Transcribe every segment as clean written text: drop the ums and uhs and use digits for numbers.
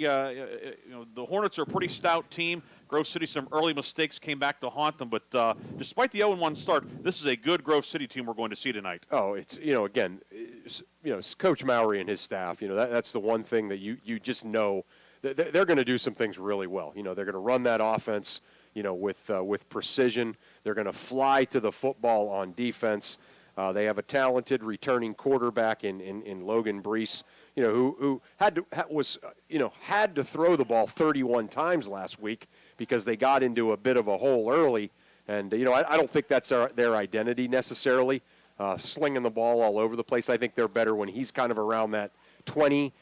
the Hornets are a pretty stout team. Grove City, some early mistakes came back to haunt them, but despite the 0-1 start, this is a good Grove City team we're going to see tonight. Oh, it's again, Coach Mowry and his staff. That's the one thing that you just know that they're going to do some things really well. They're going to run that offense, with precision. They're going to fly to the football on defense. They have a talented returning quarterback in Logan Brees, who had to throw the ball 31 times last week because they got into a bit of a hole early. And, I don't think that's their identity necessarily, slinging the ball all over the place. I think they're better when he's kind of around that 20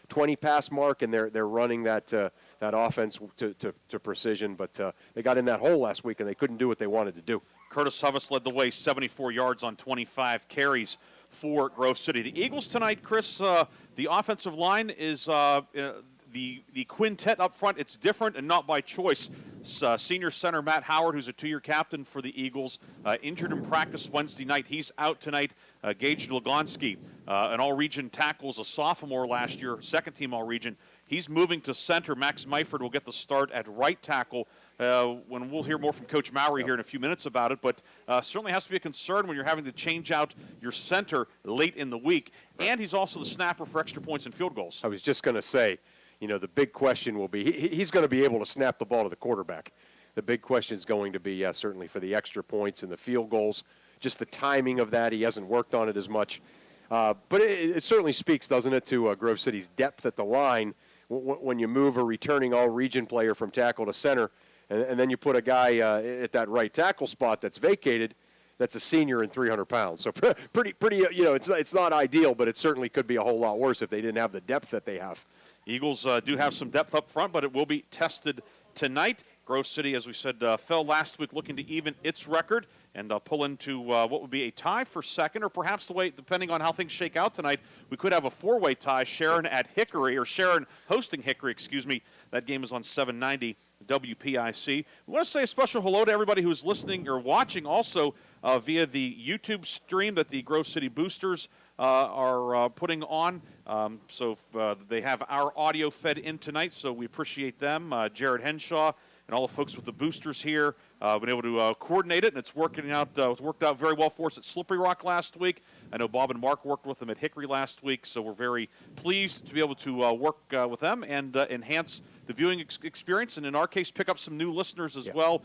pass mark, and they're running that offense to precision. But they got in that hole last week, and they couldn't do what they wanted to do. Curtis Huvis led the way, 74 yards on 25 carries for Grove City. The Eagles tonight, Chris, the offensive line is the quintet up front. It's different and not by choice. Senior center Matt Howard, who's a 2-year captain for the Eagles, injured in practice Wednesday night. He's out tonight. Gage Lugonski, an all-region tackle, was a sophomore last year, second-team all-region. He's moving to center. Max Myford will get the start at right tackle. When we'll hear more from Coach Mowry here in a few minutes about it, but certainly has to be a concern when you're having to change out your center late in the week. Right. And he's also the snapper for extra points and field goals. I was just going to say, the big question will be, he's going to be able to snap the ball to the quarterback. The big question is going to be, certainly for the extra points and the field goals, just the timing of that. He hasn't worked on it as much. But it certainly speaks, doesn't it, to Grove City's depth at the line when you move a returning all-region player from tackle to center, and then you put a guy at that right tackle spot that's vacated, that's a senior and 300 pounds. So pretty. It's not ideal, but it certainly could be a whole lot worse if they didn't have the depth that they have. Eagles do have some depth up front, but it will be tested tonight. Grove City, as we said, fell last week looking to even its record and pull into what would be a tie for second, or perhaps the way, depending on how things shake out tonight, we could have a four-way tie. Sharon hosting Hickory, That game is on 790 WPIC. We want to say a special hello to everybody who's listening or watching also via the YouTube stream that the Grove City Boosters are putting on. So they have our audio fed in tonight, so we appreciate them. Jared Henshaw and all the folks with the boosters here been able to coordinate it, and it's worked out very well for us at Slippery Rock last week. I know Bob and Mark worked with them at Hickory last week, so we're very pleased to be able to work with them and enhance the viewing experience, and in our case, pick up some new listeners as well.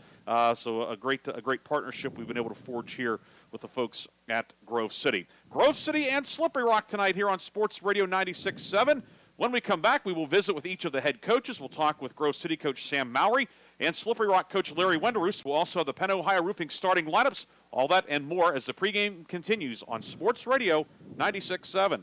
So a great partnership we've been able to forge here with the folks at Grove City. Grove City and Slippery Rock tonight here on Sports Radio 96.7. When we come back, we will visit with each of the head coaches. We'll talk with Grove City coach Sam Mowry and Slippery Rock coach Larry Wenderoos. We'll also have the Penn Ohio Roofing starting lineups, all that and more as the pregame continues on Sports Radio 96.7.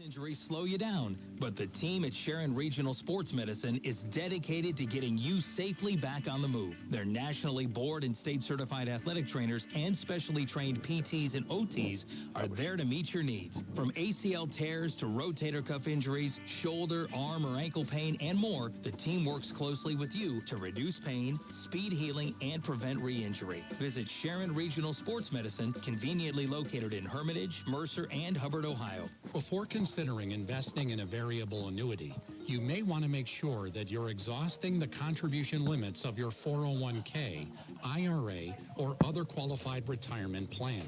Injuries slow you down, but the team at Sharon Regional Sports Medicine is dedicated to getting you safely back on the move. Their nationally board and state certified athletic trainers and specially trained PTs and OTs are there to meet your needs. From ACL tears to rotator cuff injuries, shoulder, arm, or ankle pain, and more, the team works closely with you to reduce pain, speed healing, and prevent re-injury. Visit Sharon Regional Sports Medicine, conveniently located in Hermitage, Mercer, and Hubbard, Ohio. Before considering investing in a variable annuity, you may want to make sure that you're exhausting the contribution limits of your 401k, IRA, or other qualified retirement plan.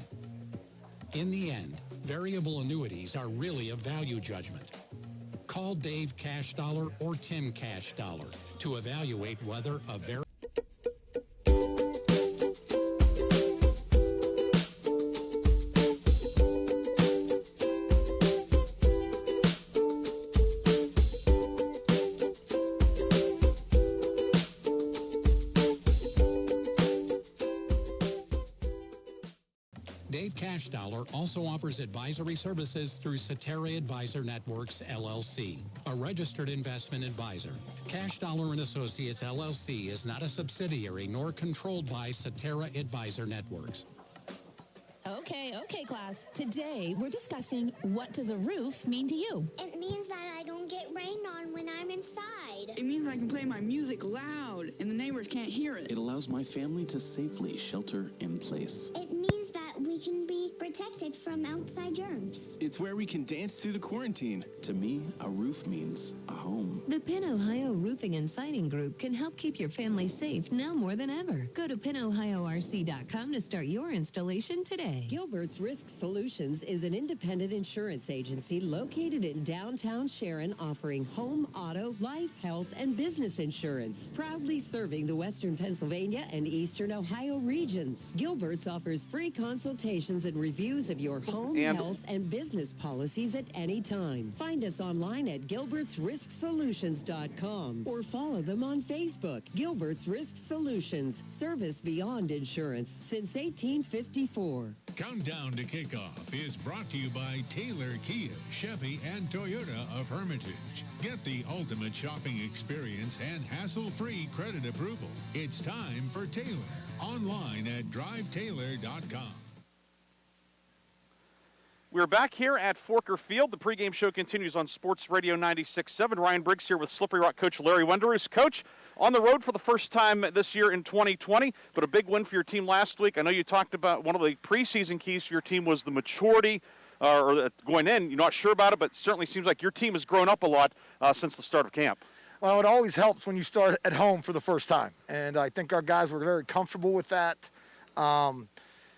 In the end, variable annuities are really a value judgment. Call Dave Cashdollar or Tim Cashdollar to evaluate whether a variable Cashdollar also offers advisory services through Cetera Advisor Networks, LLC, a registered investment advisor. Cashdollar and Associates, LLC is not a subsidiary nor controlled by Cetera Advisor Networks. Okay, class. Today, we're discussing what does a roof mean to you? It means that I don't get rained on when I'm inside. It means I can play my music loud and the neighbors can't hear it. It allows my family to safely shelter in place. It means that we can be protected protected from outside germs. It's where we can dance through the quarantine. To me, a roof means a home. The Penn Ohio Roofing and Siding Group can help keep your family safe now more than ever. Go to pennohiorc.com to start your installation today. Gilbert's Risk Solutions is an independent insurance agency located in downtown Sharon, offering home, auto, life, health, and business insurance. Proudly serving the Western Pennsylvania and Eastern Ohio regions. Gilbert's offers free consultations and reviews of your home, health, and business policies at any time. Find us online at gilbertsrisksolutions.com or follow them on Facebook. Gilbert's Risk Solutions, service beyond insurance since 1854. Countdown to Kickoff is brought to you by Taylor Kia, Chevy, and Toyota of Hermitage. Get the ultimate shopping experience and hassle-free credit approval. It's time for Taylor. Online at drivetaylor.com. We're back here at Forker Field. The pregame show continues on Sports Radio 96.7. Ryan Briggs here with Slippery Rock coach Larry Wenderus. Coach, on the road for the first time this year in 2020, but a big win for your team last week. I know you talked about one of the preseason keys for your team was the maturity, or going in. You're not sure about it, but it certainly seems like your team has grown up a lot since the start of camp. Well, it always helps when you start at home for the first time, and I think our guys were very comfortable with that.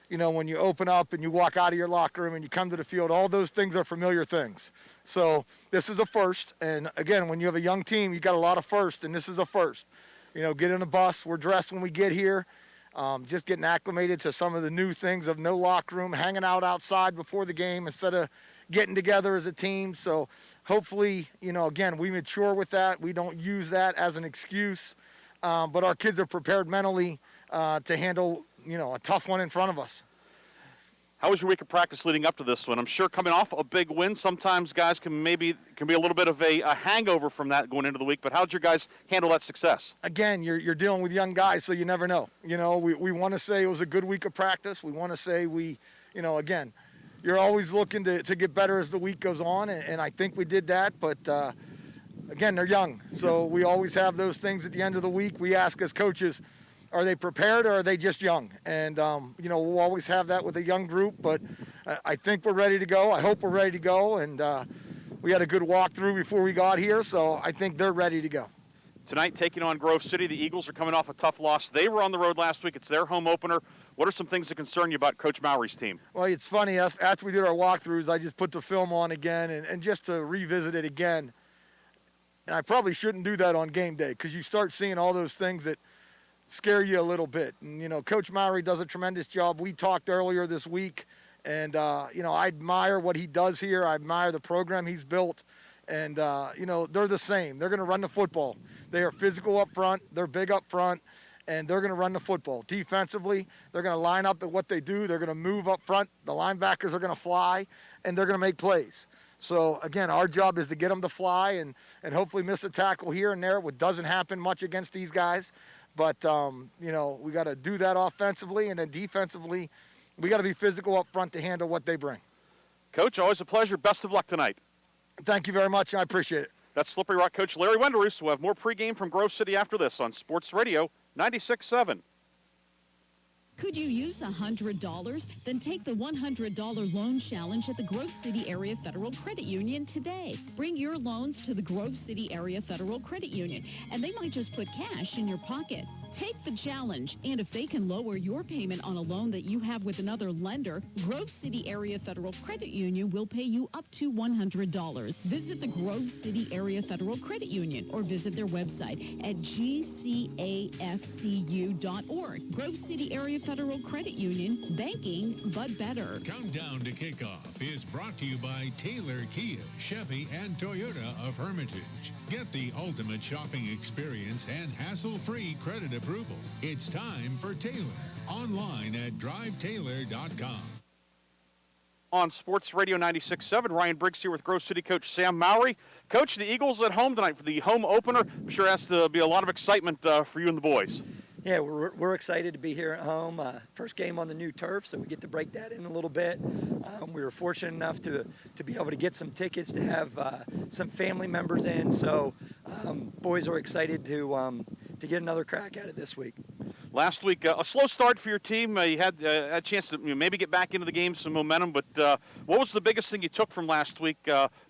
You know, when you open up and you walk out of your locker room and you come to the field, all those things are familiar things. So this is a first, and again, when you have a young team, you got a lot of first, and this is a first. You know, get in a bus, we're dressed when we get here, just getting acclimated to some of the new things of no locker room, hanging out outside before the game instead of getting together as a team. So hopefully, you know, again, we mature with that. We don't use that as an excuse, but our kids are prepared mentally to handle, you know, a tough one in front of us. How was your week of practice leading up to this one? I'm sure coming off a big win, sometimes guys can be a little bit of a hangover from that going into the week, but how did your guys handle that success? Again, you're dealing with young guys, so you never know. You know, we want to say it was a good week of practice. We want to say you know, again, you're always looking to get better as the week goes on, and I think we did that, but again, they're young, so we always have those things at the end of the week. We ask as coaches, are they prepared or are they just young? And, you know, we'll always have that with a young group, but I think we're ready to go. I hope we're ready to go, and we had a good walkthrough before we got here, so I think they're ready to go. Tonight, taking on Grove City, the Eagles are coming off a tough loss. They were on the road last week. It's their home opener. What are some things that concern you about Coach Mowry's team? Well, it's funny. After we did our walkthroughs, I just put the film on again and just to revisit it again. And I probably shouldn't do that on game day because you start seeing all those things that scare you a little bit. And, you know, Coach Mowry does a tremendous job. We talked earlier this week, and, you know, I admire what he does here. I admire the program he's built. And, you know, they're the same. They're going to run the football. They are physical up front. They're big up front, and they're going to run the football. Defensively, they're going to line up at what they do. They're going to move up front. The linebackers are going to fly, and they're going to make plays. So, again, our job is to get them to fly and hopefully miss a tackle here and there, which doesn't happen much against these guys. But, you know, we got to do that offensively, and then defensively, we got to be physical up front to handle what they bring. Coach, always a pleasure. Best of luck tonight. Thank you very much. I appreciate it. That's Slippery Rock coach Larry Wenderus. We'll have more pregame from Grove City after this on Sports Radio 96.7. Could you use $100? Then take the $100 loan challenge at the Grove City Area Federal Credit Union today. Bring your loans to the Grove City Area Federal Credit Union, and they might just put cash in your pocket. Take the challenge, and if they can lower your payment on a loan that you have with another lender, Grove City Area Federal Credit Union will pay you up to $100. Visit the Grove City Area Federal Credit Union or visit their website at gcafcu.org. Grove City Area Federal Credit Union, banking but better. Countdown to Kickoff is brought to you by Taylor Kia, Chevy, and Toyota of Hermitage. Get the ultimate shopping experience and hassle-free credit approval. It's time for Taylor. Online at drivetaylor.com. On Sports Radio 96.7, Ryan Briggs here with Grove City coach Sam Mowry. Coach, the Eagles at home tonight for the home opener. I'm sure it has to be a lot of excitement for you and the boys. Yeah, we're excited to be here at home. First game on the new turf, so we get to break that in a little bit. We were fortunate enough to be able to get some tickets to have some family members in, so boys are excited to get another crack at it this week. Last week, a slow start for your team. You had a chance to maybe get back into the game, some momentum, but what was the biggest thing you took from last week,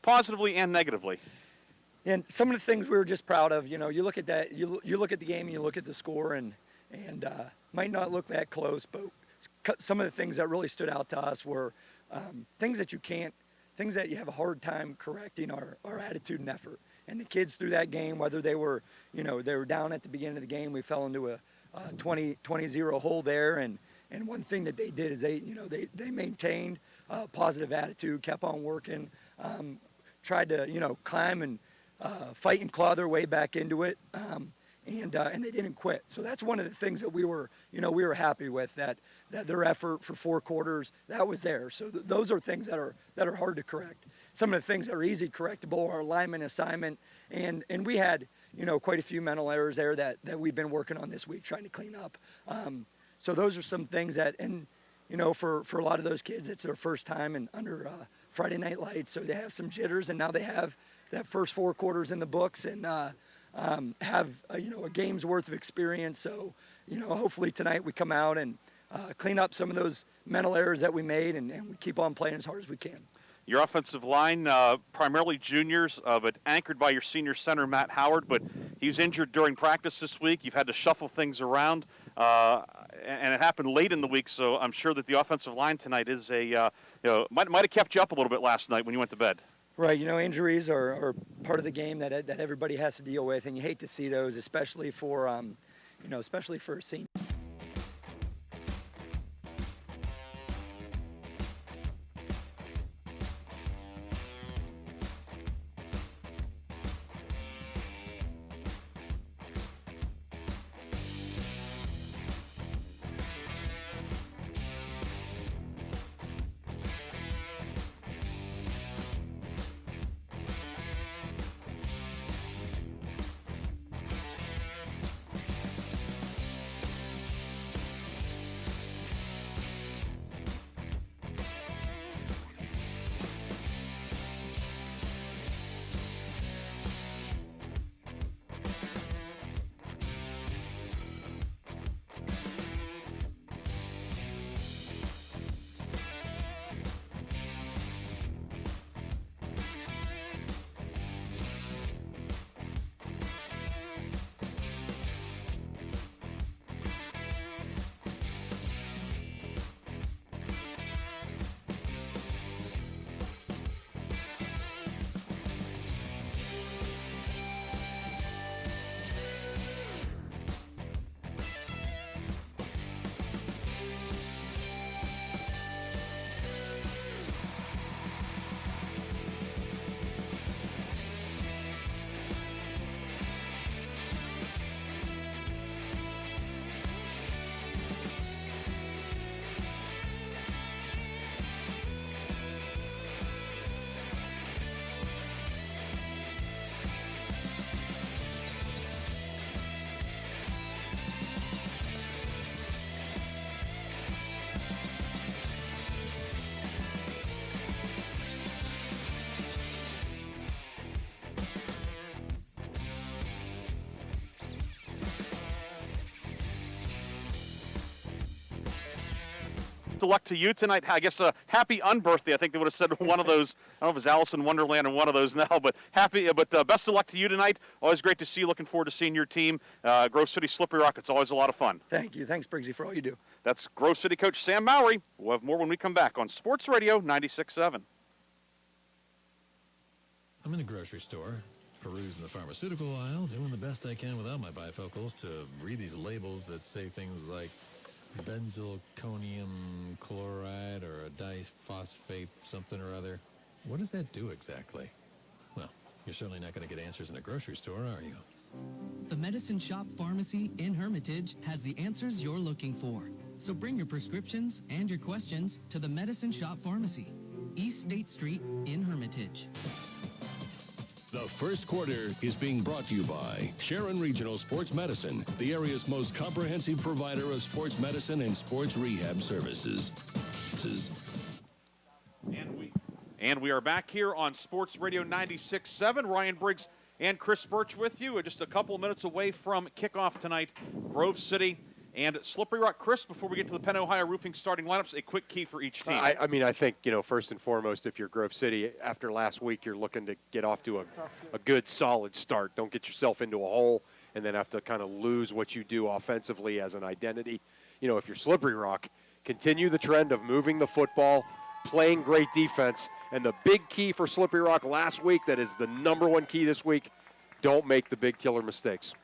positively and negatively? And some of the things we were just proud of, you look at that, you look at the game and you look at the score and might not look that close, but some of the things that really stood out to us were things that you have a hard time correcting our attitude and effort. And the kids through that game, whether they were down at the beginning of the game, we fell into a 20-0 hole there. And one thing that they did is they maintained a positive attitude, kept on working, tried to, climb and fight and claw their way back into it. And they didn't quit. So that's one of the things that we were happy with, that their effort for 4 quarters, that was there. So those are things that are hard to correct. Some of the things that are easy correctable are alignment, assignment, and we had, quite a few mental errors there that we've been working on this week trying to clean up. So those are some things that, and, for a lot of those kids, it's their first time and under Friday Night Lights, so they have some jitters, and now they have that first 4 quarters in the books, and have a game's worth of experience. So hopefully tonight we come out and clean up some of those mental errors that we made, and we keep on playing as hard as we can. Your offensive line, primarily juniors, but anchored by your senior center, Matt Howard, but he was injured during practice this week. You've had to shuffle things around, and it happened late in the week, so I'm sure that the offensive line tonight is might have kept you up a little bit last night when you went to bed. Right, injuries are part of the game that everybody has to deal with, and you hate to see those, especially for a senior. Good luck to you tonight. I guess happy unbirthday. I think they would have said one of those. I don't know if it's Alice in Wonderland or one of those now, but happy. But best of luck to you tonight. Always great to see you. Looking forward to seeing your team. Grove City Slippery Rock. It's always a lot of fun. Thank you. Thanks, Briggsy, for all you do. That's Grove City coach Sam Mowry. We'll have more when we come back on Sports Radio 96.7. I'm in a grocery store, perusing the pharmaceutical aisle, doing the best I can without my bifocals to read these labels that say things like benzalkonium chloride or a diphosphate something or other. What does that do exactly? Well, you're certainly not going to get answers in a grocery store, are you? The Medicine Shop Pharmacy in Hermitage has the answers you're looking for. So bring your prescriptions and your questions to the Medicine Shop Pharmacy, East State Street in Hermitage. The first quarter is being brought to you by Sharon Regional Sports Medicine, the area's most comprehensive provider of sports medicine and sports rehab services. And we are back here on Sports Radio 96.7. Ryan Briggs and Chris Birch with you. Just a couple minutes away from kickoff tonight. Grove City and Slippery Rock. Chris, before we get to the Penn Ohio Roofing starting lineups, a quick key for each team. I mean, I think, first and foremost, if you're Grove City, after last week, you're looking to get off to a good, solid start. Don't get yourself into a hole and then have to kind of lose what you do offensively as an identity. If you're Slippery Rock, continue the trend of moving the football, playing great defense, and the big key for Slippery Rock last week, that is the number one key this week, don't make the big killer mistakes.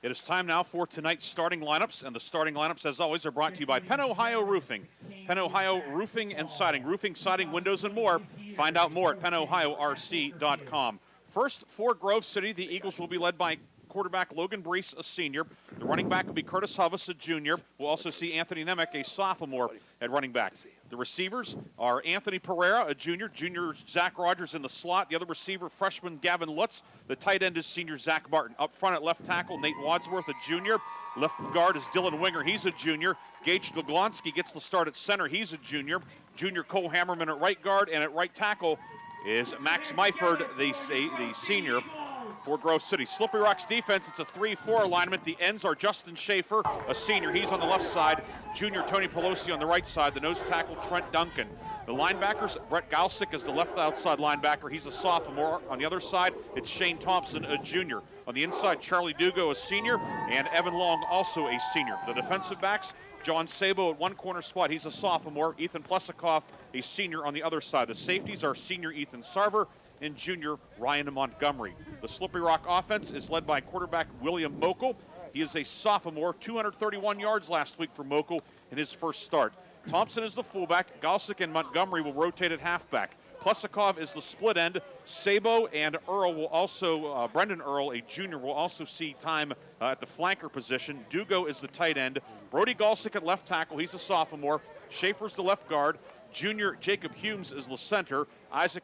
It is time now for tonight's starting lineups, and the starting lineups, as always, are brought to you by Penn Ohio Roofing. Penn Ohio Roofing and Siding. Roofing, siding, windows, and more. Find out more at pennohiorc.com. First, for Grove City, the Eagles will be led by quarterback Logan Brees, a senior. The running back will be Curtis Hovis, a junior. We'll also see Anthony Nemec, a sophomore, at running back. The receivers are Anthony Pereira, a junior. Junior Zach Rogers in the slot. The other receiver, freshman Gavin Lutz. The tight end is senior Zach Martin. Up front at left tackle, Nate Wadsworth, a junior. Left guard is Dylan Winger. He's a junior. Gage Glonski gets the start at center. He's a junior. Junior Cole Hammerman at right guard. And at right tackle is Max Myford, the senior, for Grove City. Slippery Rock's defense, it's a 3-4 alignment. The ends are Justin Schaefer, a senior. He's on the left side. Junior Tony Pelosi on the right side. The nose tackle, Trent Duncan. The linebackers, Brett Galsick is the left outside linebacker. He's a sophomore. On the other side, it's Shane Thompson, a junior. On the inside, Charlie Dugo, a senior, and Evan Long, also a senior. The defensive backs, John Sabo at one corner spot. He's a sophomore. Ethan Plesikoff, a senior on the other side. The safeties are senior Ethan Sarver and junior Ryan Montgomery. The Slippery Rock offense is led by quarterback William Mokel. He is a sophomore, 231 yards last week for Mokel in his first start. Thompson is the fullback. Galsick and Montgomery will rotate at halfback. Plesikov is the split end. Sabo and Earl will also, Brendan Earl, a junior, will also see time at the flanker position. Dugo is the tight end. Brody Galsick at left tackle. He's a sophomore. Schaefer's the left guard. Junior Jacob Humes is the center. Isaac...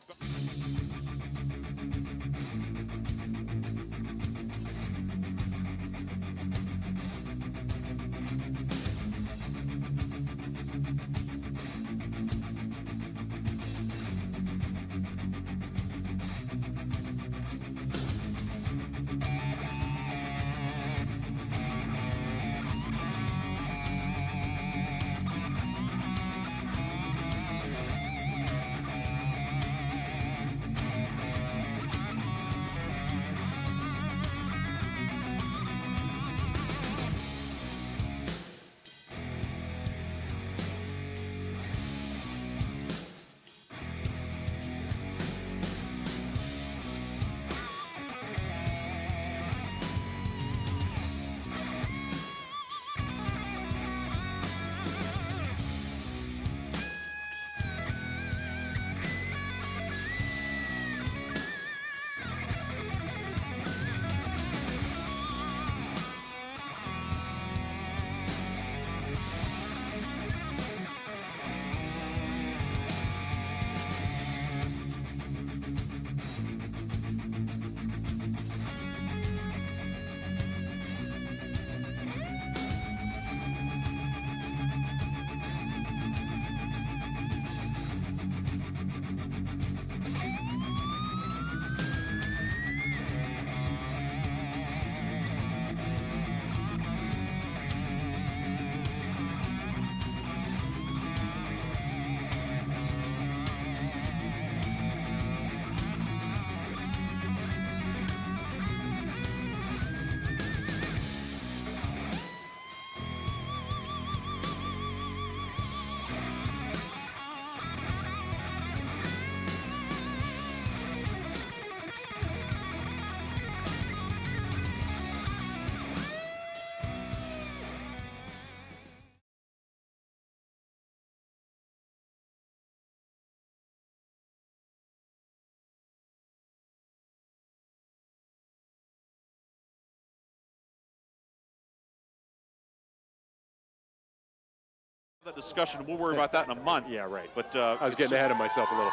that discussion. We'll worry about that in a month. Yeah, right. But I was getting ahead of myself a little.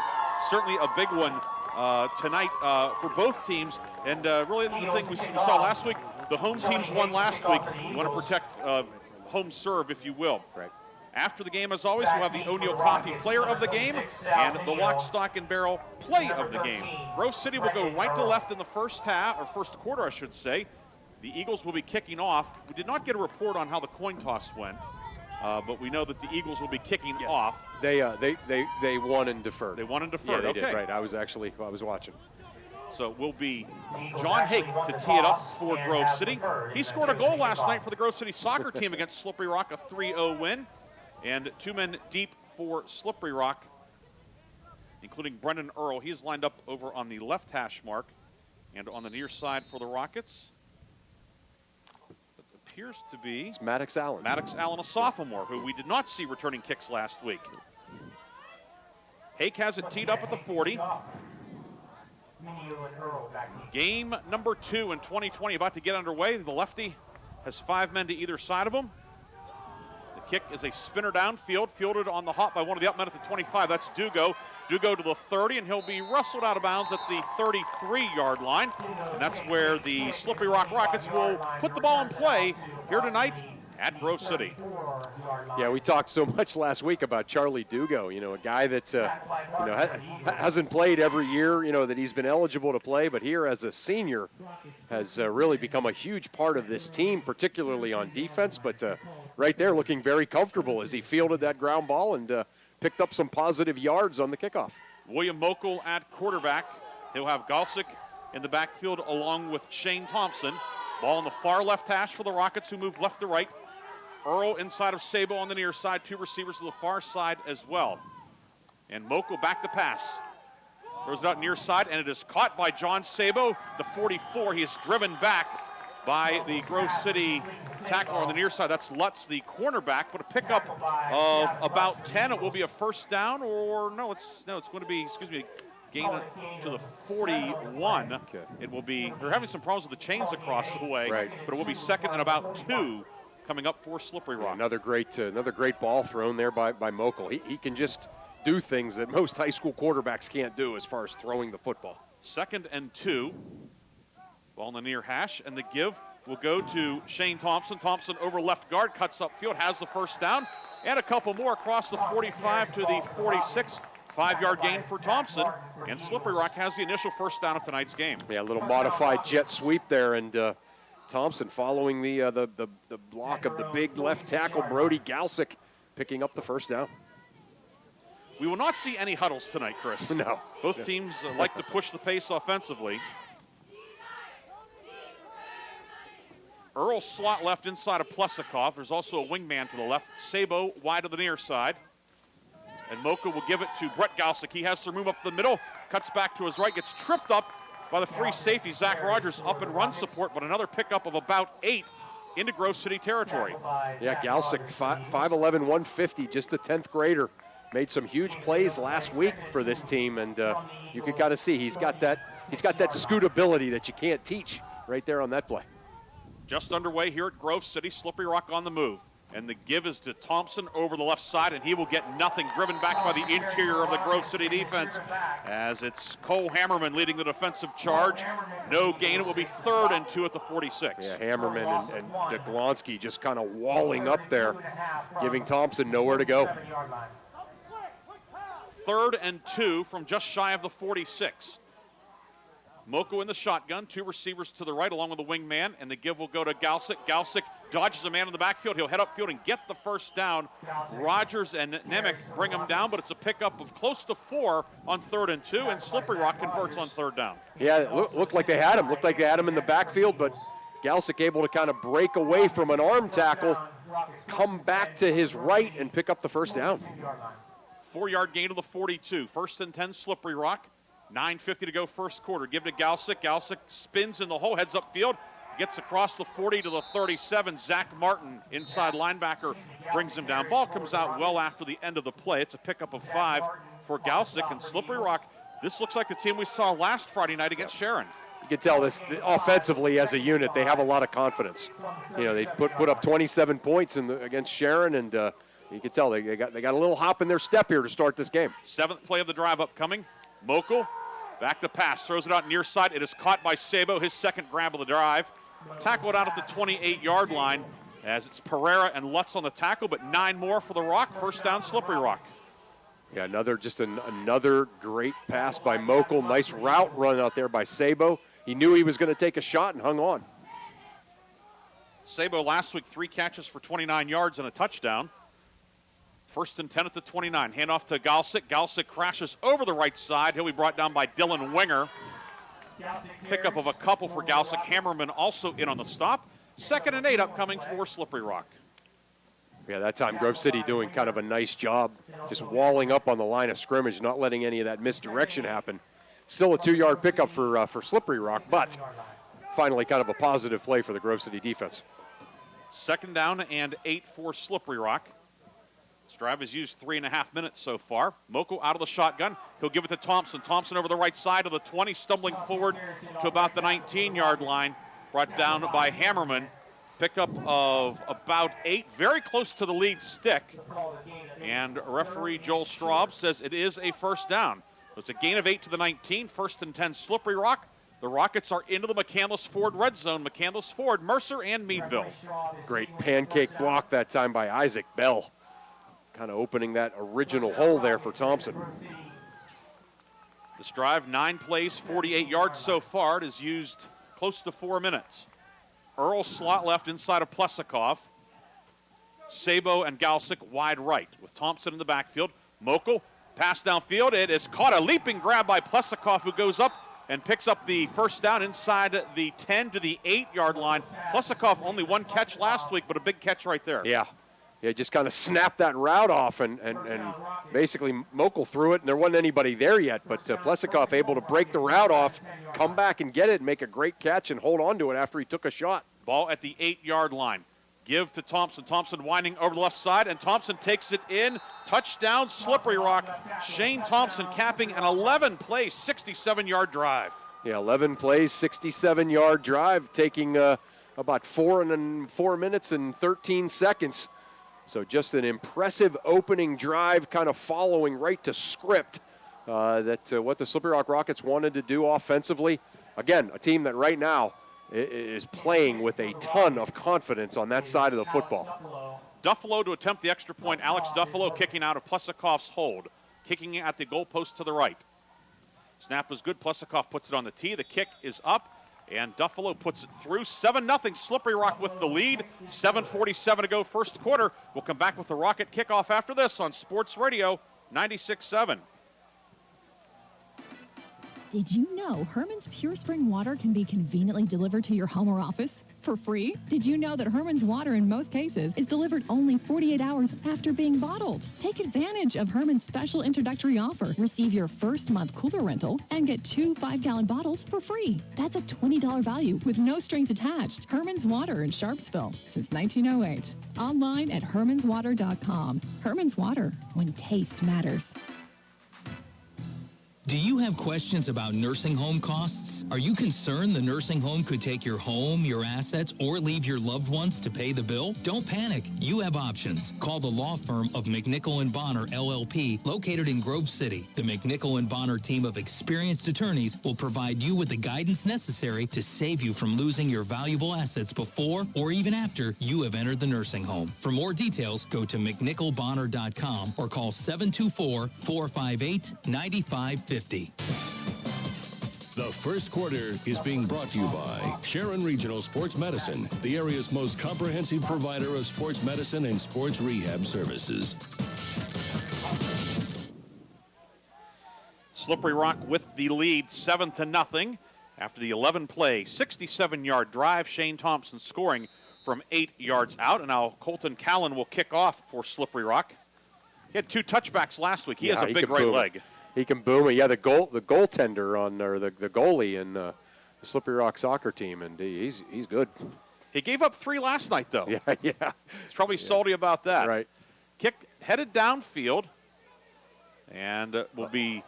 Certainly a big one tonight for both teams. And really the thing we saw last week, the home teams won last week. You want to protect home serve, if you will. Right. After the game, as always, we'll have the O'Neill Coffee Player of the Game and the Lock, Stock, and Barrel Play of the Game. Grove City will go right to left in the first half, or first quarter, I should say. The Eagles will be kicking off. We did not get a report on how the coin toss went, but we know that the Eagles will be kicking off. They won and deferred. They won and deferred. Yeah, they okay. did, right. I was watching. So it will be John Hake to tee it up for Grove City. He scored a goal last night for the Grove City soccer team against Slippery Rock, a 3-0 win. And 2 men deep for Slippery Rock, including Brendan Earl. He's lined up over on the left hash mark. And on the near side for the Rockets, it appears to be... It's Maddox Allen. Maddox Allen, a sophomore, who we did not see returning kicks last week. Hake has it teed up at the 40. Game number 2 in 2020 about to get underway. The lefty has 5 men to either side of him. The kick is a spinner downfield, fielded on the hop by one of the up men at the 25. That's Dugo. Dugo to the 30, and he'll be wrestled out of bounds at the 33-yard line. And that's where the Slippery Rock Rockets will put the ball in play here tonight at Grove City. Yeah, we talked so much last week about Charlie Dugo, a guy that hasn't played every year, that he's been eligible to play, but here as a senior has really become a huge part of this team, particularly on defense, but right there looking very comfortable as he fielded that ground ball and picked up some positive yards on the kickoff. William Mokel at quarterback. He'll have Galsick in the backfield along with Shane Thompson. Ball on the far left hash for the Rockets, who move left to right. Earl inside of Sabo on the near side. 2 receivers to the far side as well. And Mokel back to pass. Throws it out near side, and it is caught by John Sabo, the 44. He is driven back by the Grove City tackler on the near side. That's Lutz, the cornerback, but a pickup of about 10. It will be a first down, or no, it's going to be, gain to the 41. Okay. It will be, they're having some problems with the chains across the way, right. But it will be second and about 2 coming up for Slippery Rock. Another great ball thrown there by Mokel. He can just do things that most high school quarterbacks can't do as far as throwing the football. 2nd and 2. Ball in the near hash, and the give will go to Shane Thompson. Thompson over left guard, cuts upfield, has the first down, and a couple more across the 45 to the 46. 5-yard gain for Thompson, and Slippery Rock has the initial first down of tonight's game. Yeah, a little modified jet sweep there, and Thompson following the block of the big left tackle, Brody Galsick, picking up the first down. We will not see any huddles tonight, Chris. No. Both teams like to push the pace offensively. Earl slot left inside of Plesikov. There's also a wingman to the left. Sabo wide to the near side. And Moka will give it to Brett Galsick. He has some room up the middle. Cuts back to his right. Gets tripped up by the free safety. Zach Rogers up and run support, but another pickup of about 8 into Grove City territory. Yeah, Galsick, 5'11", 150, just a 10th grader. Made some huge plays last week for this team, and you can kind of see he's got that scootability that you can't teach right there on that play. Just underway here at Grove City. Slippery Rock on the move. And the give is to Thompson over the left side, and he will get nothing. Driven back by the interior of the Grove City defense as it's Cole Hammerman leading the defensive charge. No gain. It will be 3rd and 2 at the 46. Yeah, Hammerman and Deglonsky just kind of walling up there, giving Thompson nowhere to go. 3rd and 2 from just shy of the 46. Moko in the shotgun, 2 receivers to the right along with the wingman, and the give will go to Galsick. Galsick dodges a man in the backfield. He'll head upfield and get the first down. Rogers and Nemec bring him down, but it's a pickup of close to 4 on 3rd and 2, and Slippery Rock converts on 3rd down. Yeah, it looked like they had him. Looked like they had him in the backfield, but Galsick able to kind of break away from an arm tackle, come back to his right, and pick up the first down. 4-yard gain to the 42. 1st and 10, Slippery Rock. 9:50 to go first quarter. Give to Galsick. Galsick spins in the hole, heads upfield, gets across the 40 to the 37. Zach Martin, inside linebacker, brings him down. Ball comes out well after the end of the play. It's a pickup of 5 for Galsick, and Slippery Rock, this looks like the team we saw last Friday night against Sharon. You can tell this offensively as a unit, they have a lot of confidence. You know, they put up 27 points against Sharon, and you can tell they got a little hop in their step here to start this game. 7th play of the drive upcoming. Mokel back to pass, throws it out near side. It is caught by Sabo, his 2nd grab of the drive. Tackled out at the 28-yard line as it's Pereira and Lutz on the tackle, but 9 more for the Rock. First down, Slippery Rock. Yeah, another great pass by Mokel. Nice route run out there by Sabo. He knew he was going to take a shot and hung on. Sabo last week, 3 catches for 29 yards and a touchdown. 1st and 10 at the 29. Handoff to Galsick. Galsick crashes over the right side. He'll be brought down by Dylan Winger. Pickup of a couple for Galsick. Hammerman also in on the stop. 2nd and 8 upcoming for Slippery Rock. Yeah, that time Grove City doing kind of a nice job just walling up on the line of scrimmage, not letting any of that misdirection happen. Still a 2-yard pickup for Slippery Rock, but finally kind of a positive play for the Grove City defense. 2nd down and 8 for Slippery Rock. This drive has used 3.5 minutes so far. Moko out of the shotgun. He'll give it to Thompson. Thompson over the right side of the 20, stumbling forward to about the 19-yard line. Brought down by Hammerman. Pickup of about 8, very close to the lead stick. And referee Joel Straub says it is a 1st down. It's a gain of 8 to the 19, 1st and 10 Slippery Rock. The Rockets are into the McCandless Ford red zone. McCandless Ford, Mercer, and Meadville. Great pancake block that time by Isaac Bell. Kind of opening that original hole there for Thompson. This drive, 9 plays, 48 yards so far. It has used close to 4 minutes. Earl slot left inside of Plesikov. Sabo and Galsick wide right with Thompson in the backfield. Mokel, pass downfield. It is caught, a leaping grab by Plesikov, who goes up and picks up the 1st down inside the 10 to the 8-yard line. Plesikov only 1 catch last week, but a big catch right there. Yeah, just kind of snapped that route off, and basically Mokel threw it, and there wasn't anybody there yet, but Plesikov able to break the route off, come back and get it, and make a great catch and hold on to it after he took a shot. Ball at the 8-yard line. Give to Thompson. Thompson winding over the left side, and Thompson takes it in. Touchdown, Slippery Rock. Shane Thompson capping an 11-play, 67-yard drive. Yeah, 11 plays, 67-yard drive, taking about 4 minutes and 13 seconds. So just an impressive opening drive, kind of following right to script what the Slippery Rock Rockets wanted to do offensively. Again, a team that right now is playing with a ton of confidence on that side of the football. Duffalo to attempt the extra point. Alex Duffalo kicking out of Plesikov's hold. Kicking at the goalpost to the right. Snap was good. Plesikov puts it on the tee. The kick is up, and Duffalo puts it through. 7-0 Slippery Rock with the lead. 7:47 to go first quarter. We'll come back with the Rocket kickoff after this on Sports Radio 96.7. Did you know Herman's Pure Spring Water can be conveniently delivered to your home or office for free? Did you know that Herman's Water in most cases is delivered only 48 hours after being bottled? Take advantage of Herman's special introductory offer. Receive your first month cooler rental and get 2 5-gallon bottles for free. That's a $20 value with no strings attached. Herman's Water in Sharpsville since 1908. Online at hermanswater.com. Herman's Water, when taste matters. Do you have questions about nursing home costs? Are you concerned the nursing home could take your home, your assets, or leave your loved ones to pay the bill? Don't panic. You have options. Call the law firm of McNichol & Bonner, LLP, located in Grove City. The McNichol & Bonner team of experienced attorneys will provide you with the guidance necessary to save you from losing your valuable assets before or even after you have entered the nursing home. For more details, go to McNicholBonner.com or call 724-458-9550. The first quarter is being brought to you by Sharon Regional Sports Medicine, the area's most comprehensive provider of sports medicine and sports rehab services. Slippery Rock with the lead, 7-0. After the 11-play, 67-yard drive, Shane Thompson scoring from 8 yards out. And now Colton Callan will kick off for Slippery Rock. He had 2 touchbacks last week. He has a big right leg. He can boom it. Yeah, the goaltender the goalie in the Slippery Rock soccer team, and he's good. He gave up 3 last night, though. Yeah. He's probably salty about that. Right. Kick headed downfield, and will be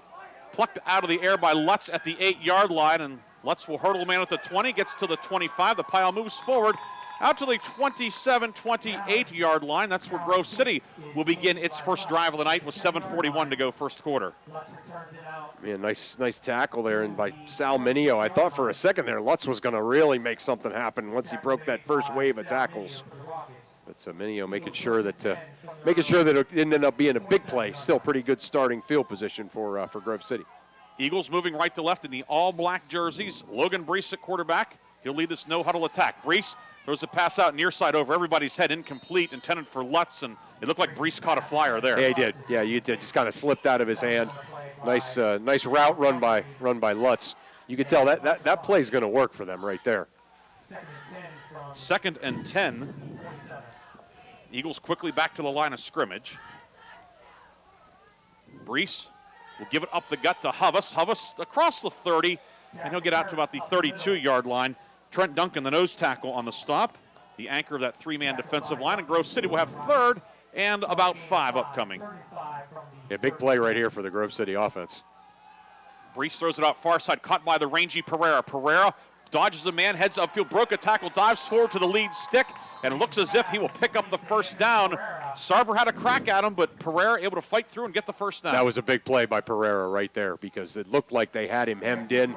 plucked out of the air by Lutz at the 8-yard line, and Lutz will hurdle the man at the 20, gets to the 25. The pile moves forward out to the 27, 28-yard line. That's where Grove City will begin its first drive of the night with 7:41 to go first quarter. Yeah, nice tackle there and by Sal Minio. I thought for a second there Lutz was going to really make something happen once he broke that first wave of tackles. But Minio making sure that it didn't end up being a big play. Still pretty good starting field position for Grove City. Eagles moving right to left in the all-black jerseys. Logan Brees at quarterback. He'll lead this no-huddle attack. Brees Throws a pass out near side over everybody's head, incomplete, intended for Lutz, and it looked like Brees caught a flyer there. Yeah, he did. Yeah, you did. Just kind of slipped out of his hand. Nice route run by Lutz. You could tell that play's going to work for them right there. 2nd and 10. Eagles quickly back to the line of scrimmage. Brees will give it up the gut to Hovis. Hovis across the 30, and he'll get out to about the 32-yard line. Trent Duncan, the nose tackle on the stop, the anchor of that three-man defensive line, and Grove City will have 3rd and about 5 upcoming. Yeah, big play right here for the Grove City offense. Brees throws it out far side, caught by the rangy Pereira. Pereira dodges a man, heads upfield, broke a tackle, dives forward to the lead stick, and it looks as if he will pick up the first down. Sarver had a crack at him, but Pereira able to fight through and get the first down. That was a big play by Pereira right there because it looked like they had him hemmed in,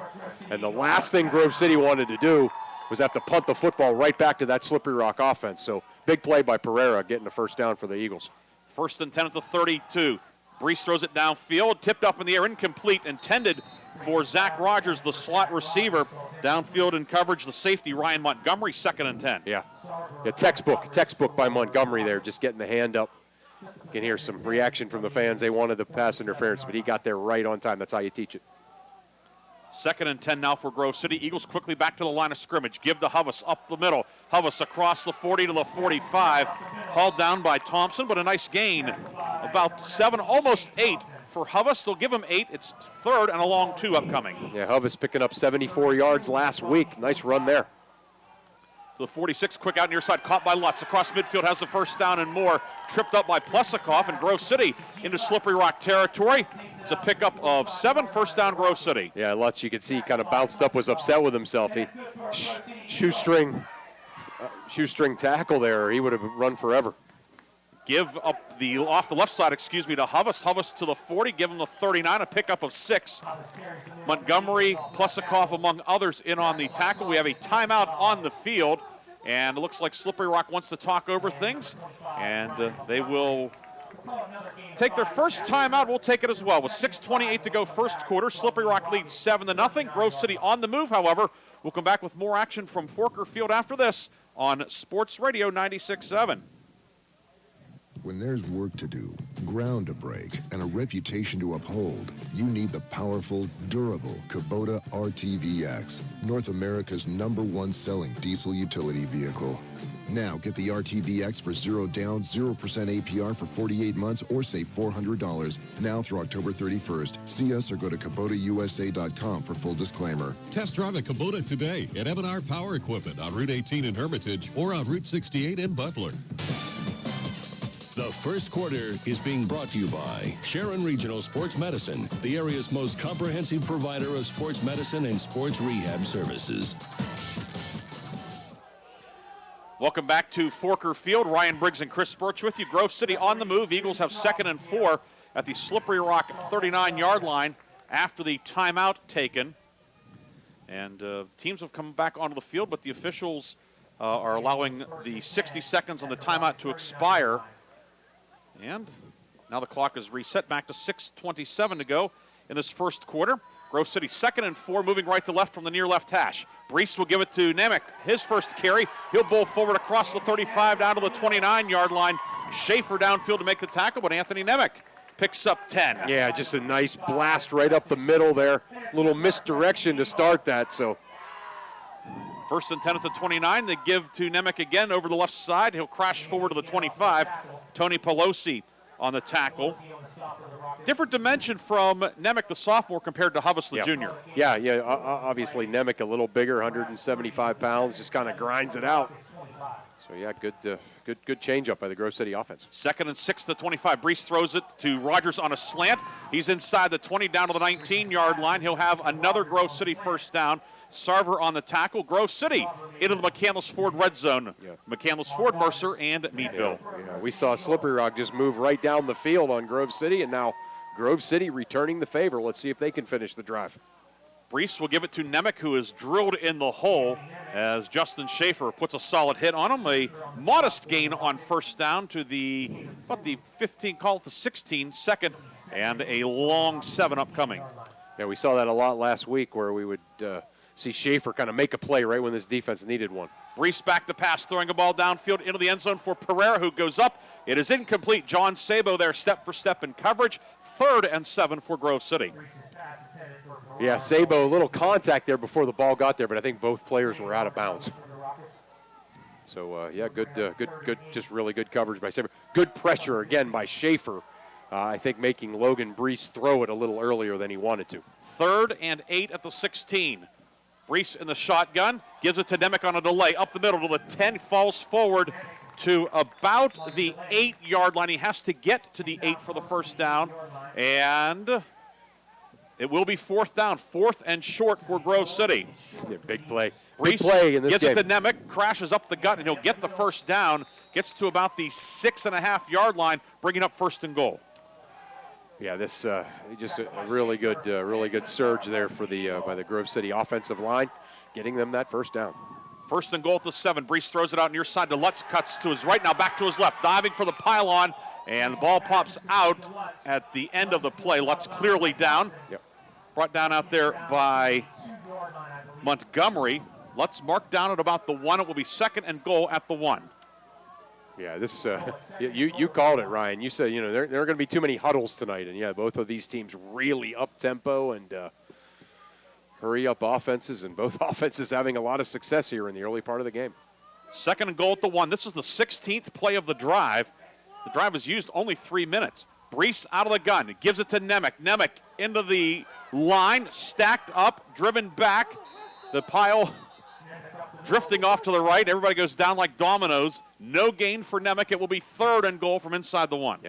and the last thing Grove City wanted to do was have to punt the football right back to that Slippery Rock offense. So big play by Pereira getting the first down for the Eagles. 1st and 10 at the 32. Brees throws it downfield, tipped up in the air, incomplete, intended for Zach Rogers, the slot receiver. Downfield in coverage, the safety, Ryan Montgomery, 2nd and 10. Yeah, textbook by Montgomery there, just getting the hand up. You can hear some reaction from the fans. They wanted the pass interference, but he got there right on time. That's how you teach it. 2nd and 10 now for Grove City. Eagles quickly back to the line of scrimmage. Give to Hovis up the middle. Hovis across the 40 to the 45. Hauled down by Thompson, but a nice gain. About 7, almost 8 for Hovis. They'll give him 8. It's 3rd and a long 2 upcoming. Yeah, Hovis picking up 74 yards last week. Nice run there. The 46, quick out near side, caught by Lutz. Across midfield, has the first down and more. Tripped up by Plesakoff, and Grove City into Slippery Rock territory. It's a pickup of 7, first down Grove City. Yeah, Lutz, you could see, kind of bounced up, was upset with himself. He shoestring tackle there. He would have run forever. Give up off the left side, to Hovis. Hovis to the 40, give him the 39, a pickup of 6. Montgomery, Plesakoff, among others, in on the tackle. We have a timeout on the field, and it looks like Slippery Rock wants to talk over things, and they will take their first timeout. We'll take it as well. With 6:28 to go, first quarter, Slippery Rock leads 7-0. Grove City on the move, however. We'll come back with more action from Forker Field after this on Sports Radio 96.7. When there's work to do, ground to break, and a reputation to uphold, you need the powerful, durable Kubota RTVX, North America's #1 selling diesel utility vehicle. Now get the RTVX for 0 down, 0% APR for 48 months or save $400 now through October 31st. See us or go to KubotaUSA.com for full disclaimer. Test drive a Kubota today at Evan Power Equipment on Route 18 in Hermitage or on Route 68 in Butler. The first quarter is being brought to you by Sharon Regional Sports Medicine, the area's most comprehensive provider of sports medicine and sports rehab services. Welcome back to Forker Field. Ryan Briggs and Chris Birch with you. Grove City on the move. Eagles have 2nd and 4 at the Slippery Rock 39-yard line after the timeout taken. And teams have come back onto the field, but the officials are allowing the 60 seconds on the timeout to expire. And now the clock is reset back to 6:27 to go in this first quarter. Grove City 2nd and 4, moving right to left from the near left hash. Brees will give it to Nemec, his first carry. He'll bowl forward across the 35 down to the 29-yard line. Schaefer downfield to make the tackle, but Anthony Nemec picks up 10. Yeah, just a nice blast right up the middle there. Little misdirection to start that, so. 1st and 10 at the 29. They give to Nemec again over the left side. He'll crash forward to the 25. Tony Pelosi on the tackle. Different dimension from Nemec, the sophomore, compared to Hovis, the junior. Yeah, obviously Nemec a little bigger, 175 pounds, just kind of grinds it out. So, yeah, good change up by the Grove City offense. 2nd and 6 to 25. Brees throws it to Rogers on a slant. He's inside the 20 down to the 19-yard line. He'll have another Grove City first down. Sarver on the tackle. Grove City into the McCandless Ford red zone. Yeah. McCandless Ford, Mercer, and Meadville. Yeah, we saw Slippery Rock just move right down the field on Grove City, and now Grove City returning the favor. Let's see if they can finish the drive. Brees will give it to Nemec, who is drilled in the hole as Justin Schaefer puts a solid hit on him. A modest gain on first down to the 15, call it the 16, 2nd, and a long 7 upcoming. Yeah, we saw that a lot last week where we would see Schaefer kind of make a play right when this defense needed one. Brees back to pass, throwing a ball downfield into the end zone for Pereira, who goes up. It is incomplete. John Sabo there, step for step in coverage. 3rd and 7 for Grove City. Yeah, Sabo, a little contact there before the ball got there, but I think both players were out of bounds. So, yeah, good, just really good coverage by Sabo. Good pressure, again, by Schaefer. I think making Logan Brees throw it a little earlier than he wanted to. 3rd and 8 at the 16. Brees in the shotgun, gives it to Nemec on a delay, up the middle to the 10, falls forward to about the 8-yard line. He has to get to the 8 for the first down, and it will be 4th down, 4th and short for Grove City. Yeah, big play. Brees Big play in this gets game. it to Nemec, crashes up the gut, and he'll get the first down, gets to about the 6.5-yard line, bringing up 1st and goal. Yeah, this just a really good surge there for the by the Grove City offensive line, getting them that first down. 1st and goal at the 7. Brees throws it out near side to Lutz, cuts to his right, now back to his left, diving for the pylon, and the ball pops out at the end of the play. Lutz clearly down. Yep. Brought down out there by Montgomery. Lutz marked down at about the 1. It will be 2nd and goal at the 1. Yeah, this you called it, Ryan. You said, there are going to be too many huddles tonight, and yeah, both of these teams really up tempo and hurry up offenses, and both offenses having a lot of success here in the early part of the game. 2nd and goal at the 1. This is the 16th play of the drive. The drive was used only 3 minutes. Brees out of the gun, gives it to Nemec. Nemec into the line, stacked up, driven back. The pile drifting off to the right. Everybody goes down like dominoes. No gain for Nemec. It will be 3rd and goal from inside the 1.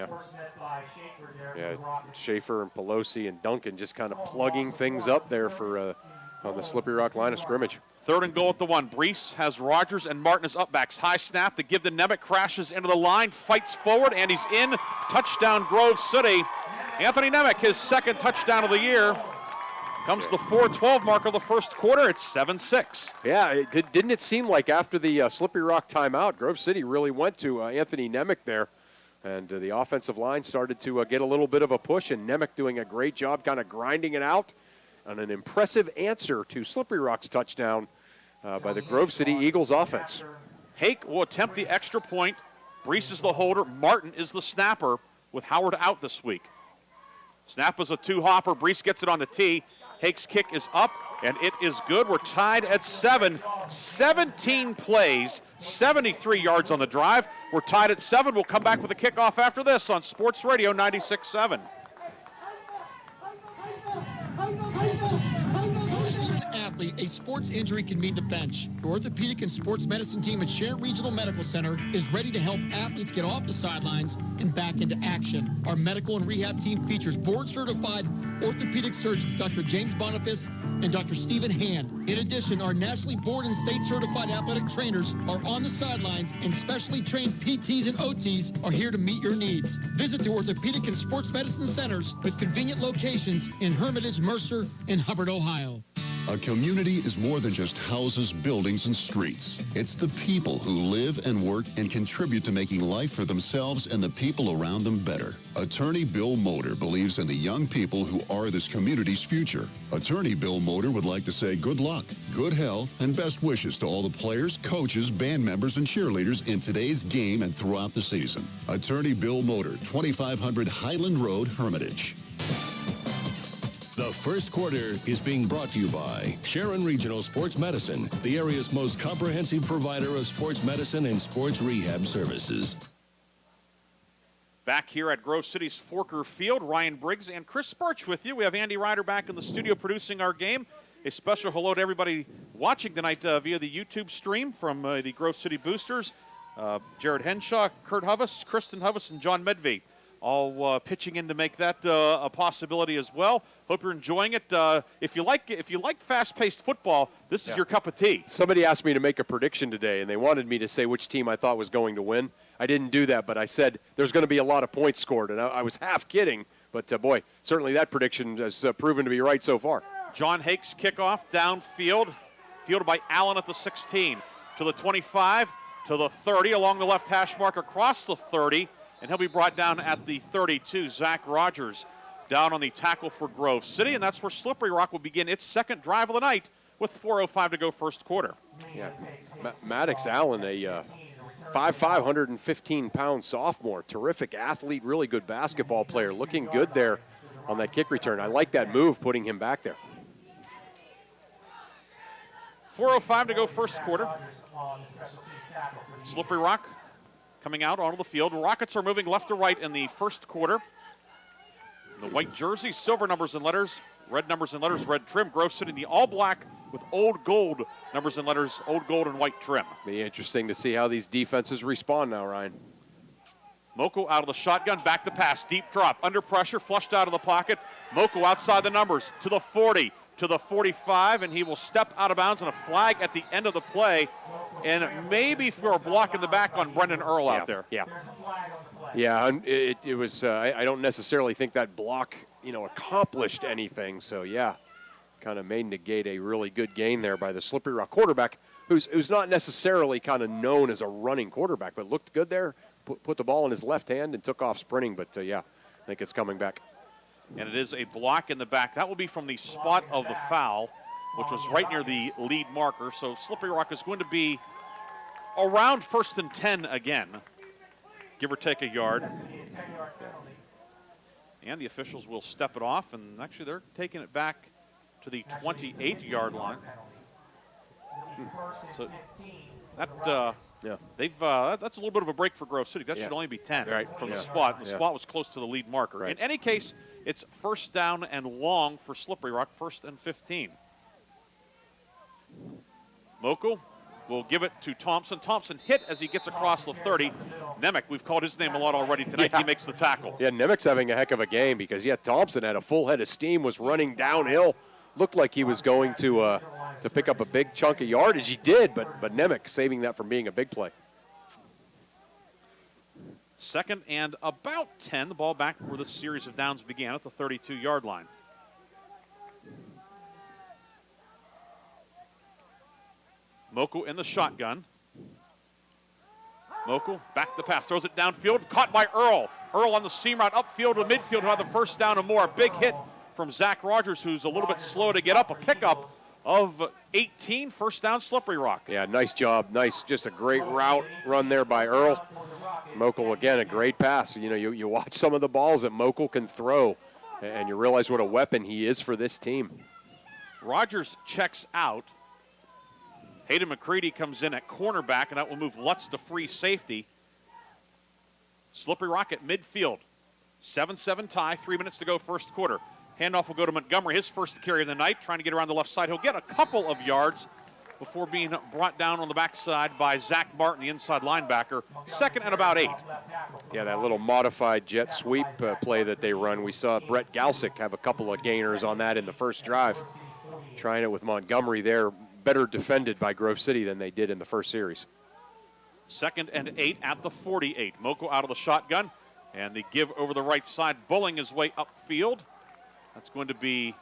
Yeah, Schaefer and Pelosi and Duncan just kind of plugging things up there for on the Slippery Rock line of scrimmage. 3rd and goal at the 1. Brees has Rogers and Martin as upbacks. High snap to give to Nemec. Crashes into the line, fights forward, and he's in. Touchdown, Grove City. Anthony Nemec, his 2nd touchdown of the year. Comes the 4:12 mark of the first quarter. It's 7-6. Yeah, didn't it seem like after the Slippery Rock timeout, Grove City really went to Anthony Nemec there, and the offensive line started to get a little bit of a push, and Nemec doing a great job kind of grinding it out on an impressive answer to Slippery Rock's touchdown by the Grove City Eagles offense. Hake will attempt the extra point. Brees is the holder. Martin is the snapper with Howard out this week. Snap is a 2-hopper. Brees gets it on the tee. Hake's kick is up, and it is good. We're tied at 7. 17 plays, 73 yards on the drive. We're tied at 7. We'll come back with a kickoff after this on Sports Radio 96.7. A sports injury can mean the bench. The orthopedic and sports medicine team at Sharon Regional Medical Center is ready to help athletes get off the sidelines and back into action. Our medical and rehab team features board-certified orthopedic surgeons Dr. James Boniface and Dr. Stephen Hand. In addition, our nationally board and state-certified athletic trainers are on the sidelines, and specially trained PTs and OTs are here to meet your needs. Visit the orthopedic and sports medicine centers with convenient locations in Hermitage, Mercer, and Hubbard, Ohio. A community is more than just houses, buildings, and streets. It's the people who live and work and contribute to making life for themselves and the people around them better. Attorney Bill Motor believes in the young people who are this community's future. Attorney Bill Motor would like to say good luck, good health, and best wishes to all the players, coaches, band members, and cheerleaders in today's game and throughout the season. Attorney Bill Motor, 2500 Highland Road, Hermitage. The first quarter is being brought to you by Sharon Regional Sports Medicine, the area's most comprehensive provider of sports medicine and sports rehab services. Back here at Grove City's Forker Field, Ryan Briggs and Chris Birch with you. We have Andy Ryder back in the studio producing our game. A special hello to everybody watching tonight via the YouTube stream from the Grove City Boosters. Jared Henshaw, Kurt Hovis, Kristen Hovis, and John Medvey all pitching in to make that a possibility as well. Hope you're enjoying it. If you like fast-paced football, this is your cup of tea. Somebody asked me to make a prediction today, and they wanted me to say which team I thought was going to win. I didn't do that, but I said there's going to be a lot of points scored, and I was half kidding. But, boy, certainly that prediction has proven to be right so far. John Hake's kickoff downfield, fielded by Allen at the 16, to the 25, to the 30, along the left hash mark, across the 30, and he'll be brought down at the 32. Zach Rogers down on the tackle for Grove City, and that's where Slippery Rock will begin its second drive of the night with 4:05 to go first quarter. Yeah, Maddox Allen, a 5'5", 115-pound sophomore, terrific athlete, really good basketball player, looking good there on that kick return. I like that move, putting him back there. 4:05 to go first quarter. Slippery Rock coming out onto the field. Rockets are moving left to right in the first quarter. The white jerseys, silver numbers and letters, red numbers and letters, red trim. Grove City in the all black with old gold numbers and letters, old gold and white trim. Be interesting to see how these defenses respond now, Ryan. Moko out of the shotgun, back to pass, deep drop, under pressure, flushed out of the pocket. Moko outside the numbers to the 40, to the 45, and he will step out of bounds, and a flag at the end of the play, and maybe for a block in the back on Brendan Earl out there. Yeah. Yeah, and it was, I don't necessarily think that block, accomplished anything. So, yeah, kind of may negate a really good gain there by the Slippery Rock quarterback, who's not necessarily kind of known as a running quarterback, but looked good there, put the ball in his left hand and took off sprinting. But, yeah, I think it's coming back. And it is a block in the back. That will be from the spot of the foul, which was right near the lead marker. So Slippery Rock is going to be around 1st and 10 again, give or take a yard. And the officials will step it off, and actually they're taking it back to the 28-yard line. So that that's a little bit of a break for Grove City. That should only be 10 from the spot. The spot was close to the lead marker. In any case, it's first down and long for Slippery Rock, 1st and 15. Moko will give it to Thompson. Thompson hit as he gets across the 30. Nemec, we've called his name a lot already tonight. He makes the tackle. Yeah, Nemec's having a heck of a game because, Thompson had a full head of steam, was running downhill. Looked like he was going to pick up a big chunk of yardage. He did, but Nemec saving that from being a big play. 2nd and about 10. The ball back where the series of downs began at the 32-yard line. Moko in the shotgun. Moko back the pass, throws it downfield, caught by Earl. Earl on the seam route upfield to midfield, who had the first down and more. Big hit from Zach Rogers, who's a little bit slow to get up. A pickup of 18, first down Slippery Rock. Yeah, nice job. Nice, just a great route run there by Earl. Mokel, again, a great pass. You watch some of the balls that Mokel can throw, and you realize what a weapon he is for this team. Rogers checks out. Hayden McCready comes in at cornerback, and that will move Lutz to free safety. Slippery Rock at midfield. 7-7 tie, 3 minutes to go first quarter. Handoff will go to Montgomery, his first carry of the night, trying to get around the left side. He'll get a couple of yards before being brought down on the backside by Zach Martin, the inside linebacker. 2nd and about 8. Yeah, that little modified jet sweep play that they run. We saw Brett Galsick have a couple of gainers on that in the first drive. Trying it with Montgomery there. Better defended by Grove City than they did in the first series. 2nd and 8 at the 48. Moko out of the shotgun, and the give over the right side, bulling his way upfield. That's going to be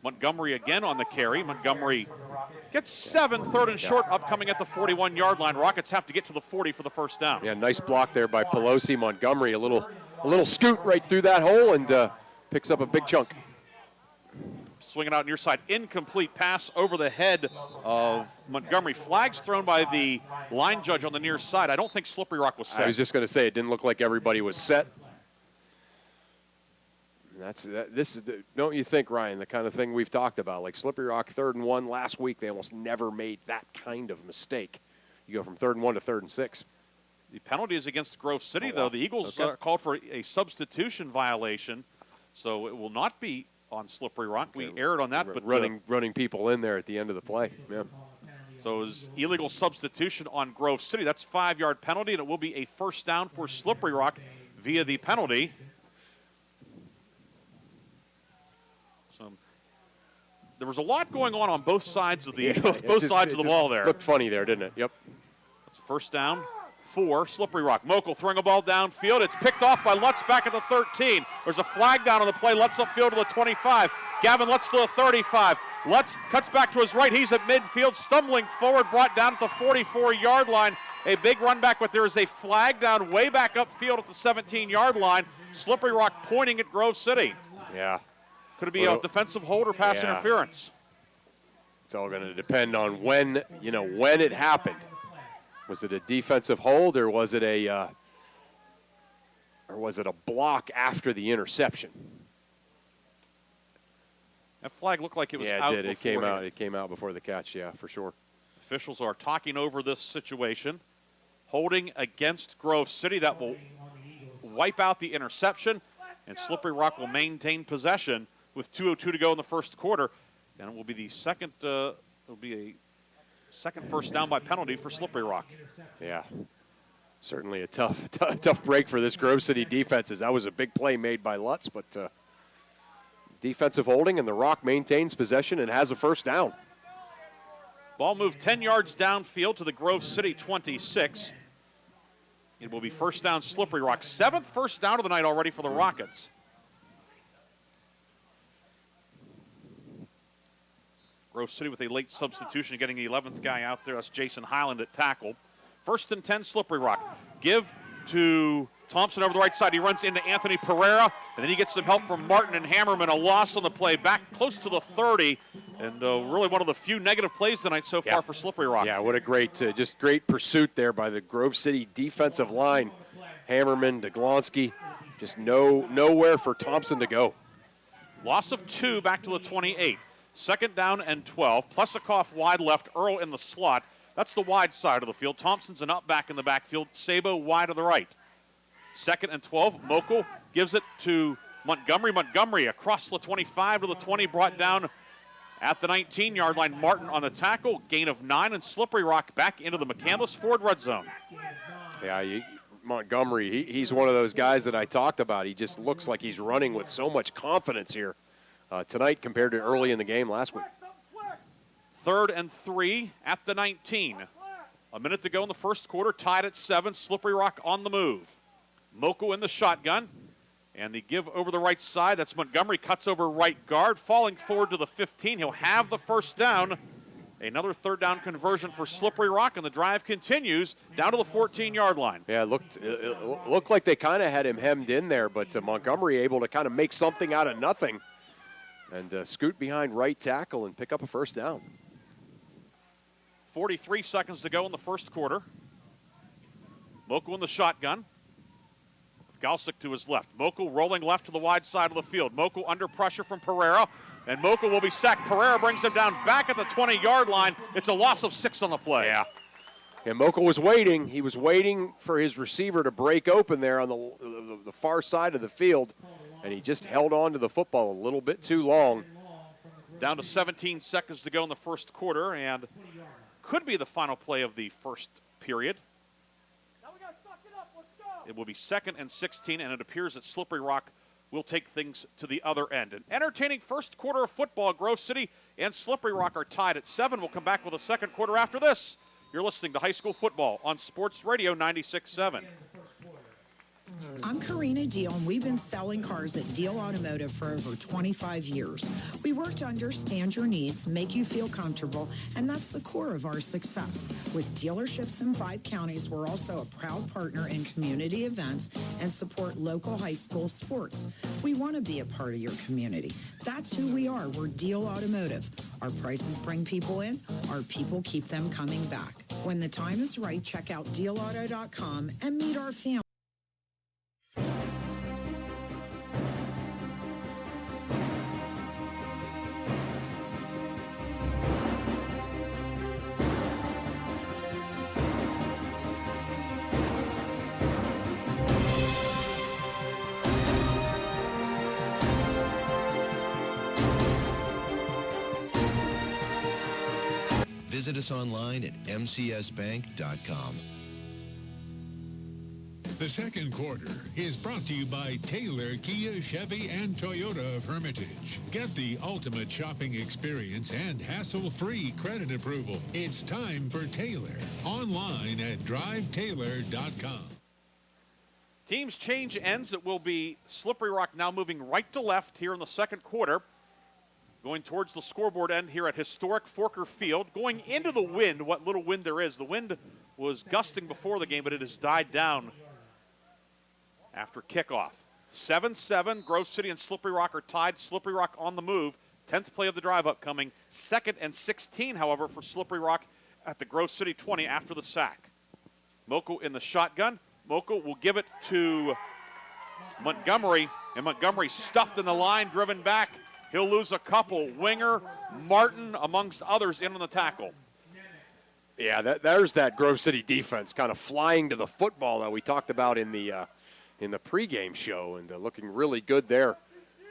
Montgomery again on the carry. Montgomery gets 7, 3rd and short, upcoming at the 41-yard line. Rockets have to get to the 40 for the first down. Yeah, nice block there by Pelosi. Montgomery, a little scoot right through that hole and picks up a big chunk. Swinging out near side, incomplete pass over the head of Montgomery. Flags thrown by the line judge on the near side. I don't think Slippery Rock was set. I was just going to say it didn't look like everybody was set. This is, don't you think, Ryan, the kind of thing we've talked about, like Slippery Rock 3rd and 1 last week, they almost never made that kind of mistake. You go from 3rd and 1 to 3rd and 6. The penalty is against Grove City, though. The Eagles called for a substitution violation, so it will not be on Slippery Rock. We erred on that, but running people in there at the end of the play. Yeah. So it was illegal substitution on Grove City. That's 5-yard penalty, and it will be a first down for Slippery Rock via the penalty. So there was a lot going on both sides of the sides of the ball there. Looked funny there, didn't it? Yep. That's a first down for Slippery Rock. Mokel throwing a ball downfield. It's picked off by Lutz back at the 13. There's a flag down on the play. Lutz upfield to the 25. Gavin Lutz to the 35. Lutz cuts back to his right. He's at midfield, stumbling forward, brought down at the 44-yard line. A big run back, but there is a flag down way back upfield at the 17-yard line. Slippery Rock pointing at Grove City. Yeah. Could it be a defensive hold or pass interference? It's all going to depend on when it happened. Was it a defensive hold, or was it a block after the interception? That flag looked like it was out. Yeah, it did. It came out before the catch. Yeah, for sure. Officials are talking over this situation. Holding against Grove City. That will wipe out the interception, and Slippery Rock will maintain possession with 2:02 to go in the first quarter. And it will be the second. It'll be a second first down by penalty for Slippery Rock. Yeah, certainly a tough break for this Grove City defense. That was a big play made by Lutz, but defensive holding, and the Rock maintains possession and has a first down. Ball moved 10 yards downfield to the Grove City 26. It will be first down Slippery Rock. 7th first down of the night already for the Rockets. Grove City with a late substitution, getting the 11th guy out there. That's Jason Highland at tackle. 1st and 10, Slippery Rock. Give to Thompson over the right side. He runs into Anthony Pereira, and then he gets some help from Martin and Hammerman. A loss on the play, back close to the 30, and really one of the few negative plays tonight so far for Slippery Rock. Yeah, what a great pursuit there by the Grove City defensive line. Hammerman, Deglonsky, just nowhere for Thompson to go. Loss of 2 back to the 28. 2nd down and 12. Plesikoff wide left, Earl in the slot. That's the wide side of the field. Thompson's an up back in the backfield. Sabo wide to the right. 2nd and 12. Mokel gives it to Montgomery. Montgomery across the 25 to the 20, brought down at the 19-yard line. Martin on the tackle. Gain of 9, and Slippery Rock back into the McCandless Ford red zone. Yeah, Montgomery, he's one of those guys that I talked about. He just looks like he's running with so much confidence here tonight compared to early in the game last week. 3rd and 3 at the 19. A minute to go in the first quarter, tied at 7. Slippery Rock on the move. Mokel in the shotgun, and the give over the right side. That's Montgomery, cuts over right guard, falling forward to the 15. He'll have the first down. Another 3rd down conversion for Slippery Rock, and the drive continues down to the 14-yard line. Yeah, it looked like they kind of had him hemmed in there, but Montgomery able to kind of make something out of nothing and scoot behind right tackle and pick up a first down. 43 seconds to go in the first quarter. Mokel in the shotgun. Galsick to his left. Mokel rolling left to the wide side of the field. Mokel under pressure from Pereira, and Mokel will be sacked. Pereira brings him down back at the 20-yard line. It's a loss of 6 on the play. Yeah. And Mokel was waiting. He was waiting for his receiver to break open there on the far side of the field, and he just held on to the football a little bit too long. Down to 17 seconds to go in the first quarter, and could be the final play of the first period. It will be 2nd and 16, and it appears that Slippery Rock will take things to the other end. An entertaining first quarter of football. Grove City and Slippery Rock are tied at 7. We'll come back with a second quarter after this. You're listening to high school football on Sports Radio 96.7. I'm Karina Deal, and we've been selling cars at Deal Automotive for over 25 years. We work to understand your needs, make you feel comfortable, and that's the core of our success. With dealerships in 5 counties, we're also a proud partner in community events and support local high school sports. We want to be a part of your community. That's who we are. We're Deal Automotive. Our prices bring people in. Our people keep them coming back. When the time is right, check out DealAuto.com and meet our family. Visit us online at mcsbank.com. The second quarter is brought to you by Taylor, Kia, Chevy, and Toyota of Hermitage. Get the ultimate shopping experience and hassle-free credit approval. It's time for Taylor. Online at drivetaylor.com. Teams change ends. It will be Slippery Rock now moving right to left here in the second quarter. Going towards the scoreboard end here at historic Forker Field. Going into the wind, what little wind there is. The wind was gusting before the game, but it has died down after kickoff. 7-7, Grove City and Slippery Rock are tied. Slippery Rock on the move. 10th play of the drive upcoming. 2nd and 16, however, for Slippery Rock at the Grove City 20 after the sack. Mokel in the shotgun. Mokel will give it to Montgomery, and Montgomery stuffed in the line, driven back. He'll lose a couple. Winger, Martin, amongst others, in on the tackle. Yeah, there's that Grove City defense kind of flying to the football that we talked about in the pregame show, and looking really good there,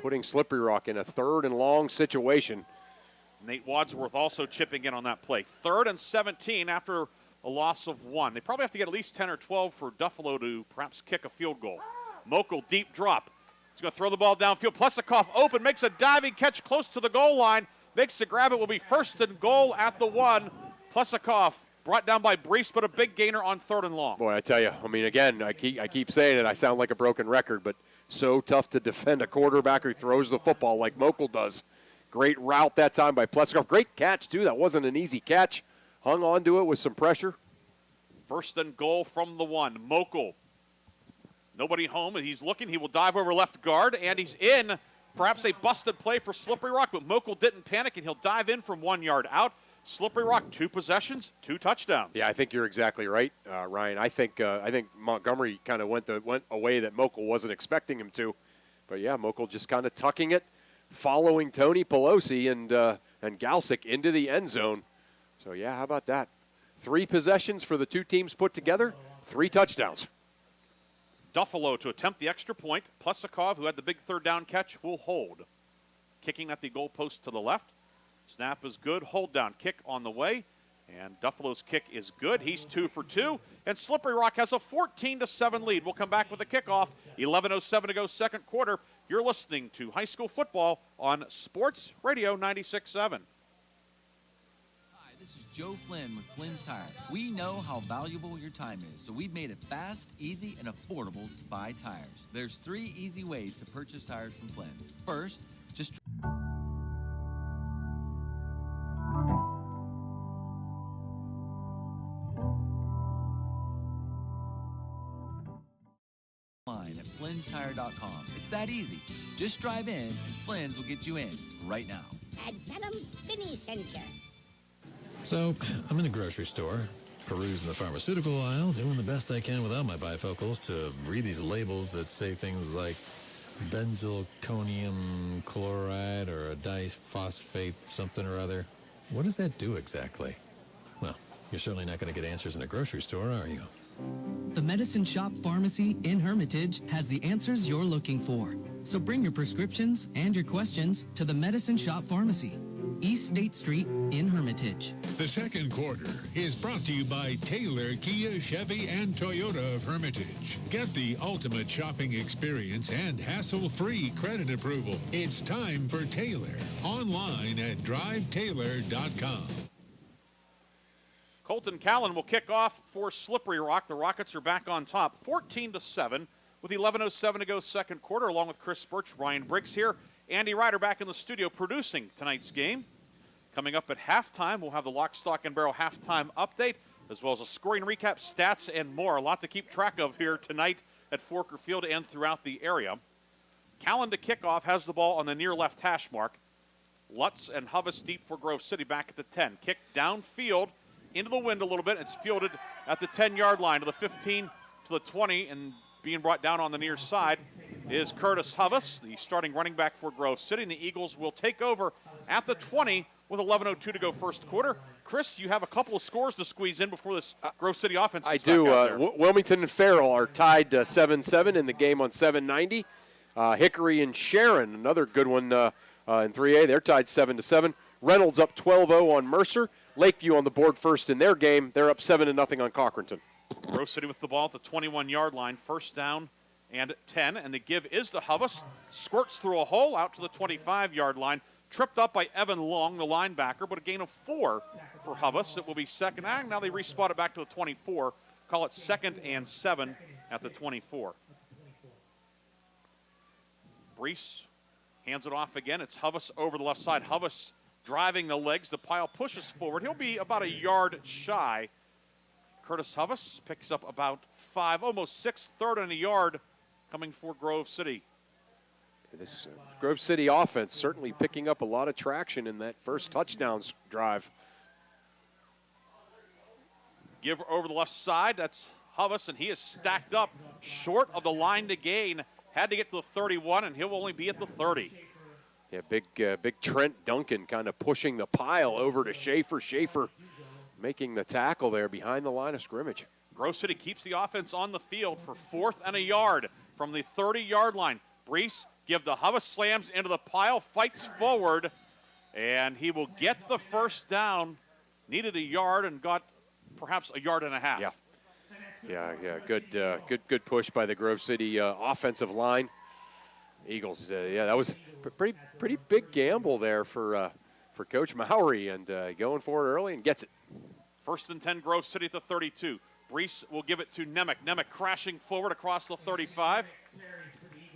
putting Slippery Rock in a 3rd and long situation. Nate Wadsworth also chipping in on that play. 3rd and 17 after a loss of 1. They probably have to get at least 10 or 12 for Duffalo to perhaps kick a field goal. Mokel, deep drop. He's going to throw the ball downfield. Plesikoff open, makes a diving catch close to the goal line. Makes the grab. It will be 1st and goal at the 1. Plesikoff brought down by Brees, but a big gainer on 3rd and long. Boy, I tell you, I mean, again, I keep saying it. I sound like a broken record, but so tough to defend a quarterback who throws the football like Mokel does. Great route that time by Plesikoff. Great catch, too. That wasn't an easy catch. Hung on to it with some pressure. 1st and goal from the 1. Mokel. Nobody home. He's looking. He will dive over left guard, and he's in. Perhaps a busted play for Slippery Rock, but Mokel didn't panic, and he'll dive in from 1 yard out. Slippery Rock, 2 possessions, 2 touchdowns. Yeah, I think you're exactly right, Ryan. I think Montgomery kind of went a way that Mokel wasn't expecting him to. But, yeah, Mokel just kind of tucking it, following Tony Pelosi and Galsick into the end zone. So, yeah, how about that? 3 possessions for the 2 teams put together, 3 touchdowns. Duffalo to attempt the extra point. Plesikov, who had the big 3rd down catch, will hold. Kicking at the goalpost to the left. Snap is good. Hold down kick on the way. And Duffalo's kick is good. He's 2 for 2. And Slippery Rock has a 14-7 lead. We'll come back with the kickoff. 11:07 to go, 2nd quarter. You're listening to high school football on Sports Radio 96.7. This is Joe Flynn with Flynn's Tire. We know how valuable your time is, so we've made it fast, easy, and affordable to buy tires. There's 3 easy ways to purchase tires from Flynn. First, just online at flynnstire.com. It's that easy. Just drive in, and Flynn's will get you in right now. And tell them Vinny sent you. So, I'm in a grocery store, perusing the pharmaceutical aisle, doing the best I can without my bifocals to read these labels that say things like benzylconium chloride or a diphosphate something or other. What does that do exactly? Well, you're certainly not going to get answers in a grocery store, are you? The Medicine Shop Pharmacy in Hermitage has the answers you're looking for. So bring your prescriptions and your questions to the Medicine Shop Pharmacy, East State Street in Hermitage. The 2nd quarter is brought to you by Taylor, Kia, Chevy, and Toyota of Hermitage. Get the ultimate shopping experience and hassle-free credit approval. It's time for Taylor. Online at drivetaylor.com. Colton Callan will kick off for Slippery Rock. The Rockets are back on top, 14-7, with 11:07 to go, 2nd quarter, along with Chris Birch, Ryan Briggs here. Andy Ryder back in the studio producing tonight's game. Coming up at halftime, we'll have the Lock, Stock, and Barrel halftime update, as well as a scoring recap, stats, and more. A lot to keep track of here tonight at Forker Field and throughout the area. Callan to kick off, has the ball on the near left hash mark. Lutz and Hovis deep for Grove City back at the 10. Kick downfield, into the wind a little bit. It's fielded at the 10-yard line to the 15 to the 20, and being brought down on the near side is Curtis Hovis, the starting running back for Grove City. And the Eagles will take over at the 20 with 11:02 to go, 1st quarter. Chris, you have a couple of scores to squeeze in before this Grove City offense gets I do. back out there. Wilmington and Farrell are tied 7-7 in the game on 790. Hickory and Sharon, another good one in 3A. They're tied 7-7. Reynolds up 12-0 on Mercer. Lakeview on the board first in their game. They're up 7-0 on Cochranton. Grove City with the ball at the 21-yard line, 1st down and 10, and the give is to Hovis. Squirts through a hole out to the 25-yard line. Tripped up by Evan Long, the linebacker, but a gain of 4 for Hovis. It will be 2nd. Now they respot it back to the 24. Call it 2nd and 7 at the 24. Brees hands it off again. It's Hovis over the left side. Hovis driving the legs. The pile pushes forward. He'll be about a yard shy. Curtis Hovis picks up about 5, almost 6, 3rd and a yard coming for Grove City. This Grove City offense certainly picking up a lot of traction in that first touchdowns drive. Give over the left side. That's Hubbs, and he is stacked up short of the line to gain. Had to get to the 31, and he'll only be at the 30. Yeah, big Trent Duncan kind of pushing the pile over to Schaefer. Schaefer making the tackle there behind the line of scrimmage. Grove City keeps the offense on the field for 4th and a yard from the 30-yard line. Brees give the Hubbs slams into the pile, fights forward, and he will get the first down. Needed a yard and got perhaps a yard and a half. Yeah. Good push by the Grove City offensive line. Eagles. That was a pretty big gamble there for Coach Mowry, and going for it early and gets it. 1st and 10, Grove City at the 32. Brees will give it to Nemec. Nemec crashing forward across the 35.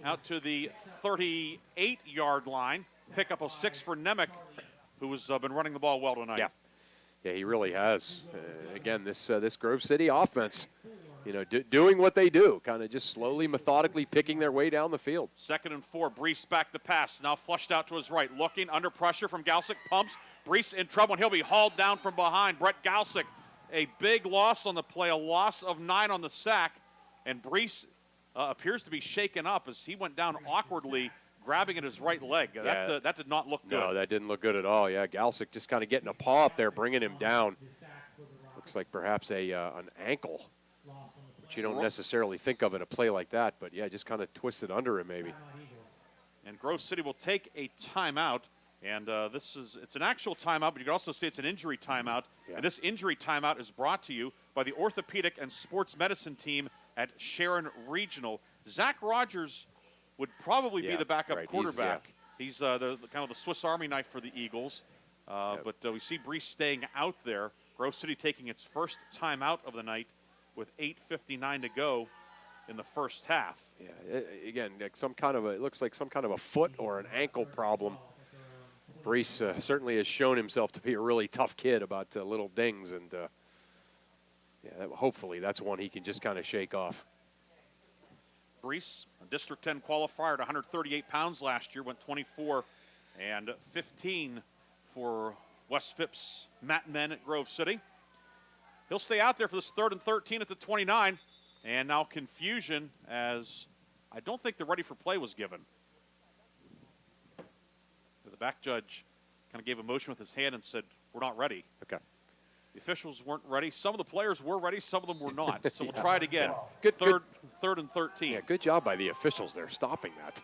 Out to the 38-yard line. Pick up a 6 for Nemec, who has been running the ball well tonight. Yeah, he really has. Again, this Grove City offense, doing what they do, kind of just slowly, methodically picking their way down the field. 2nd and 4, Brees back the pass. Now flushed out to his right. Looking under pressure from Galsick. Pumps. Brees in trouble, and he'll be hauled down from behind. Brett Galsick, a big loss on the play, a loss of 9 on the sack. And Brees appears to be shaken up as he went down awkwardly, grabbing at his right leg. That did not look good. No, that didn't look good at all. Yeah, Galsick just kind of getting a paw up there, bringing him down. Looks like perhaps an ankle, which you don't necessarily think of in a play like that. But, yeah, just kind of twisted under him maybe. And Grove City will take a timeout. And it's an actual timeout, but you can also say it's an injury timeout. Yeah. And this injury timeout is brought to you by the orthopedic and sports medicine team at Sharon Regional. Zach Rogers would probably be the backup quarterback. He's the kind of the Swiss Army knife for the Eagles. But we see Brees staying out there. Grove City taking its first timeout of the night with 8:59 to go in the first half. Yeah, again, it looks like some kind of a foot or an ankle problem. Brees certainly has shown himself to be a really tough kid about little dings, and hopefully that's one he can just kind of shake off. Brees, a District 10 qualifier at 138 pounds last year, went 24 and 15 for West Phipps Matt Men at Grove City. He'll stay out there for this 3rd and 13 at the 29, and now confusion as I don't think the ready for play was given. The back judge kind of gave a motion with his hand and said, "We're not ready." Okay. The officials weren't ready. Some of the players were ready. Some of them were not. So we'll try it again. Good. 3rd and 13. Yeah, good job by the officials there stopping that.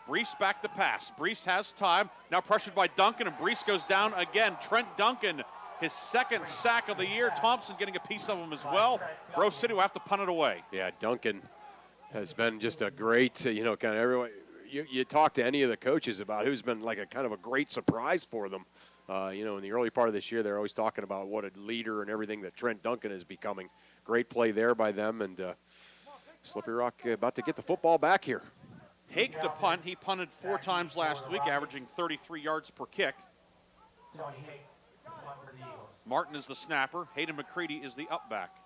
Brees back to pass. Brees has time. Now pressured by Duncan, and Brees goes down again. Trent Duncan, his 2nd sack of the year. Thompson getting a piece of him as well. Grove City will have to punt it away. Yeah, Duncan has been just a great, kind of everyone. You talk to any of the coaches about who's been like a kind of a great surprise for them. In the early part of this year, they're always talking about what a leader and everything that Trent Duncan is becoming. Great play there by them, and Slippery Rock about to get the football back here. Hake to punt. He punted 4 times last week, averaging 33 yards per kick. Martin is the snapper. Hayden McCready is the up back.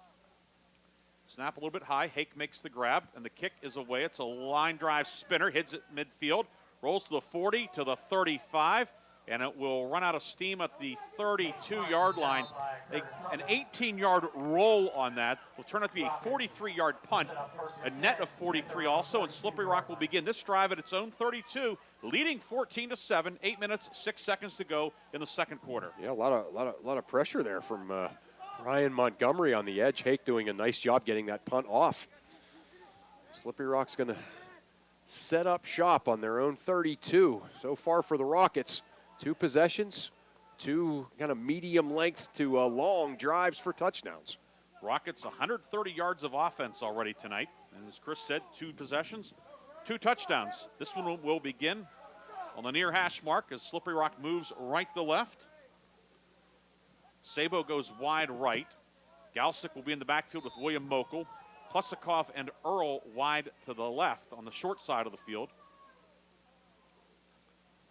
Snap a little bit high. Hake makes the grab, and the kick is away. It's a line drive spinner. Hits it midfield. Rolls to the 40, to the 35, and it will run out of steam at the 32-yard line. An 18-yard roll on that will turn out to be a 43-yard punt, a net of 43 also, and Slippery Rock will begin this drive at its own 32, leading 14-7, 8 minutes, 6 seconds to go in the second quarter. Yeah, a lot of pressure there from Ryan Montgomery on the edge. Hake doing a nice job getting that punt off. Slippery Rock's going to set up shop on their own 32. So far for the Rockets, 2 possessions, 2 kind of medium length to long drives for touchdowns. Rockets 130 yards of offense already tonight. And as Chris said, 2 possessions, 2 touchdowns. This one will begin on the near hash mark as Slippery Rock moves right to left. Sabo goes wide right. Galsick will be in the backfield with William Mokel. Plusikoff and Earl wide to the left on the short side of the field.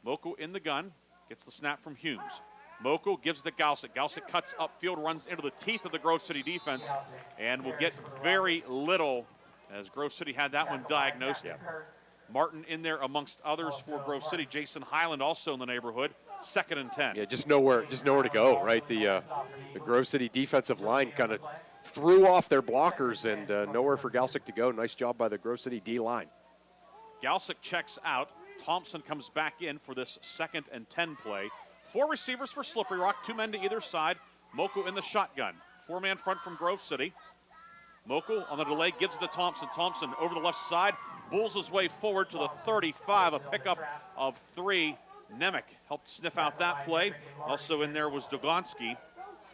Mokel in the gun. Gets the snap from Humes. Mokel gives it to Galsick. Galsick cuts upfield, runs into the teeth of the Grove City defense, and will get very little as Grove City had that one diagnosed. Martin in there amongst others for Grove City. Jason Highland also in the neighborhood. 2nd and 10. Yeah, just nowhere to go, right? The Grove City defensive line kind of threw off their blockers and nowhere for Galsick to go. Nice job by the Grove City D-line. Galsick checks out. Thompson comes back in for this 2nd and 10 play. 4 receivers for Slippery Rock, 2 men to either side. Moko in the shotgun. 4-man front from Grove City. Moko on the delay gives it to Thompson. Thompson over the left side, bulls his way forward to the 35, a pickup of 3. Nemec helped sniff out that play. Also in there was Dogonski.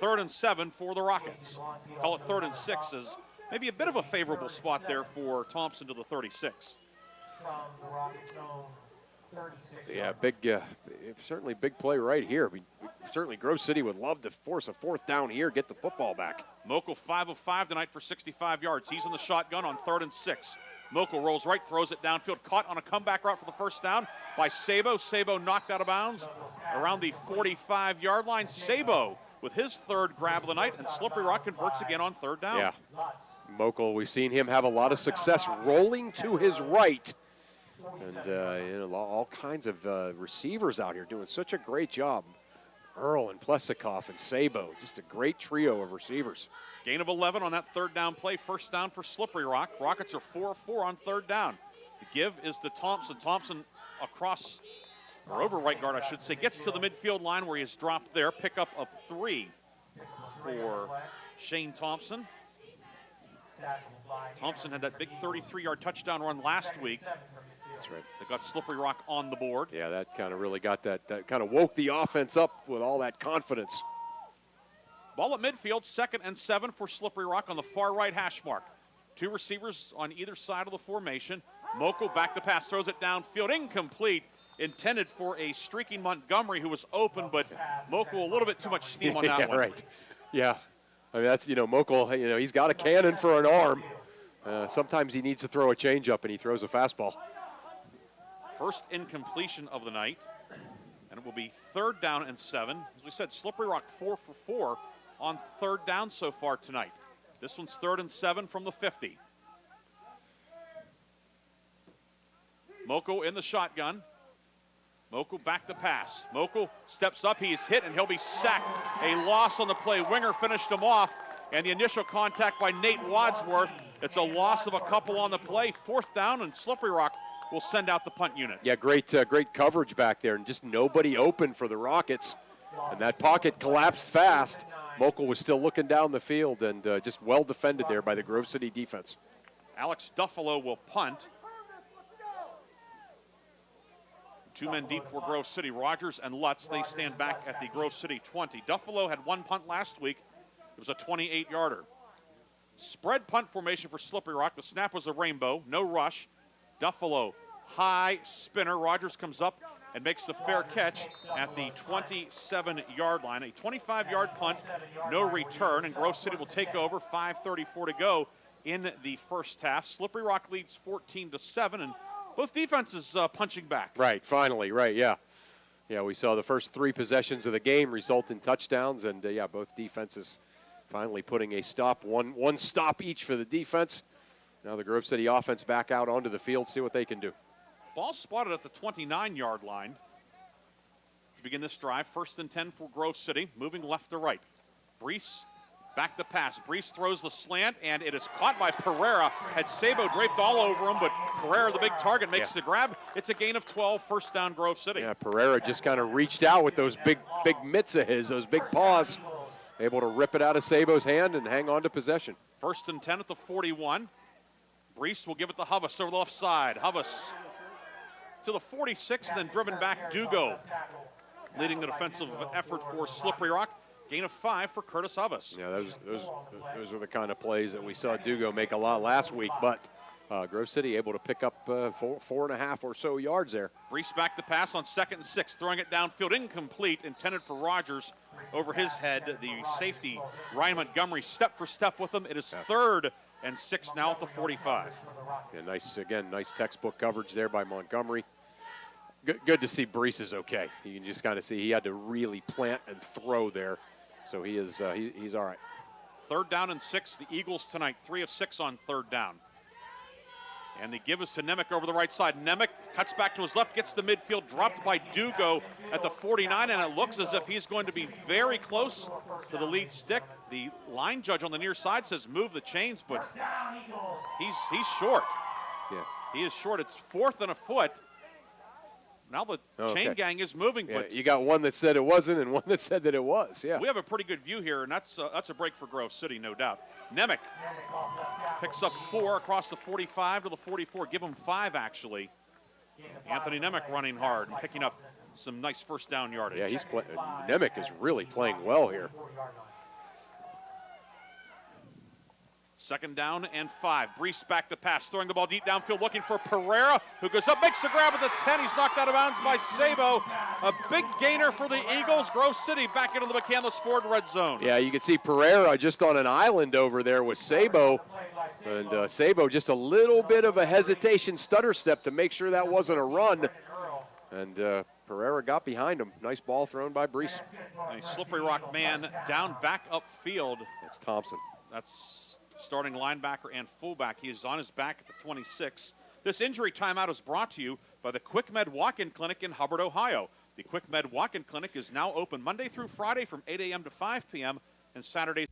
3rd and 7 for the Rockets. Call it 3rd and 6 as maybe a bit of a favorable spot there for Thompson to the 36. Yeah, certainly big play right here. Certainly Grove City would love to force a 4th down here, get the football back. Moko 5 of 5 tonight for 65 yards. He's in the shotgun on 3rd and 6. Moko rolls right, throws it downfield, caught on a comeback route for the 1st down by Sabo. Sabo knocked out of bounds around the 45-yard line. Sabo with his 3rd grab of the night, and Slippery Rock converts again on 3rd down. Yeah, Moko, we've seen him have a lot of success rolling to his right. And all kinds of receivers out here doing such a great job. Earl and Plesikoff and Sabo, just a great trio of receivers. Gain of 11 on that 3rd down play. 1st down for Slippery Rock. Rockets are 4-4 on 3rd down. The give is to Thompson. Thompson across, or over right guard, I should say, gets to the midfield line where he is dropped there. Pickup of 3 for Shane Thompson. Thompson had that big 33-yard touchdown run last week. That's right. That got Slippery Rock on the board. Yeah, that kind of really got that kind of woke the offense up with all that confidence. Ball at midfield, 2nd and 7 for Slippery Rock on the far right hash mark. 2 receivers on either side of the formation. Moko back to pass, throws it downfield, incomplete. Intended for a streaking Montgomery who was open, but Moko a little bit too much steam on that one. Right. Yeah. I mean, that's, Moko, he's got a cannon for an arm. Sometimes he needs to throw a changeup, and he throws a fastball. First incompletion of the night, and it will be 3rd down and 7. As we said, Slippery Rock 4 for 4 on 3rd down so far tonight. This one's 3rd and 7 from the 50. Moko in the shotgun. Moko back to pass. Moko steps up, he's hit, and he'll be sacked. A loss on the play. Winger finished him off, and the initial contact by Nate Wadsworth. It's a loss of a couple on the play. 4th down, and Slippery Rock will send out the punt unit. Yeah, great coverage back there, and just nobody open for the Rockets. And that pocket collapsed fast. Moko was still looking down the field, and just well defended there by the Grove City defense. Alex Duffalo will punt. 2 men deep for Grove City. Rogers and Lutz, they stand back at the Grove City 20. Duffalo had 1 punt last week. It was a 28-yarder. Spread punt formation for Slippery Rock. The snap was a rainbow, no rush. Duffalo, high spinner. Rogers comes up and makes the fair catch at the 27-yard line. A 25-yard punt, no return, and Grove City will take over. 5:34 to go in the first half. Slippery Rock leads 14-7, and both defenses punching back. Right, finally, right, yeah. Yeah, we saw the first 3 possessions of the game result in touchdowns, and both defenses finally putting a stop, one stop each for the defense. Now the Grove City offense back out onto the field, see what they can do. Ball spotted at the 29-yard line to begin this drive. 1st and 10 for Grove City, moving left to right. Brees back to pass. Brees throws the slant, and it is caught by Pereira. Had Sabo draped all over him, but Pereira, the big target, makes the grab. It's a gain of 12, 1st down Grove City. Yeah, Pereira just kind of reached out with those big mitts of his, those big paws. Able to rip it out of Sabo's hand and hang on to possession. 1st and 10 at the 41. Brees will give it to Hubbas over the left side. Hubbas to the 46, and then driven back Dugo, leading the defensive effort for Slippery Rock. Gain of 5 for Curtis Hubbas. Yeah, those are the kind of plays that we saw Dugo make a lot last week, but Grove City able to pick up 4.5 or so yards there. Brees back to pass on 2nd and 6, throwing it downfield, incomplete, intended for Rogers over his head. The safety, Ryan Montgomery, step for step with him. It is 3rd and 6 now at the 45. Yeah, nice textbook coverage there by Montgomery. Good to see Brees is okay. You can just kind of see he had to really plant and throw there. So he is he's all right. 3rd down and 6. The Eagles tonight, 3 of 6 on 3rd down. And the give is to Nemec over the right side. Nemec cuts back to his left, gets the midfield, dropped by Dugo at the 49, and it looks as if he's going to be very close to the lead stick. The line judge on the near side says move the chains, but he's short. Yeah. He is short. It's 4th and a foot. Now the chain gang is moving. Yeah, but you got one that said it wasn't and one that said that it was. Yeah. we have a pretty good view here, and that's a break for Grove City, no doubt. Nemec picks up 4 across the 45 to the 44. Give him 5, actually. Anthony Nemec running hard and picking up some nice first down yardage. Yeah, Nemec is really playing well here. 2nd down and 5. Brees back to pass, throwing the ball deep downfield, looking for Pereira, who goes up, makes the grab at the 10. He's knocked out of bounds by Sabo. A big gainer for the Eagles. Grove City back into the McCandless Ford red zone. Yeah, you can see Pereira just on an island over there with Sabo. And Sabo just a little bit of a hesitation stutter step to make sure that wasn't a run. And Pereira got behind him. Nice ball thrown by Brees. And a slippery rock man down back upfield. That's Thompson. That's starting linebacker and fullback. He is on his back at the 26. This injury timeout is brought to you by the Quick Med Walk-In Clinic in Hubbard, Ohio. The Quick Med Walk-In Clinic is now open Monday through Friday from 8 a.m. to 5 p.m. and Saturdays.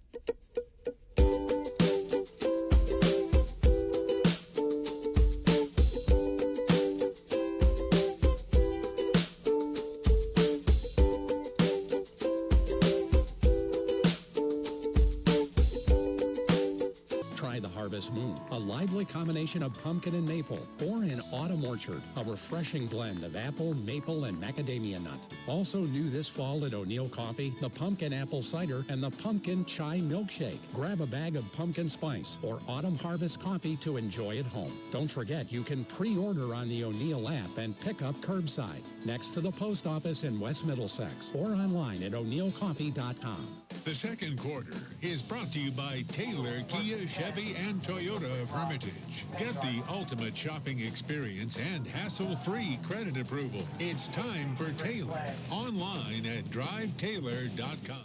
Harvest Moon, a lively combination of pumpkin and maple, or in Autumn Orchard, a refreshing blend of apple, maple, and macadamia nut. Also new this fall at O'Neill Coffee, the pumpkin apple cider and the pumpkin chai milkshake. Grab a bag of pumpkin spice or Autumn Harvest coffee to enjoy at home. Don't forget, you can pre-order on the O'Neill app and pick up curbside, next to the post office in West Middlesex, or online at o'neillcoffee.com. The second quarter is brought to you by Taylor, Kia, Chevy, and Toyota of Hermitage. Get the ultimate shopping experience and hassle-free credit approval. It's time for Taylor. Online at drivetaylor.com.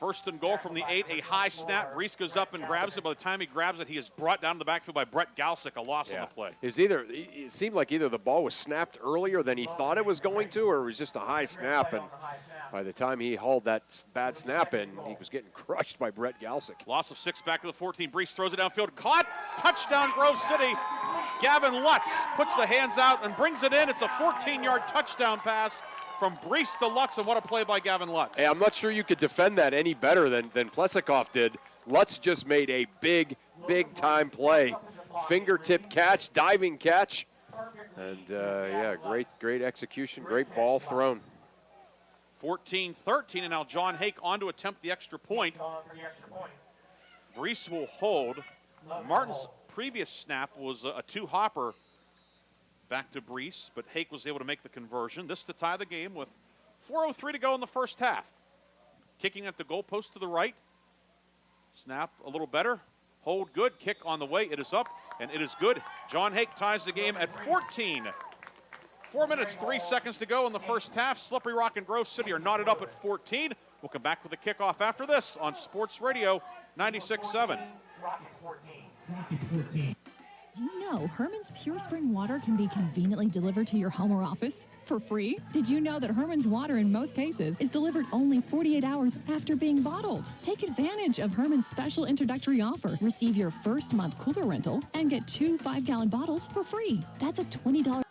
1st and goal from the 8, a high snap. Brees goes up and grabs it. By the time he grabs it, he is brought down to the backfield by Brett Galsick, a loss on the play. It seemed like either the ball was snapped earlier than he thought it was going to, or it was just a high snap, and by the time he hauled that bad snap in, he was getting crushed by Brett Galsick. Loss of 6 back to the 14. Brees throws it downfield. Caught. Touchdown, Grove City. Gavin Lutz puts the hands out and brings it in. It's a 14-yard touchdown pass from Brees to Lutz, and what a play by Gavin Lutz. Hey, I'm not sure you could defend that any better than Plesakoff did. Lutz just made a big-time play. Fingertip catch, diving catch. And, yeah, great execution, great ball thrown. 14-13, and now John Hake on to attempt the extra point. Brees will hold. Martin's previous snap was a two-hopper back to Brees, but Hake was able to make the conversion. This to tie the game with 4:03 to go in the first half. Kicking at the goalpost to the right. Snap a little better. Hold good. Kick on the way. It is up, and it is good. John Hake ties the game at 14. 4 minutes, 3 seconds to go in the first half. Slippery Rock and Grove City are knotted up at 14. We'll come back with the kickoff after this on Sports Radio 96.7. Rockets 14. You know, Herman's Pure Spring Water can be conveniently delivered to your home or office for free. Did you know that Herman's Water in most cases is delivered only 48 hours after being bottled? Take advantage of Herman's special introductory offer. Receive your first month cooler rental and get 2 5-gallon bottles for free. That's a $20.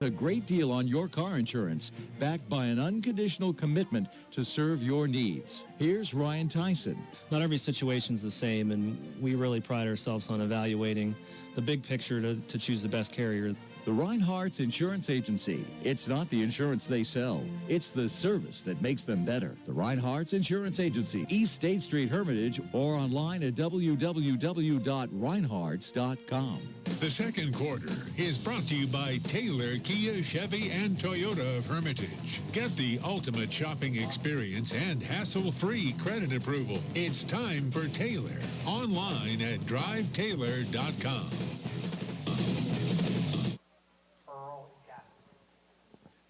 A great deal on your car insurance, backed by an unconditional commitment to serve your needs. Here's Ryan Tyson. Not every situation's the same, and we really pride ourselves on evaluating the big picture to choose the best carrier. The Reinhardt's Insurance Agency. It's not the insurance they sell. It's the service that makes them better. The Reinhardt's Insurance Agency, East State Street, Hermitage, or online at www.reinhardts.com. The second quarter is brought to you by Taylor, Kia, Chevy, and Toyota of Hermitage. Get the ultimate shopping experience and hassle-free credit approval. It's time for Taylor. Online at drivetaylor.com.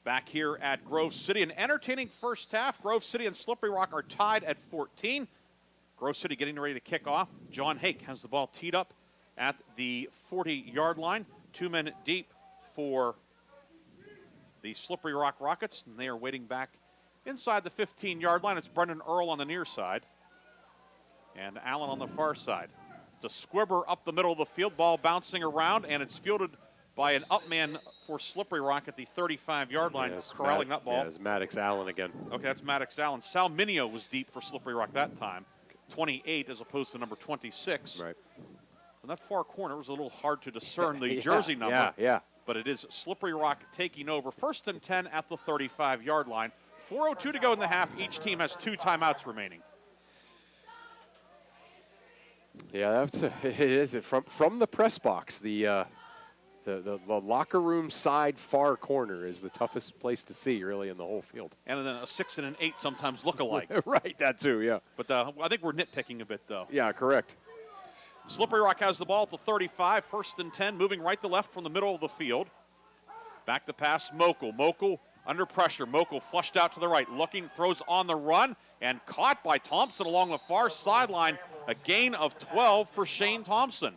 back here at Grove City. An entertaining first half. Grove City and Slippery Rock are tied at 14. Grove City getting ready to kick off. John Hake has the ball teed up at the 40-yard line. 2 men deep for the Slippery Rock Rockets, and they are waiting back inside the 15-yard line. It's Brendan Earl on the near side and Allen on the far side. It's a squibber up the middle of the field, ball bouncing around, and it's fielded by an up man for Slippery Rock at the 35-yard line, corralling that ball. Yeah, it's Maddox Allen again. Okay, that's Maddox Allen. Sal Minio was deep for Slippery Rock that time, 28 as opposed to number 26. Right. In that far corner, it was a little hard to discern the jersey number. Yeah. But it is Slippery Rock taking over. 1st and 10 at the 35-yard line. 4:02 to go in the half. Each team has 2 timeouts remaining. Yeah, it is. From the press box, the locker room side far corner is the toughest place to see, really, in the whole field. And then a 6 and an 8 sometimes look alike. Right, that too, yeah. But I think we're nitpicking a bit, though. Yeah, correct. Slippery Rock has the ball at the 35, 1st and 10, moving right to left from the middle of the field. Back to pass, Mokel. Mokel under pressure. Mokel flushed out to the right, looking, throws on the run, and caught by Thompson along the far sideline. A gain of 12 for Shane Thompson.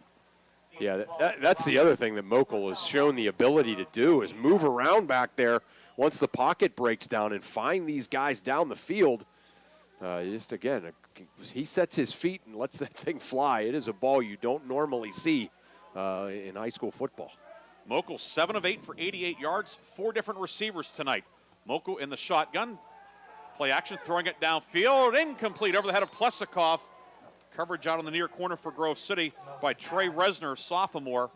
Yeah, that's the other thing that Mokel has shown the ability to do is move around back there once the pocket breaks down and find these guys down the field. Just again, he sets his feet and lets that thing fly. It is a ball you don't normally see in high school football. Mokel 7 of 8 for 88 yards, 4 different receivers tonight. Mokel in the shotgun, play action, throwing it downfield, incomplete over the head of Plesikov. Coverage out on the near corner for Grove City by Trey Resner, sophomore.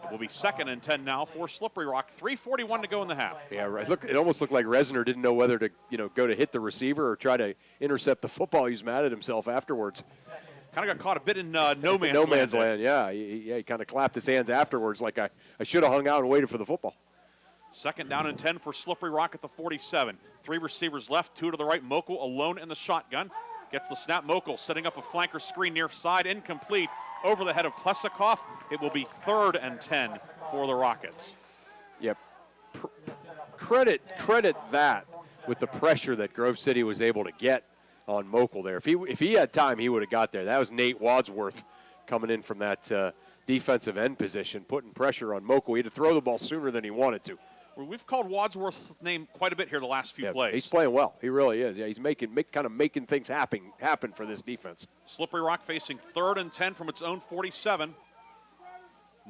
Will be 2nd and 10 now for Slippery Rock. 3:41 to go in the half. Yeah, right. Look, it almost looked like Resner didn't know whether to, go to hit the receiver or try to intercept the football. He's mad at himself afterwards. Kind of got caught a bit in no man's no man's land. Yeah, he kind of clapped his hands afterwards, like I should have hung out and waited for the football. 2nd down and 10 for Slippery Rock at the 47. 3 receivers left, 2 to the right. Mokel alone in the shotgun. Gets the snap. Mokel setting up a flanker screen near side, incomplete over the head of Plesikov. It will be 3rd and 10 for the Rockets. Yep. Credit that with the pressure that Grove City was able to get on Mokel there. If he had time, he would have got there. That was Nate Wadsworth coming in from that defensive end position, putting pressure on Mokel. He had to throw the ball sooner than he wanted to. Well, we've called Wadsworth's name quite a bit here the last few plays. He's playing well. He really is. Yeah, he's kind of making things happen for this defense. Slippery Rock facing 3rd and 10 from its own 47.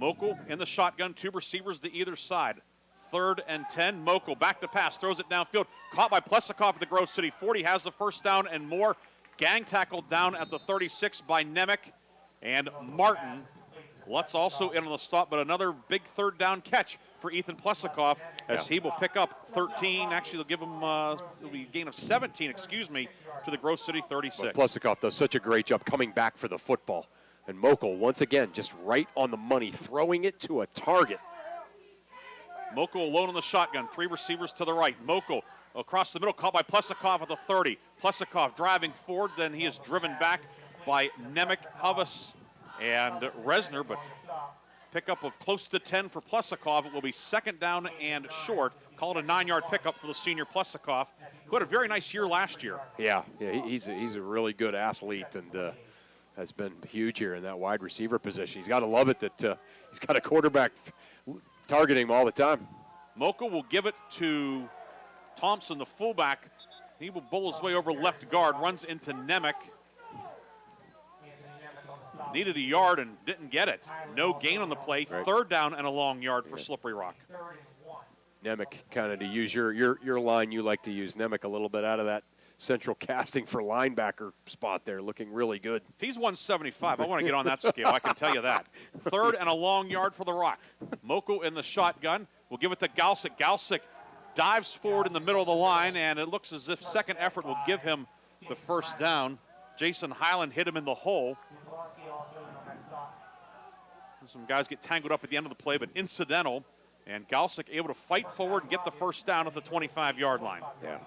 Mokel in the shotgun, 2 receivers to either side. 3rd and 10. Mokel back to pass, throws it downfield. Caught by Plesikov at the Grove City 40. Has the first down and more. Gang tackled down at the 36 by Nemec and Martin. Lutz also in on the stop, but another big 3rd down catch for Ethan Plesikov as he will pick up 13. Actually, they'll give him it'll be a gain of 17, to the Grove City 36. But Plesikov does such a great job coming back for the football. And Mokel, once again, just right on the money, throwing it to a target. Mokel alone in the shotgun, 3 receivers to the right. Mokel across the middle, caught by Plesikov at the 30. Plesikov driving forward, then he is driven back by Nemec, Havas, and Resner, but pickup of close to 10 for Plesikov. It will be 2nd down and short. Call it a 9-yard pickup for the senior Plesikov, who had a very nice year last year. Yeah, he's a really good athlete and has been huge here in that wide receiver position. He's got to love it that he's got a quarterback targeting him all the time. Mokel will give it to Thompson, the fullback. He will bowl his way over left guard, runs into Nemec. Needed a yard and didn't get it. No gain on the play. Right. 3rd down and a long yard for Slippery Rock. Nemec, kind of to use your line you like to use. Nemec a little bit out of that central casting for linebacker spot there, looking really good. If he's 175, I want to get on that scale, I can tell you that. 3rd and a long yard for the Rock. Mokel in the shotgun. We'll give it to Galsick. Galsick dives forward in the middle of the line, and it looks as if second effort will give him the first down. Jason Highland hit him in the hole. Some guys get tangled up at the end of the play, but incidental. And Galsick able to fight forward and get the first down at the 25-yard line. Yeah.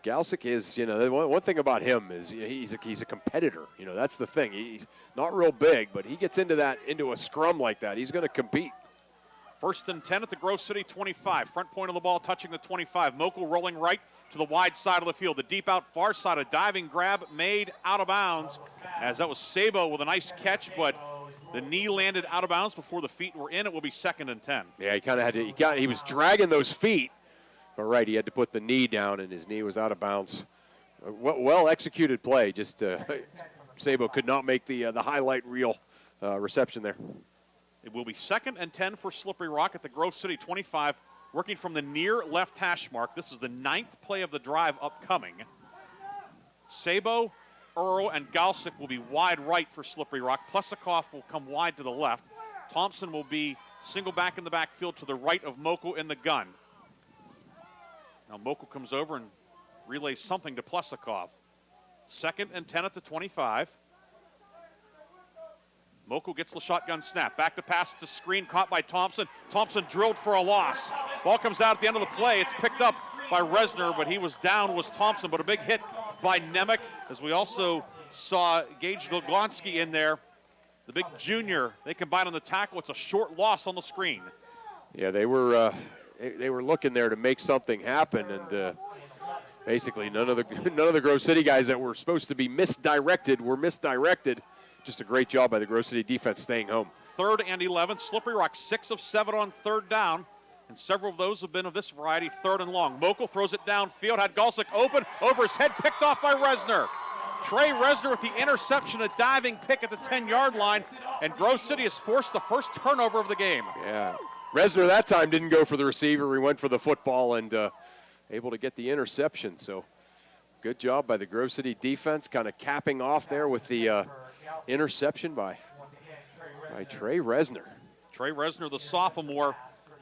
Galsick is, one thing about him is he's a competitor. That's the thing. He's not real big, but he gets into a scrum like that, he's going to compete. First and 10 at the Grove City 25. Front point of the ball touching the 25. Mokel rolling right to the wide side of the field. The deep out far side, a diving grab made out of bounds, as that was Sabo with a nice catch, but the knee landed out of bounds before the feet were in. It will be 2nd and 10. Yeah, he kind of had to, he was dragging those feet, but right, he had to put the knee down, and his knee was out of bounds. Well executed play. Just Sabo could not make the highlight reel reception there. It will be 2nd and 10 for Slippery Rock at the Grove City 25, working from the near left hash mark. This is the 9th play of the drive upcoming. Sabo, Earl, and Galsick will be wide right for Slippery Rock. Plesikoff will come wide to the left. Thompson will be single back in the backfield to the right of Mokel in the gun. Now Mokel comes over and relays something to Plesikoff. 2nd and 10 at the 25. Mokel gets the shotgun snap. Back to pass. It's a screen caught by Thompson. Thompson drilled for a loss. Ball comes out at the end of the play. It's picked up by Resner, but he was down, was Thompson. But a big hit by Nemec, as we also saw Gage Doglonsky in there. The big junior. They combine on the tackle. It's a short loss on the screen. Yeah, they were looking there to make something happen, and basically none of the Grove City guys that were supposed to be misdirected were misdirected. Just a great job by the Grove City defense staying home. 3rd and 11. Slippery Rock 6 of 7 on 3rd down, and several of those have been of this variety, 3rd and long. Mokel throws it downfield, had Galsick open, over his head, picked off by Resner. Trey Resner with the interception, a diving pick at the 10-yard line, and Grove City has forced the first turnover of the game. Yeah, Resner that time didn't go for the receiver. He went for the football and able to get the interception. So good job by the Grove City defense, kind of capping off there with the interception by Trey Resner. Trey Resner, the sophomore,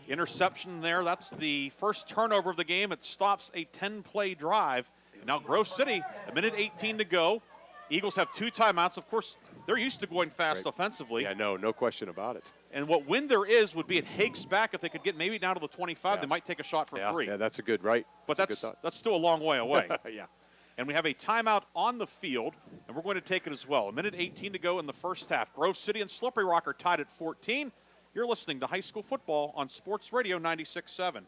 interception there. That's the first turnover of the game. It stops a 10-play drive. Now Grove City, 1:18 to go. Eagles have 2 timeouts. Of course, they're used to going fast offensively. Yeah, no question about it. And what win there is would be at Hake's back. If they could get maybe down to the 25, they might take a shot for 3. Yeah, that's a good right. But that's still a long way away. Yeah. And we have a timeout on the field, and we're going to take it as well. 1:18 to go in the first half. Grove City and Slippery Rock are tied at 14. You're listening to high school football on Sports Radio 96.7.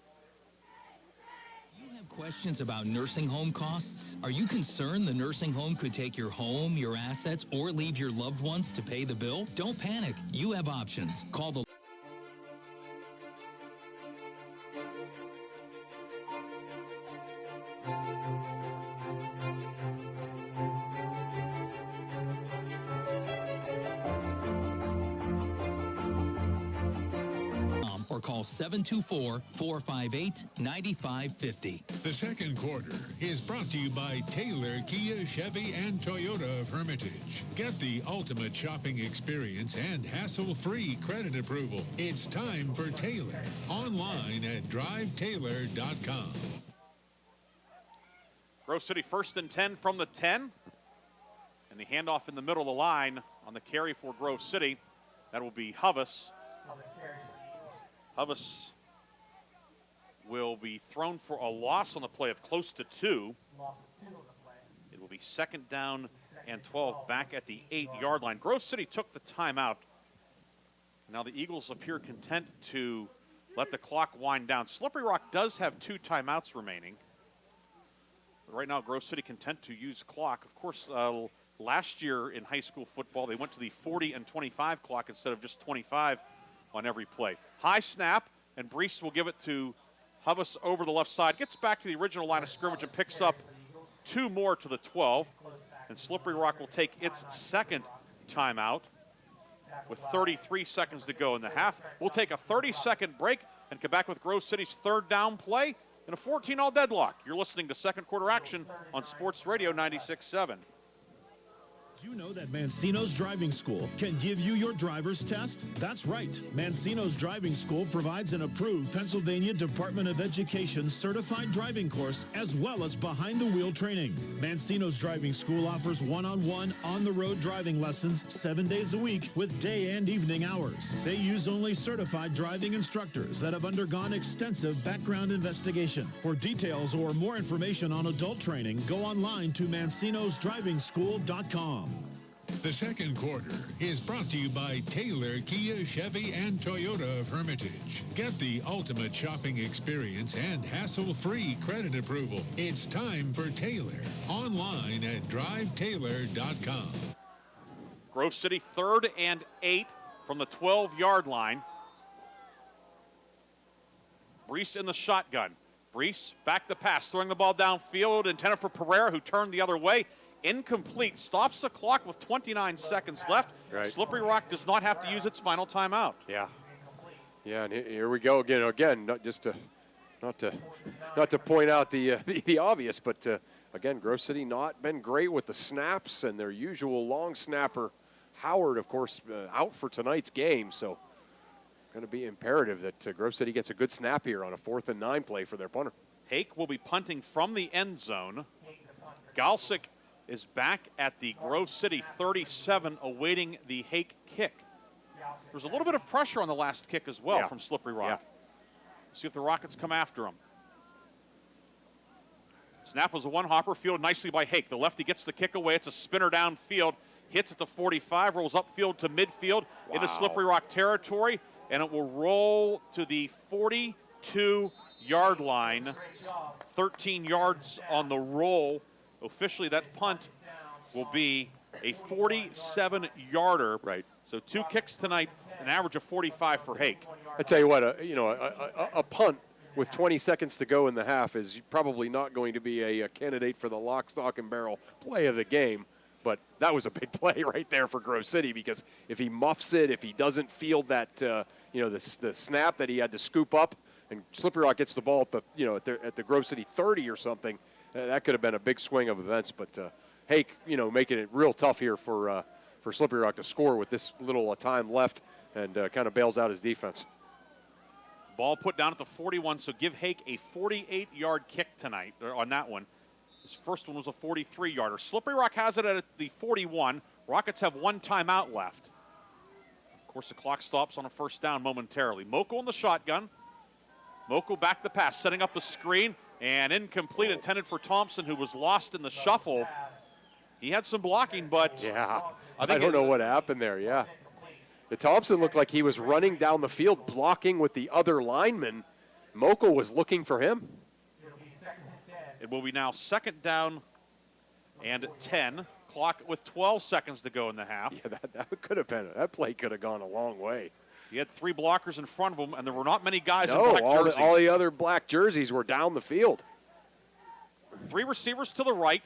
Questions about nursing home costs? Are you concerned the nursing home could take your home, your assets, or leave your loved ones to pay the bill? Don't panic. You have options. Call the or call 724-458-9550. The second quarter is brought to you by Taylor, Kia, Chevy, and Toyota of Hermitage. Get the ultimate shopping experience and hassle-free credit approval. It's time for Taylor. Online at drivetaylor.com. Grove City 1st and 10 from the 10. And the handoff in the middle of the line on the carry for Grove City. That will be Hubbas. Hubbas will be thrown for a loss on the play of close to 2. It will be 2nd down and 12 back at the 8-yard line. Grove City took the timeout. Now the Eagles appear content to let the clock wind down. Slippery Rock does have 2 timeouts remaining. But right now, Grove City content to use clock. Of course, last year in high school football, they went to the 40 and 25 clock instead of just 25 on every play. High snap, and Brees will give it to Hubbas over the left side. Gets back to the original line of scrimmage and picks up 2 more to the 12. And Slippery Rock will take its 2nd timeout with 33 seconds to go in the half. We'll take a 30-second break and come back with Grove City's 3rd down play in a 14-all deadlock. You're listening to second quarter action on Sports Radio 96.7. You know that Mancino's Driving School can give you your driver's test? That's right. Mancino's Driving School provides an approved Pennsylvania Department of Education certified driving course as well as behind-the-wheel training. Mancino's Driving School offers one-on-one, on-the-road driving lessons 7 days a week with day and evening hours. They use only certified driving instructors that have undergone extensive background investigation. For details or more information on adult training, go online to mancinosdrivingschool.com. The second quarter is brought to you by Taylor, Kia, Chevy, and Toyota of Hermitage. Get the ultimate shopping experience and hassle-free credit approval. It's time for Taylor. Online at drivetaylor.com. Grove City 3rd and 8 from the 12-yard line. Brees in the shotgun. Brees back the pass, throwing the ball downfield, intended for Pereira, who turned the other way. Incomplete. Stops the clock with 29 seconds left. Right. Slippery Rock does not have to use its final timeout. Yeah. Yeah, and here we go again. Again, not to point out the obvious, but again, Grove City not been great with the snaps, and their usual long snapper Howard, of course, out for tonight's game. So, going to be imperative that Grove City gets a good snap here on a 4th and 9 play for their punter. Hake will be punting from the end zone. Galsick is back at the Grove City 37, awaiting the Hake kick. There's a little bit of pressure on the last kick as well from Slippery Rock. Yeah. See if the Rockets come after him. Snap was a one-hopper, fielded nicely by Hake. The lefty gets the kick away. It's a spinner downfield. Hits at the 45, rolls upfield to midfield into Slippery Rock territory, and it will roll to the 42-yard line. 13 yards on the roll. Officially, that punt will be a 47-yarder. Right. So 2 kicks tonight, an average of 45 for Hake. I tell you what, a punt with 20 seconds to go in the half is probably not going to be a candidate for the lock, stock, and barrel play of the game. But that was a big play right there for Grove City, because if he muffs it, if he doesn't field that, the snap that he had to scoop up, and Slippery Rock gets the ball at the Grove City 30 or something, that could have been a big swing of events. But Hake, making it real tough here for Slippery Rock to score with this little time left, and kind of bails out his defense. Ball put down at the 41, so give Hake a 48-yard kick tonight on that one. His first one was a 43-yarder. Slippery Rock has it at the 41. Rockets have 1 timeout left. Of course, the clock stops on a first down momentarily. Moko in the shotgun. Moko back the pass, setting up the screen, and incomplete, intended for Thompson, who was lost in the shuffle. He had some blocking, but yeah, I don't know what happened there. Yeah, the Thompson looked like he was running down the field, blocking with the other lineman. Moko was looking for him. It will be now 2nd down and 10. Clock with 12 seconds to go in the half. Yeah, that could have been. That play could have gone a long way. He had 3 blockers in front of him, and there were not many guys in No, black jerseys. all the other black jerseys were down the field. 3 receivers to the right.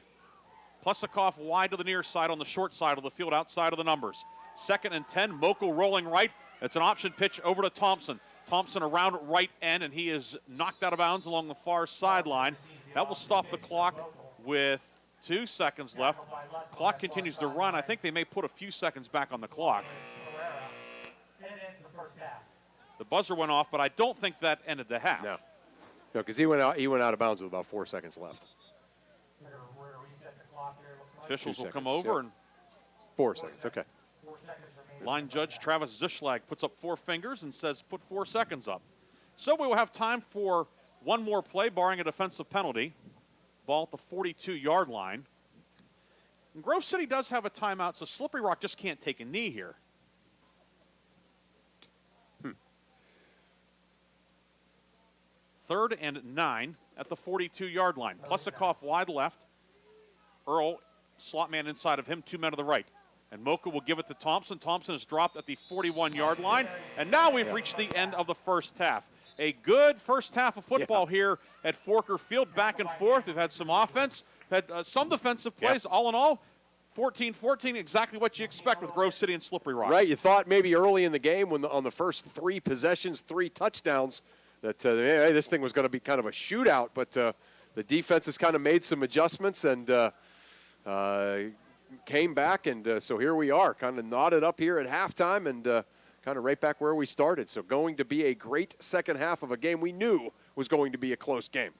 Plesikoff wide to the near side on the short side of the field, outside of the numbers. 2nd and 10. Moko rolling right. It's an option pitch over to Thompson. Thompson around right end, and he is knocked out of bounds along the far sideline. That will stop the clock with 2 seconds left. Clock continues to run. I think they may put a few seconds back on the clock. The buzzer went off, but I don't think that ended the half. No, because he went out of bounds with about 4 seconds left. Officials will come 2 seconds, over yeah. and 4 seconds. Okay. line judge Travis Zischlag puts up 4 fingers and says put 4 seconds up. So we will have time for one more play, barring a defensive penalty. Ball at the 42-yard line. And Grove City does have a timeout, so Slippery Rock just can't take a knee here. Third and 9 at the 42-yard line. Plesikoff wide left. Earl, slot man inside of him, 2 men to the right. And Mocha will give it to Thompson. Thompson is dropped at the 41-yard line. And now we've reached the end of the first half. A good first half of football here at Forker Field, back and forth. We've had some offense, had some defensive plays. All in all, 14-14, exactly what you expect with Grove City and Slippery Rock. Right, you thought maybe early in the game when on the first 3 possessions, 3 touchdowns, that hey, this thing was going to be kind of a shootout, but the defense has kind of made some adjustments and came back, and so here we are, kind of knotted up here at halftime and kind of right back where we started. So going to be a great second half of a game we knew was going to be a close game.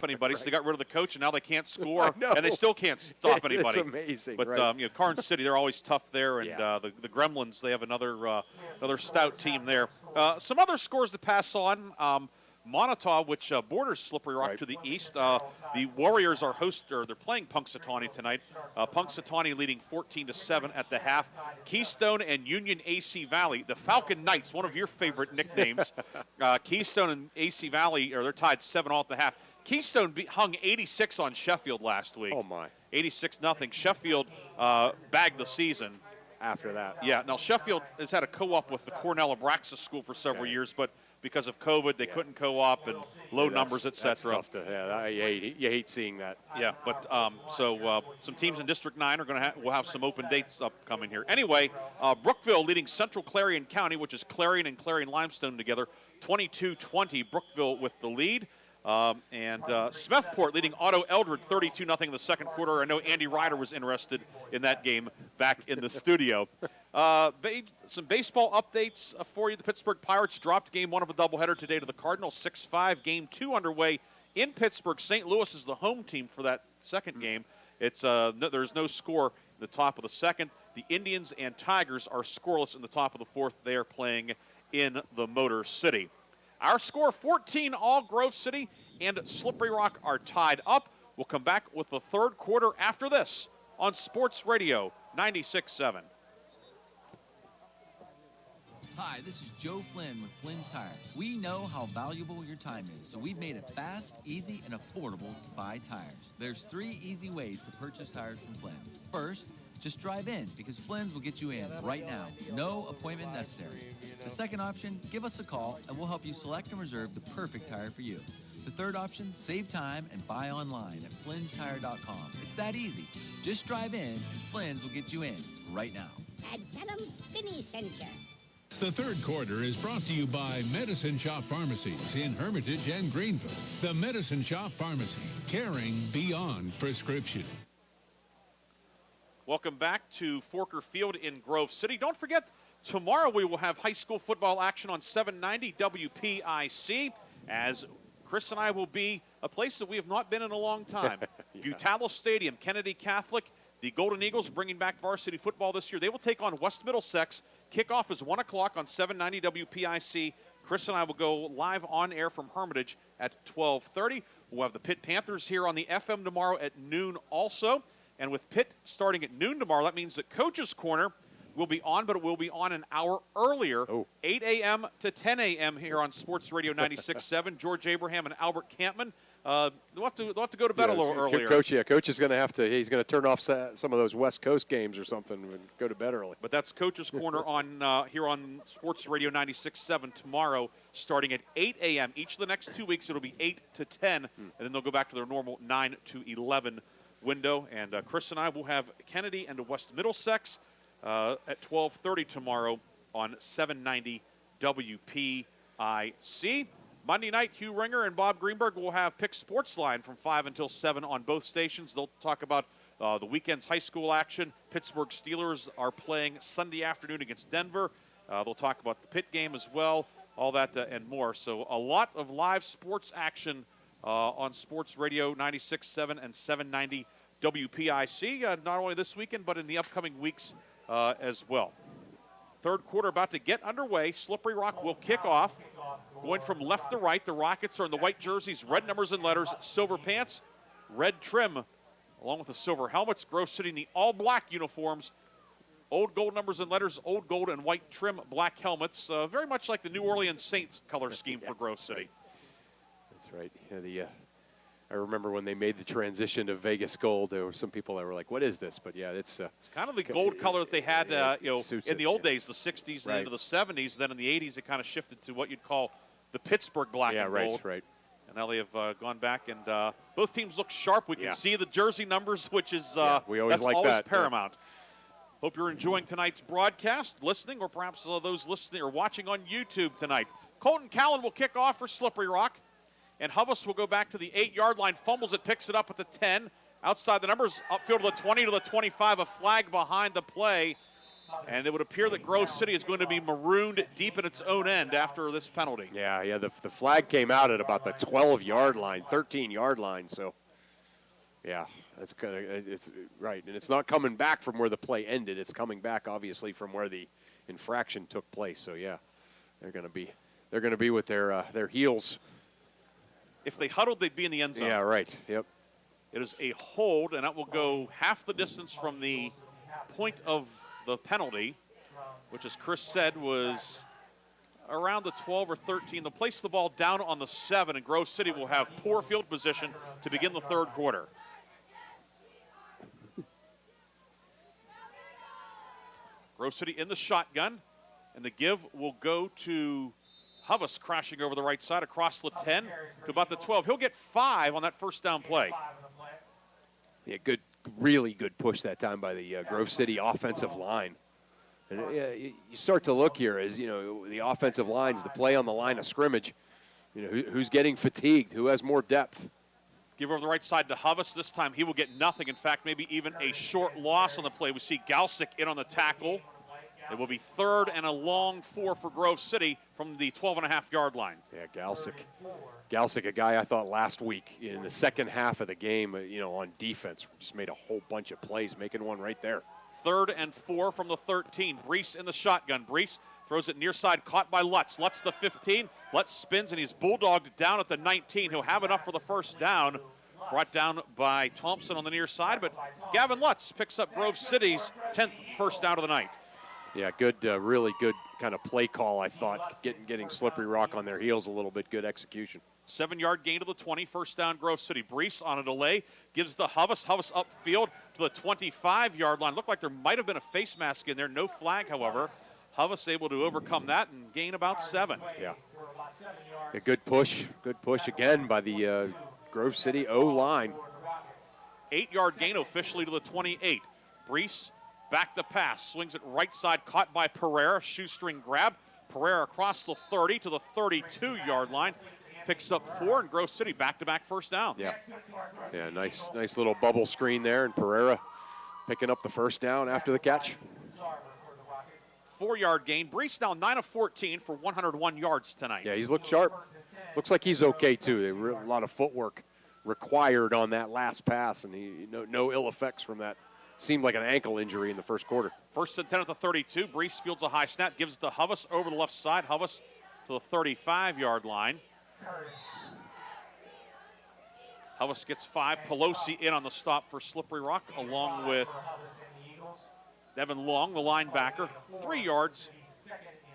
stop anybody, so they got rid of the coach, and now they can't score, know. and they still can't stop anybody. It's amazing. But right. Carson City, they're always tough there, and the Gremlins, they have another stout team there. Some other scores to pass on. Montauk, which borders Slippery Rock to the east. The Warriors are they're playing Punxsutawney tonight. Punxsutawney leading 14-7 at the half. Keystone and Union AC Valley, the Falcon Knights, one of your favorite nicknames. Keystone and AC Valley, they're tied 7-all at the half. Keystone hung 86 on Sheffield last week. Oh my! 86-0. Sheffield bagged the season. After that. Yeah. Now Sheffield has had a co-op with the Cornell Abraxas School for several years, but because of COVID, they couldn't co-op and low numbers, etc. That's tough to. You hate seeing that. Yeah, but some teams in District 9 are will have some open dates upcoming here. Anyway, Brookville leading Central Clarion County, which is Clarion and Clarion Limestone together, 22-20. Brookville with the lead. And Smethport leading Otto Eldred 32-0 in the second quarter. I know Andy Ryder was interested in that game back in the studio. Some baseball updates for you. The Pittsburgh Pirates dropped game 1 of a doubleheader today to the Cardinals, 6-5. Game 2 underway in Pittsburgh. St. Louis is the home team for that second game. It's there's no score in the top of the second. The Indians and Tigers are scoreless in the top of the fourth. They are playing in the Motor City. Our score, 14-all. Grove City and Slippery Rock are tied up. We'll come back with the third quarter after this on Sports Radio 96.7. Hi, this is Joe Flynn with Flynn's Tire. We know how valuable your time is, so we've made it fast, easy, and affordable to buy tires. There's 3 easy ways to purchase tires from Flynn's. First, just drive in, because Flynn's will get you in right now. No appointment necessary. The second option, give us a call, and we'll help you select and reserve the perfect tire for you. The third option, save time and buy online at flynnstire.com. It's that easy. Just drive in, and Flynn's will get you in right now. And tell them Vinny sent you. The third quarter is brought to you by Medicine Shop Pharmacies in Hermitage and Greenville. The Medicine Shop Pharmacy, caring beyond prescription. Welcome back to Forker Field in Grove City. Don't forget, tomorrow we will have high school football action on 790 WPIC, as Chris and I will be a place that we have not been in a long time. Butalis Stadium, Kennedy Catholic, the Golden Eagles bringing back varsity football this year. They will take on West Middlesex. Kickoff is 1 o'clock on 790 WPIC. Chris and I will go live on air from Hermitage at 12:30. We'll have the Pitt Panthers here on the FM tomorrow at noon also. And with Pitt starting at noon tomorrow, that means that Coach's Corner will be on, but it will be on an hour earlier, 8 a.m. to 10 a.m. here on Sports Radio 96.7. George Abraham and Albert Campman. They'll have to go to bed a little earlier. Coach is going to have to. He's going to turn off some of those West Coast games or something and go to bed early. But that's Coach's Corner on here on Sports Radio 96.7 tomorrow, starting at 8 a.m. Each of the next 2 weeks, it'll be 8 to 10, and then they'll go back to their normal 9 to 11 window. And Chris and I will have Kennedy and West Middlesex at 12:30 tomorrow on 790 WPIC. Monday night, Hugh Ringer and Bob Greenberg will have Pick Sports Line from 5 until 7 on both stations. They'll talk about the weekend's high school action. Pittsburgh Steelers are playing Sunday afternoon against Denver. They'll talk about the Pitt game as well, all that and more. So a lot of live sports action on Sports Radio 96.7 and 790 WPIC, not only this weekend, but in the upcoming weeks as well. Third quarter about to get underway. Slippery Rock will kick off. Going from left to right, the Rockets are in the white jerseys, red numbers and letters, silver pants, red trim, along with the silver helmets. Grove City in the all-black uniforms, old gold numbers and letters, old gold and white trim black helmets, very much like the New Orleans Saints color scheme for Grove City. That's right. Yeah, I remember when they made the transition to Vegas gold, there were some people that were like, what is this? But yeah, it's kind of the gold color that they had in the old days, the 60s and right. into the 70s. Then in the 80s, it kind of shifted to what you'd call the Pittsburgh black and gold. Right. And now they have gone back, and both teams look sharp. We can see the jersey numbers, which is we always that's like always that. paramount. Hope you're enjoying tonight's broadcast, listening, or perhaps those listening or watching on YouTube tonight. Colton Callan will kick off for Slippery Rock. And Hubbles will go back to the 8-yard line, fumbles it, picks it up at the 10. Outside the numbers, upfield to the 20 to the 25, a flag behind the play. And it would appear that Grove City is going to be marooned deep in its own end after this penalty. Yeah, the flag came out at about the 12-yard line, 13-yard line. So, yeah, that's it's right. And it's not coming back from where the play ended. It's coming back, obviously, from where the infraction took place. So, yeah, they're going to be with their heels. If they huddled, they'd be in the end zone. Yeah, right. Yep. It is a hold, and that will go half the distance from the point of the penalty, which, as Chris said, was around the 12 or 13. They'll place the ball down on the 7, and Grove City will have poor field position to begin the third quarter. Grove City in the shotgun, and the give will go to Hubbas, crashing over the right side across the 10 to about the 12. He'll get 5 on that first down play. Yeah, really good push that time by the Grove City offensive line. And you start to look here as, the offensive lines, the play on the line of scrimmage, who's getting fatigued, who has more depth. Give over the right side to Hubbas. This time he will get nothing. In fact, maybe even a short loss on the play. We see Galsick in on the tackle. It will be third and a long 4 for Grove City from the 12.5-yard line. Yeah, Galsick, a guy I thought last week in the second half of the game, on defense, just made a whole bunch of plays, making one right there. Third and 4 from the 13. Brees in the shotgun. Brees throws it near side, caught by Lutz. Lutz the 15. Lutz spins, and he's bulldogged down at the 19. He'll have enough for the first down. Brought down by Thompson on the near side, but Gavin Lutz picks up Grove City's 10th first down of the night. Yeah, really good kind of play call, I thought, getting Slippery Rock on their heels a little bit. Good execution. 7-yard gain to the 20, first down Grove City. Brees on a delay, gives the Hubbas upfield to the 25-yard line. Looked like there might have been a face mask in there. No flag, however. Hubbas able to overcome that and gain about 7. Yeah. A good push again by the Grove City O-line. 8-yard gain officially to the 28. Brees back the pass, swings it right side, caught by Pereira, shoestring grab. Pereira across the 30 to the 32-yard line. Picks up 4, and Grove City back-to-back first downs. Yeah, nice little bubble screen there, and Pereira picking up the first down after the catch. 4-yard gain. Brees now 9 of 14 for 101 yards tonight. Yeah, he's looked sharp. Looks like he's okay, too. A lot of footwork required on that last pass, and no ill effects from that. Seemed like an ankle injury in the first quarter. First and 10 at the 32. Brees fields a high snap, gives it to Hubbas over the left side. Hubbas to the 35-yard line. Hubbas gets 5. Pelosi in on the stop for Slippery Rock, along with Devin Long, the linebacker. 3 yards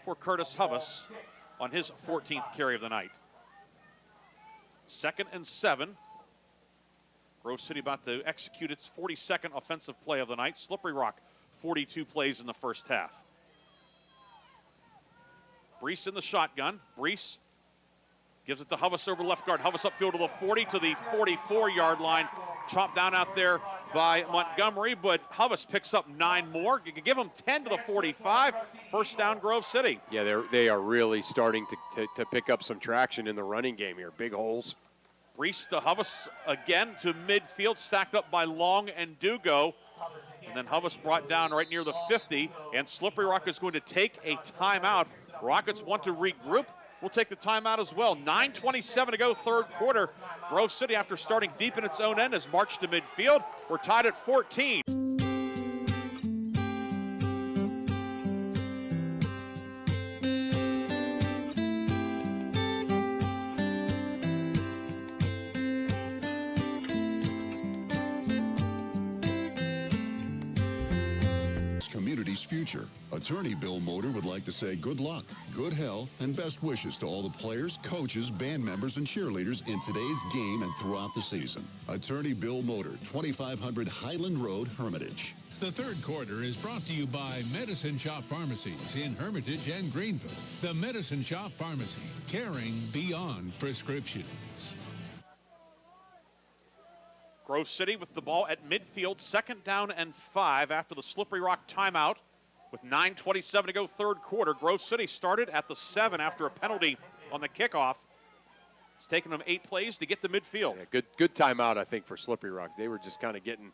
for Curtis Hubbas on his 14th carry of the night. 2nd and 7. Grove City about to execute its 42nd offensive play of the night. Slippery Rock, 42 plays in the first half. Brees in the shotgun. Brees gives it to Hubbas over left guard. Hubbas upfield to the 40 to the 44-yard line. Chopped down out there by Montgomery, but Hubbas picks up 9 more. You can give them 10 to the 45. First down, Grove City. Yeah, they are really starting to pick up some traction in the running game here. Big holes. Brees to Hubbas again to midfield, stacked up by Long and Dugo. And then Hubbas brought down right near the 50, and Slippery Rock is going to take a timeout. Rockets want to regroup. We'll take the timeout as well. 9:27 to go, third quarter. Grove City, after starting deep in its own end, has marched to midfield. We're tied at 14. Community's future. Attorney Bill Motor would like to say good luck, good health, and best wishes to all the players, coaches, band members, and cheerleaders in today's game and throughout the season. Attorney Bill Motor, 2500 Highland Road, Hermitage. The third quarter is brought to you by Medicine Shop Pharmacies in Hermitage and Greenville. The Medicine Shop Pharmacy, caring beyond prescriptions. Grove City with the ball at midfield, 2nd down and 5 after the Slippery Rock timeout. With 9:27 to go, third quarter. Grove City started at the 7 after a penalty on the kickoff. It's taken them 8 plays to get to midfield. Yeah, good timeout, I think, for Slippery Rock. They were just kind of getting,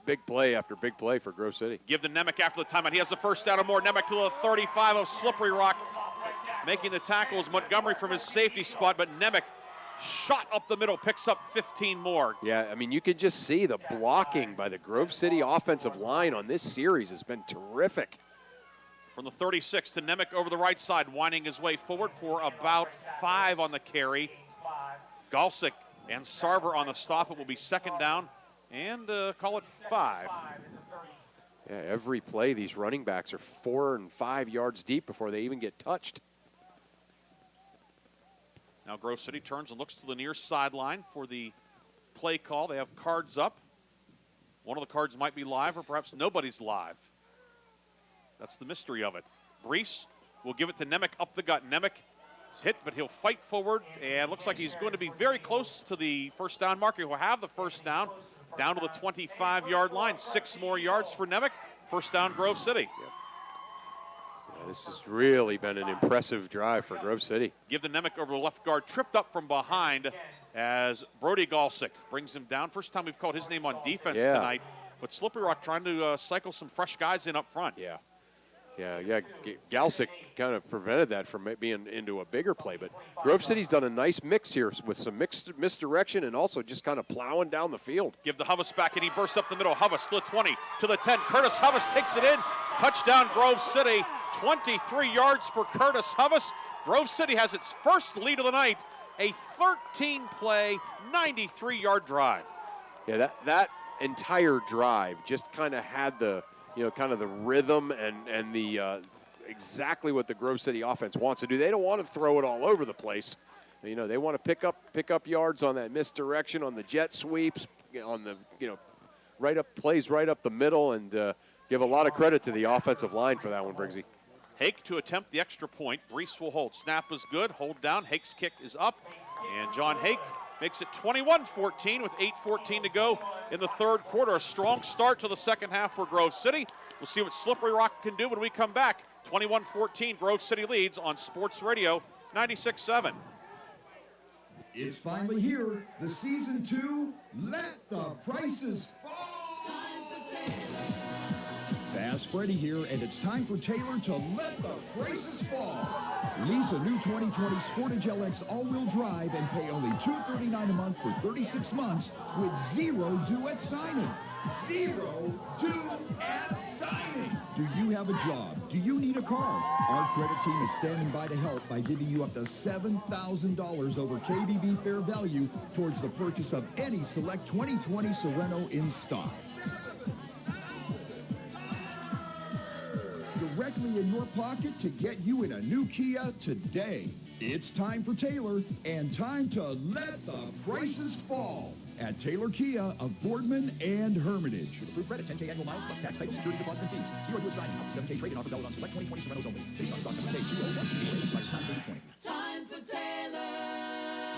big play after big play for Grove City. Give to Nemec after the timeout. He has the first down or more. Nemec to the 35 of Slippery Rock. Making the tackles, Montgomery from his safety spot, but Nemec shot up the middle, picks up 15 more. Yeah, I mean, you can just see the blocking by the Grove City offensive line on this series has been terrific. From the 36 to Nemec over the right side, winding his way forward for about 5 on the carry. Galsick and Sarver on the stop. It will be second down and call it 5. Yeah, every play these running backs are 4 and 5 yards deep before they even get touched. Now Grove City turns and looks to the near sideline for the play call. They have cards up. One of the cards might be live, or perhaps nobody's live. That's the mystery of it. Brees will give it to Nemec up the gut. Nemec is hit, but he'll fight forward, and looks like he's going to be very close to the first down marker. He'll have the first down to the 25-yard line. 6 more yards for Nemec. First down, Grove City. Yeah, this has really been an impressive drive for Grove City. Give the Nemec over the left guard, tripped up from behind as Brody Galsick brings him down. First time we've called his name on defense tonight, but Slippery Rock trying to cycle some fresh guys in up front. Yeah, Galsick kind of prevented that from being into a bigger play, but Grove City's done a nice mix here with some misdirection and also just kind of plowing down the field. Give the Hubbas back, and he bursts up the middle. Hubbas to the 20, to the 10. Curtis Hubbas takes it in. Touchdown, Grove City. 23 yards for Curtis Hubbas. Grove City has its first lead of the night, a 13-play, 93-yard drive. Yeah, that entire drive just kind of had the kind of the rhythm and the exactly what the Grove City offense wants to do. They don't want to throw it all over the place. They want to pick up yards on that misdirection, on the jet sweeps, on the plays right up the middle, and give a lot of credit to the offensive line for that one, Briggsy. Hake to attempt the extra point. Brees will hold. Snap is good. Hold down. Hake's kick is up, and John Hake makes it 21-14 with 8:14 to go in the third quarter. A strong start to the second half for Grove City. We'll see what Slippery Rock can do when we come back. 21-14, Grove City leads on Sports Radio 96.7. It's finally here, the season 2, Let the Prices Fall. Fast Freddy here, and it's time for Taylor to let the prices fall. Lease a new 2020 Sportage LX all-wheel drive and pay only $239 a month for 36 months with 0 due at signing. 0 due at signing. Do you have a job? Do you need a car? Our credit team is standing by to help by giving you up to $7,000 over KBB fair value towards the purchase of any select 2020 Sorento in stock. Directly in your pocket to get you in a new Kia today. It's time for Taylor and time to let the prices fall at Taylor Kia of Boardman and Hermitage. Approved credit, 10K annual miles plus tax, title, security deposit, and fees. 0 due at signing. 7K trade-in offer valid on select 2020 Sorentos only. Based on stock number page 201 Time for Taylor.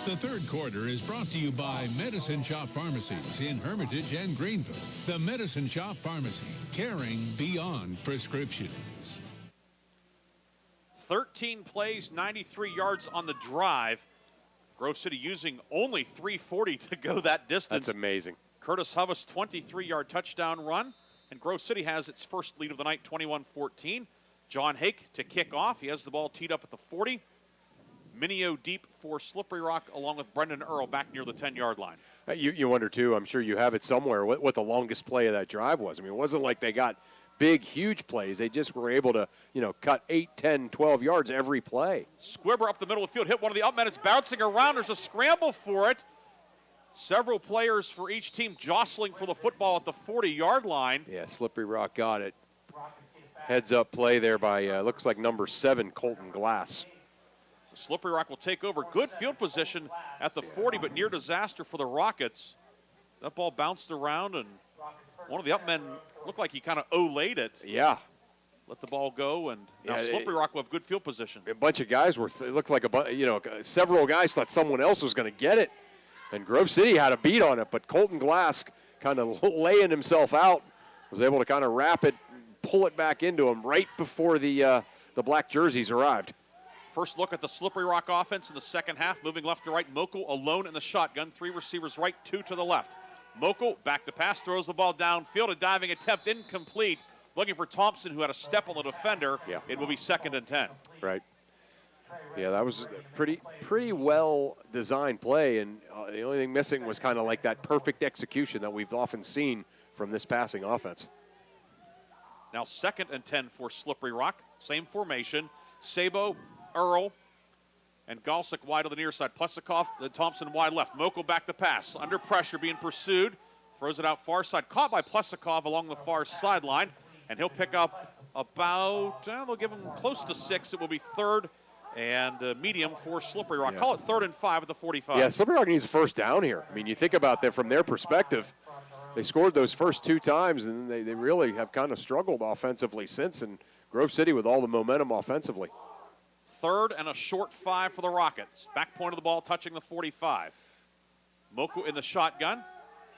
The third quarter is brought to you by Medicine Shop Pharmacies in Hermitage and Greenville. The Medicine Shop Pharmacy, caring beyond prescriptions. 13 plays, 93 yards on the drive. Grove City using only 3:40 to go that distance. That's amazing. Curtis Hubbas, 23-yard touchdown run. And Grove City has its first lead of the night, 21-14. John Hake to kick off. He has the ball teed up at the 40. Minio deep for Slippery Rock, along with Brendan Earl back near the 10-yard line. You wonder, too, I'm sure you have it somewhere, what the longest play of that drive was. I mean, it wasn't like they got big, huge plays. They just were able to, cut 8, 10, 12 yards every play. Squibber up the middle of the field, hit one of the up men. It's bouncing around. There's a scramble for it. Several players for each team jostling for the football at the 40-yard line. Yeah, Slippery Rock got it. Heads-up play there by, looks like number 7, Colton Glass. Slippery Rock will take over. Good field position at the 40, but near disaster for the Rockets. That ball bounced around, and one of the up men looked like he kind of olayed it. Yeah. Let the ball go, and now Slippery Rock will have good field position. A bunch of guys it looked like several guys thought someone else was going to get it, and Grove City had a beat on it, but Colton Glass kind of laying himself out, was able to kind of wrap it, pull it back into him right before the black jerseys arrived. First look at the Slippery Rock offense in the second half, moving left to right. Mokel alone in the shotgun. 3 receivers right, 2 to the left. Mokel back to pass, throws the ball downfield. A diving attempt incomplete. Looking for Thompson, who had a step on the defender. Yeah. It will be 2nd and 10. Right. Yeah, that was a pretty well designed play, and the only thing missing was kind of like that perfect execution that we've often seen from this passing offense. Now 2nd and 10 for Slippery Rock. Same formation. Sabo, Earl, and Galsick wide on the near side. Plesikoff, then Thompson wide left. Mokel back to pass. Under pressure, being pursued. Throws it out far side. Caught by Plesikoff along the far sideline. And he'll pick up about, they'll give him close to 6. It will be 3rd and medium for Slippery Rock. Yeah. Call it 3rd and 5 at the 45. Yeah, Slippery Rock needs a first down here. I mean, you think about that from their perspective. They scored those first 2 times, and they really have kind of struggled offensively since, and Grove City with all the momentum offensively. 3rd and a short 5 for the Rockets. Back point of the ball touching the 45. Moku in the shotgun.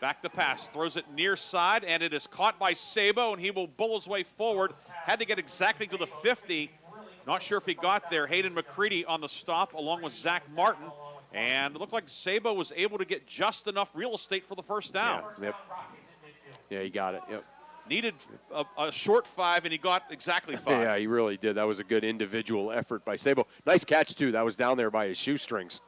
Back to pass. Throws it near side, and it is caught by Sabo, and he will bull his way forward. Had to get exactly to the 50. Not sure if he got there. Hayden McCready on the stop along with Zach Martin. And it looked like Sabo was able to get just enough real estate for the first down. Yeah, yep. Yeah, he got it. Yep. Needed a short 5, and he got exactly 5. Yeah, he really did. That was a good individual effort by Sabo. Nice catch, too. That was down there by his shoestrings.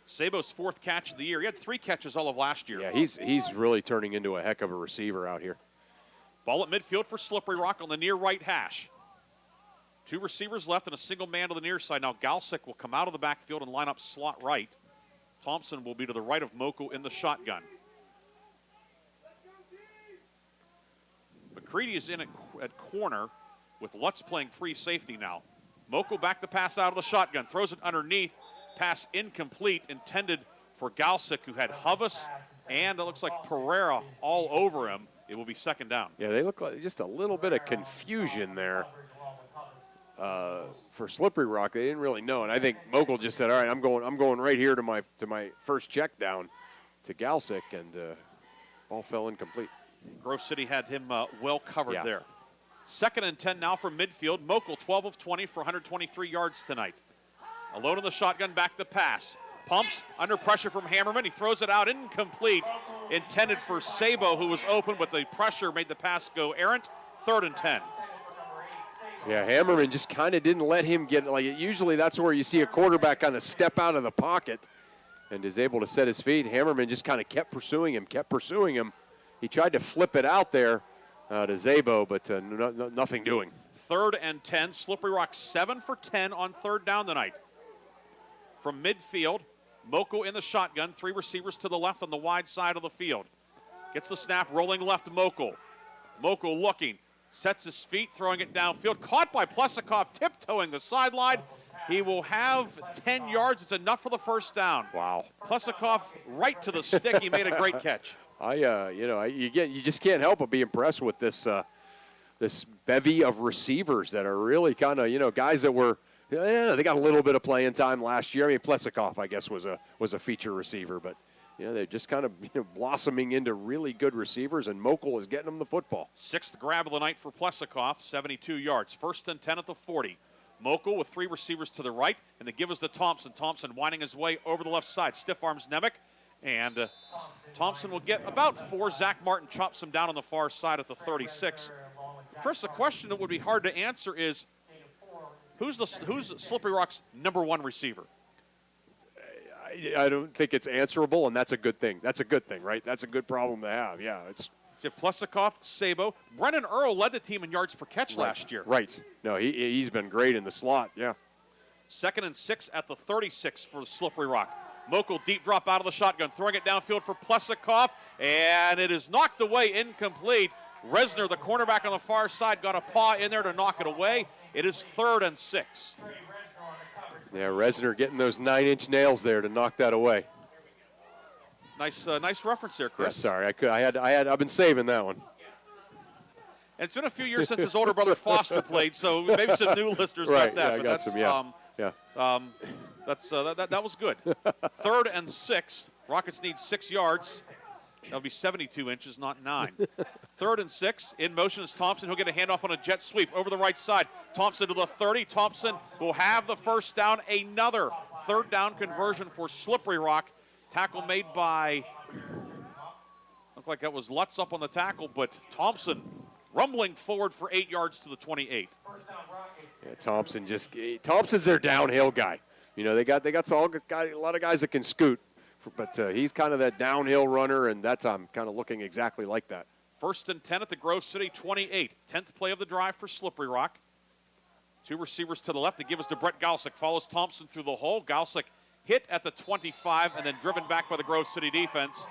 Sabo's 4th catch of the year. He had 3 catches all of last year. Yeah, he's really turning into a heck of a receiver out here. Ball at midfield for Slippery Rock on the near right hash. 2 receivers left and a single man to the near side. Now Galsick will come out of the backfield and line up slot right. Thompson will be to the right of Moku in the shotgun. McCready is in at corner with Lutz playing free safety now. Moku back to pass out of the shotgun. Throws it underneath. Pass incomplete, intended for Galsick, who had Huvis and it looks like Pereira all over him. It will be 2nd down. Yeah, they look like just a little bit of confusion there for Slippery Rock. They didn't really know, and I think Mokel just said, "All right, I'm going right here to my first check down to Galsick," and ball fell incomplete. Grove City had him well covered there. 2nd and 10 now from midfield. Mokel 12 of 20 for 123 yards tonight. Alone in the shotgun, back to pass. Pumps, under pressure from Hammerman. He throws it out, incomplete. Intended for Sabo, who was open, but the pressure made the pass go errant. 3rd and 10. Yeah, Hammerman just kind of didn't let him get, like, usually that's where you see a quarterback kind of step out of the pocket and is able to set his feet. Hammerman just kind of kept pursuing him. He tried to flip it out there to Szabo, but nothing doing. 3rd and 10. Slippery Rock 7 for 10 on 3rd down tonight. From midfield, Moku in the shotgun. 3 receivers to the left on the wide side of the field. Gets the snap, rolling left, Moku. Moku looking, sets his feet, throwing it downfield. Caught by Plesikoff, tiptoeing the sideline. He will have 10 yards. It's enough for the first down. Wow. Plesikoff right to the stick. He made a great catch. You just can't help but be impressed with this this bevy of receivers that are really kind of, guys that were, they got a little bit of playing time last year. I mean, Plesikoff, I guess, was a feature receiver, but they're just kind of blossoming into really good receivers, and Mokel is getting them the football. 6th grab of the night for Plesikoff, 72 yards. 1st and 10 at the 40. Mokel with 3 receivers to the right, and the give is to Thompson. Thompson winding his way over the left side. Stiff arms Nemec, and Thompson will get about 4. Zach Martin chops him down on the far side at the 36. Chris, the question that would be hard to answer is, who's Slippery Rock's number 1 receiver? I don't think it's answerable, and that's a good thing. That's a good thing, right? That's a good problem to have. Yeah, it's Plesikoff, Szabo. Brennan Earl led the team in yards per catch last year. Right. No, he's been great in the slot, yeah. 2nd and 6 at the 36 for Slippery Rock. Mokel deep drop out of the shotgun, throwing it downfield for Plesikoff, and it is knocked away, incomplete. Resner, the cornerback on the far side, got a paw in there to knock it away. It is 3rd and 6. Yeah, Resner getting those 9-inch nails there to knock that away. Nice reference there, Chris. Yeah, sorry, I've been saving that one. And it's been a few years since his older brother Foster played, so maybe some new listeners got that. Yeah, I got some. That was good. 3rd and 6. Rockets need 6 yards. That'll be 72 inches, not 9. 3rd and 6. In motion is Thompson. He'll get a handoff on a jet sweep over the right side. Thompson to the 30. Thompson will have the first down. Another 3rd down conversion for Slippery Rock. Tackle made by Looked like that was Lutz up on the tackle, but Thompson rumbling forward for 8 yards to the 28. Yeah, Thompson's their downhill guy. You know, they got a lot of guys that can scoot, but he's kind of that downhill runner, and I'm kind of looking exactly like that. 1st and 10 at the Grove City 28. 10th play of the drive for Slippery Rock. 2 receivers to the left. They give us to Brett Galsick. Follows Thompson through the hole. Galsick hit at the 25 and then driven back by the Grove City defense.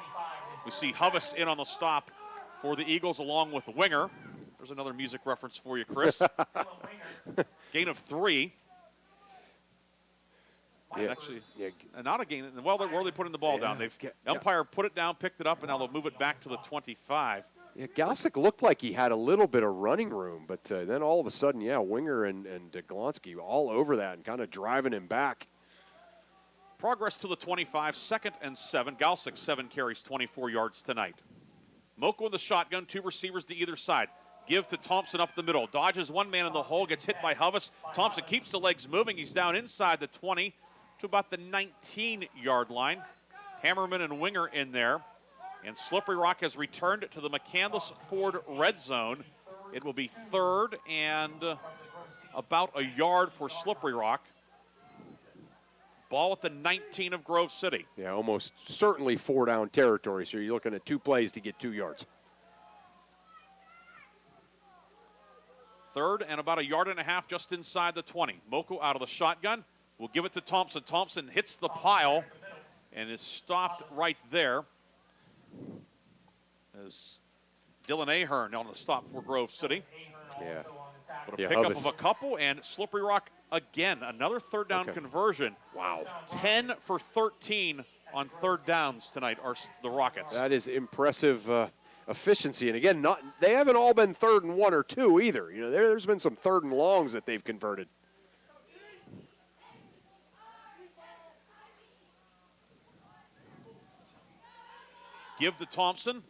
We see Hubbs in on the stop for the Eagles along with Winger. There's another music reference for you, Chris. Gain of 3. Yeah. Actually, not a gain. Well, where are they putting the ball down? Umpire put it down, picked it up, and now they'll move it back to the 25. Yeah, Galsick looked like he had a little bit of running room, but then all of a sudden, Winger and Glonsky all over that and kind of driving him back. Progress to the 25, 2nd and 7. Galsick 7 carries, 24 yards tonight. Moko in the shotgun, 2 receivers to either side. Give to Thompson up the middle. Dodges one man in the hole, gets hit by Hubbs. Thompson keeps the legs moving. He's down inside the 20 to about the 19-yard line. Hammerman and Winger in there. And Slippery Rock has returned to the McCandless Ford red zone. It will be 3rd and about a yard for Slippery Rock. Ball at the 19 of Grove City. Yeah, almost certainly 4-down territory, so you're looking at 2 plays to get 2 yards. 3rd and about a yard and a half just inside the 20. Moko out of the shotgun. We'll give it to Thompson. Thompson hits the pile and is stopped right there. As Dylan Ahern on the stop for Grove City. Yeah. But a pickup of a couple, and Slippery Rock again, another 3rd down conversion. Wow. 10 for 13 on 3rd downs tonight are the Rockets. That is impressive efficiency. And again, they haven't all been 3rd and 1 or 2 either. You know, there's been some 3rd and longs that they've converted. Give to Thompson.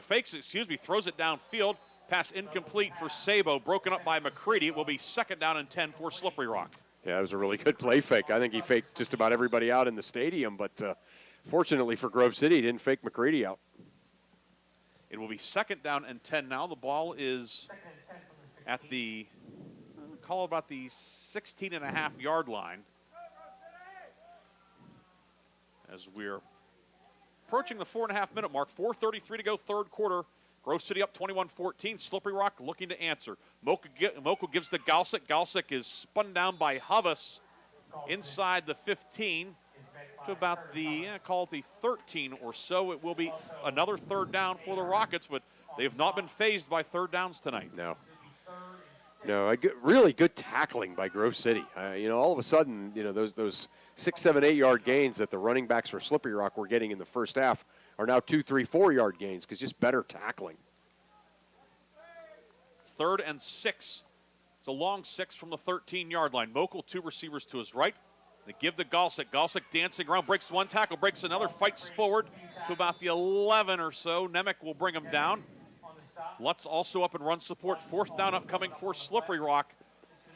Fakes it, throws it downfield. Pass incomplete for Sabo, broken up by McCready. It will be 2nd down and 10 for Slippery Rock. Yeah, it was a really good play fake. I think he faked just about everybody out in the stadium, but fortunately for Grove City, he didn't fake McCready out. It will be 2nd down and 10 now. The ball is at the, call it about the 16.5-yard line. As we're approaching the 4.5-minute mark, 4:33 to go, 3rd quarter. Grove City up 21-14. Slippery Rock looking to answer. Moko gives to Galsick. Galsick is spun down by Hubbs inside the 15 to about the, call it the 13 or so. It will be another 3rd down for the Rockets, but they have not been fazed by 3rd downs tonight. No, really good tackling by Grove City. All of a sudden, those 6, 7, 8-yard gains that the running backs for Slippery Rock were getting in the first half are now 2, 3, 4-yard gains because just better tackling. 3rd and 6. It's a long 6 from the 13-yard line. Mokel, 2 receivers to his right. They give to Galsick. Galsick dancing around, breaks one tackle, breaks another, fights forward to about the 11 or so. Nemec will bring him down. Lutz also up in run support. 4th down upcoming for Slippery Rock.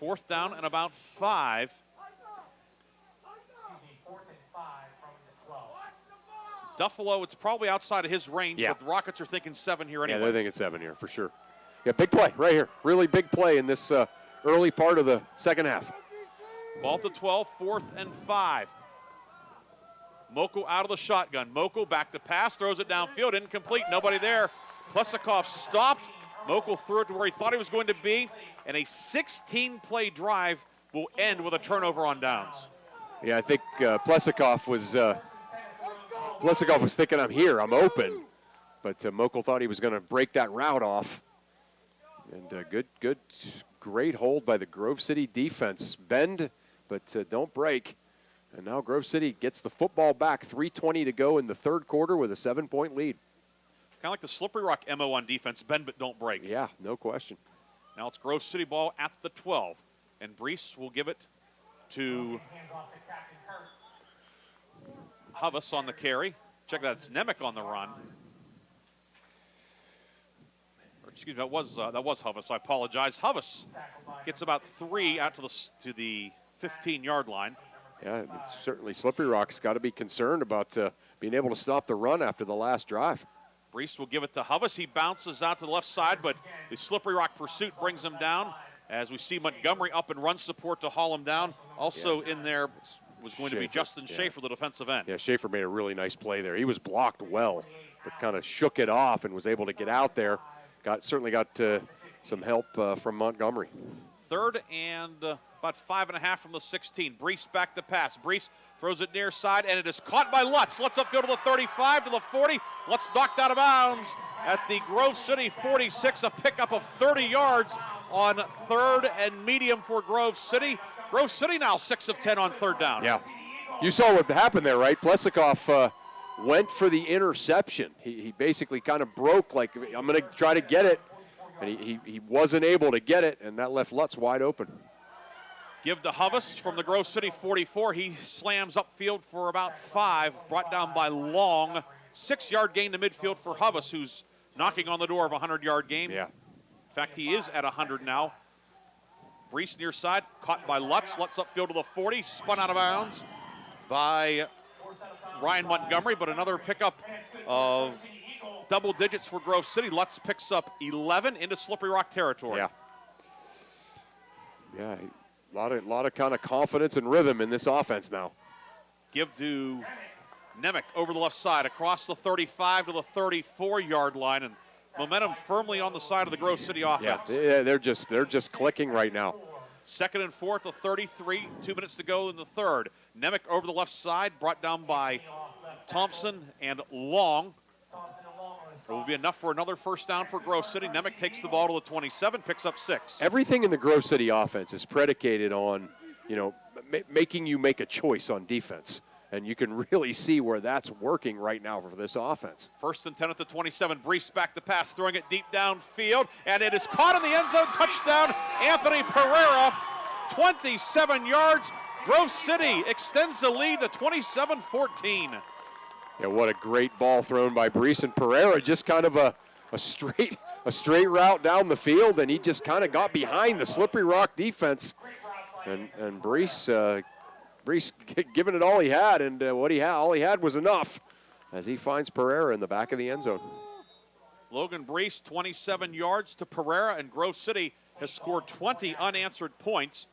4th down and about 5. Duffalo, it's probably outside of his range, but the Rockets are thinking 7 here anyway. Yeah, they're thinking 7 here for sure. Yeah, big play right here. Really big play in this early part of the second half. Ball to 12, 4th and 5. Moko out of the shotgun. Moko back to pass, throws it downfield, incomplete, nobody there. Plesakoff stopped. Moko threw it to where he thought he was going to be, and a 16-play drive will end with a turnover on downs. Yeah, I think Plesakoff was thinking, I'm here, I'm open. But Mokel thought he was going to break that route off. And great hold by the Grove City defense. Bend, but don't break. And now Grove City gets the football back. 3:20 to go in the 3rd quarter with a 7-point lead. Kind of like the Slippery Rock MO on defense, bend but don't break. Yeah, no question. Now it's Grove City ball at the 12. And Brees will give it to Hubbs on the carry. Check that, it's Nemec on the run. Excuse me, that was Hubbs. I apologize. Hubbs gets about 3 out to the 15-yard line. Yeah, certainly Slippery Rock's got to be concerned about being able to stop the run after the last drive. Brees will give it to Hovas. He bounces out to the left side, but the Slippery Rock pursuit brings him down. As we see Montgomery up and run support to haul him down. Also in there was going to be Justin Schaefer, the defensive end. Yeah, Schaefer made a really nice play there. He was blocked well, but kind of shook it off and was able to get out there. Certainly got some help from Montgomery. 3rd and about 5.5 from the 16. Brees back to pass. Brees throws it near side, and it is caught by Lutz. Lutz upfield to the 35, to the 40. Lutz knocked out of bounds at the Grove City 46, a pickup of 30 yards on 3rd and medium for Grove City. Grove City now 6 of 10 on 3rd down. Yeah. You saw what happened there, right? Plesikov went for the interception. He basically kind of broke, like, I'm going to try to get it. And he wasn't able to get it, and that left Lutz wide open. Give to Hovas from the Grove City 44. He slams upfield for about 5, brought down by Long. 6-yard gain to midfield for Hovas, who's knocking on the door of a 100-yard game. Yeah. In fact, he is at 100 now. Brees near side, caught by Lutz. Lutz upfield to the 40, spun out of bounds by Ryan Montgomery, but another pickup of double digits for Grove City. Lutz picks up 11 into Slippery Rock territory. Yeah. Yeah, a lot of kind of confidence and rhythm in this offense now. Give to Nemec over the left side, across the 35 to the 34-yard line, and momentum firmly on the side of the Grove City offense. Yeah, they're just clicking right now. 2nd and 4 to 33, 2 minutes to go in the 3rd. Nemec over the left side, brought down by Thompson and Long. It will be enough for another first down for Grove City. Nemec takes the ball to the 27, picks up 6. Everything in the Grove City offense is predicated on, making you make a choice on defense. And you can really see where that's working right now for this offense. 1st and 10 at the 27. Brees back to pass, throwing it deep downfield, and it is caught in the end zone. Touchdown, Anthony Pereira, 27 yards. Grove City extends the lead to 27-14. Yeah, what a great ball thrown by Brees, and Pereira, just kind of a straight route down the field, and he just kind of got behind the Slippery Rock defense. And Brees giving it all he had, and all he had was enough as he finds Pereira in the back of the end zone. Logan Brees, 27 yards to Pereira, and Grove City has scored 20 unanswered points.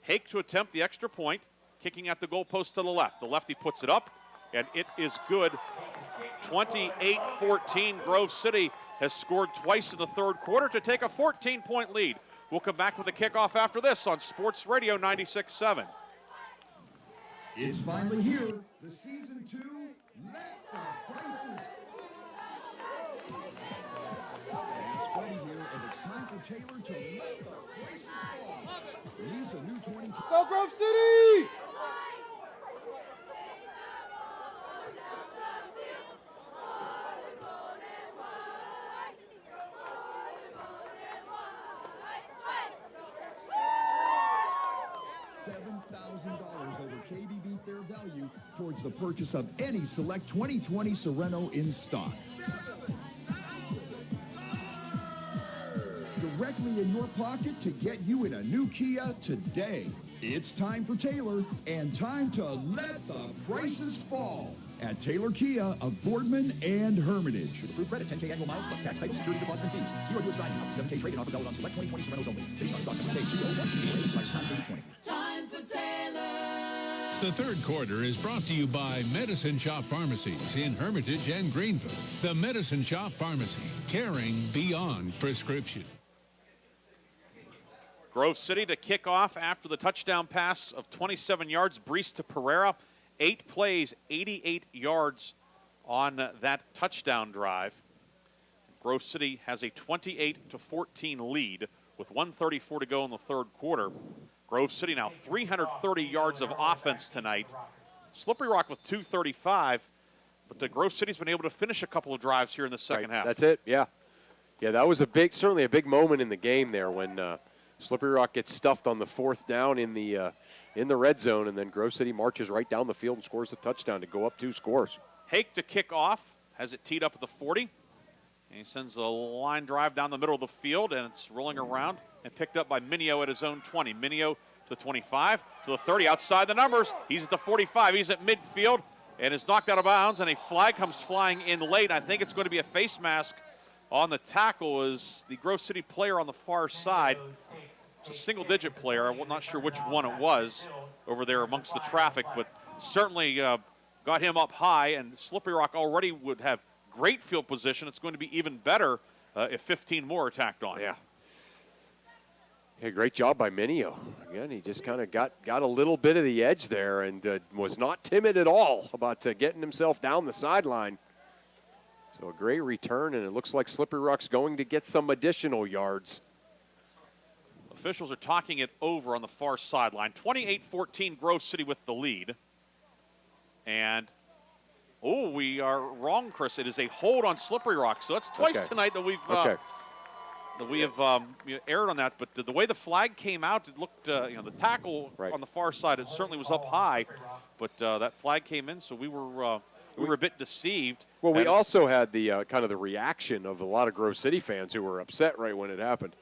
Hake to attempt the extra point, kicking at the goalpost to the left. The lefty puts it up, and it is good. 28-14. Grove City has scored twice in the 3rd quarter to take a 14-point lead. We'll come back with the kickoff after this on Sports Radio 96.7. It's finally here. The season 2, Let the Prices. It's ready here, and it's time for Taylor to let the prices fall. Release a new 20. Go Grove City! $7,000 over KBB fair value towards the purchase of any select 2020 Sorento in stock. Directly in your pocket to get you in a new Kia today. It's time for Taylor and time to let the prices fall at Taylor Kia of Boardman and Hermitage. With approved credit, 10K annual miles plus tax type security deposit and fees. 0 US signing up. 7K trade-in offer valid on select 2020 Sorentos only. Based on stock number page 301. Time for Taylor. The 3rd quarter is brought to you by Medicine Shop Pharmacies in Hermitage and Greenville. The Medicine Shop Pharmacy, caring beyond prescription. Grove City to kick off after the touchdown pass of 27 yards. Brees to Pereira. 8 plays, 88 yards on that touchdown drive. Grove City has a 28-14 lead with 1:34 to go in the 3rd quarter. Grove City now 330 yards of offense tonight. Slippery Rock with 235, but the Grove City's been able to finish a couple of drives here in the second half. That's it, yeah. Yeah, that was certainly a big moment in the game there when Slippery Rock gets stuffed on the 4th down in the red zone, and then Grove City marches right down the field and scores a touchdown to go up 2 scores. Hake to kick off, has it teed up at the 40. And he sends a line drive down the middle of the field, and it's rolling around and picked up by Minio at his own 20. Minio to the 25, to the 30, outside the numbers. He's at the 45. He's at midfield. and is knocked out of bounds, and a flag comes flying in late. I think it's going to be a face mask on the tackle as the Grove City player on the far side. It's a single-digit player. I'm not sure which one it was over there amongst the traffic, but certainly got him up high, and Slippery Rock already would have great field position. It's going to be even better if 15 more are tacked on. Yeah, great job by Minio. Again, he just kind of got a little bit of the edge there and was not timid at all about getting himself down the sideline. So a great return, and it looks like Slippery Rock's going to get some additional yards. Officials are talking it over on the far sideline. 28-14, Grove City with the lead. And, we are wrong, Chris. It is a hold on Slippery Rock. So that's twice tonight that we've erred on that. But the way the flag came out, it looked, the tackle on the far side, it certainly was up high. But that flag came in, so we were a bit deceived. Well, we also had the kind of the reaction of a lot of Grove City fans who were upset right when it happened.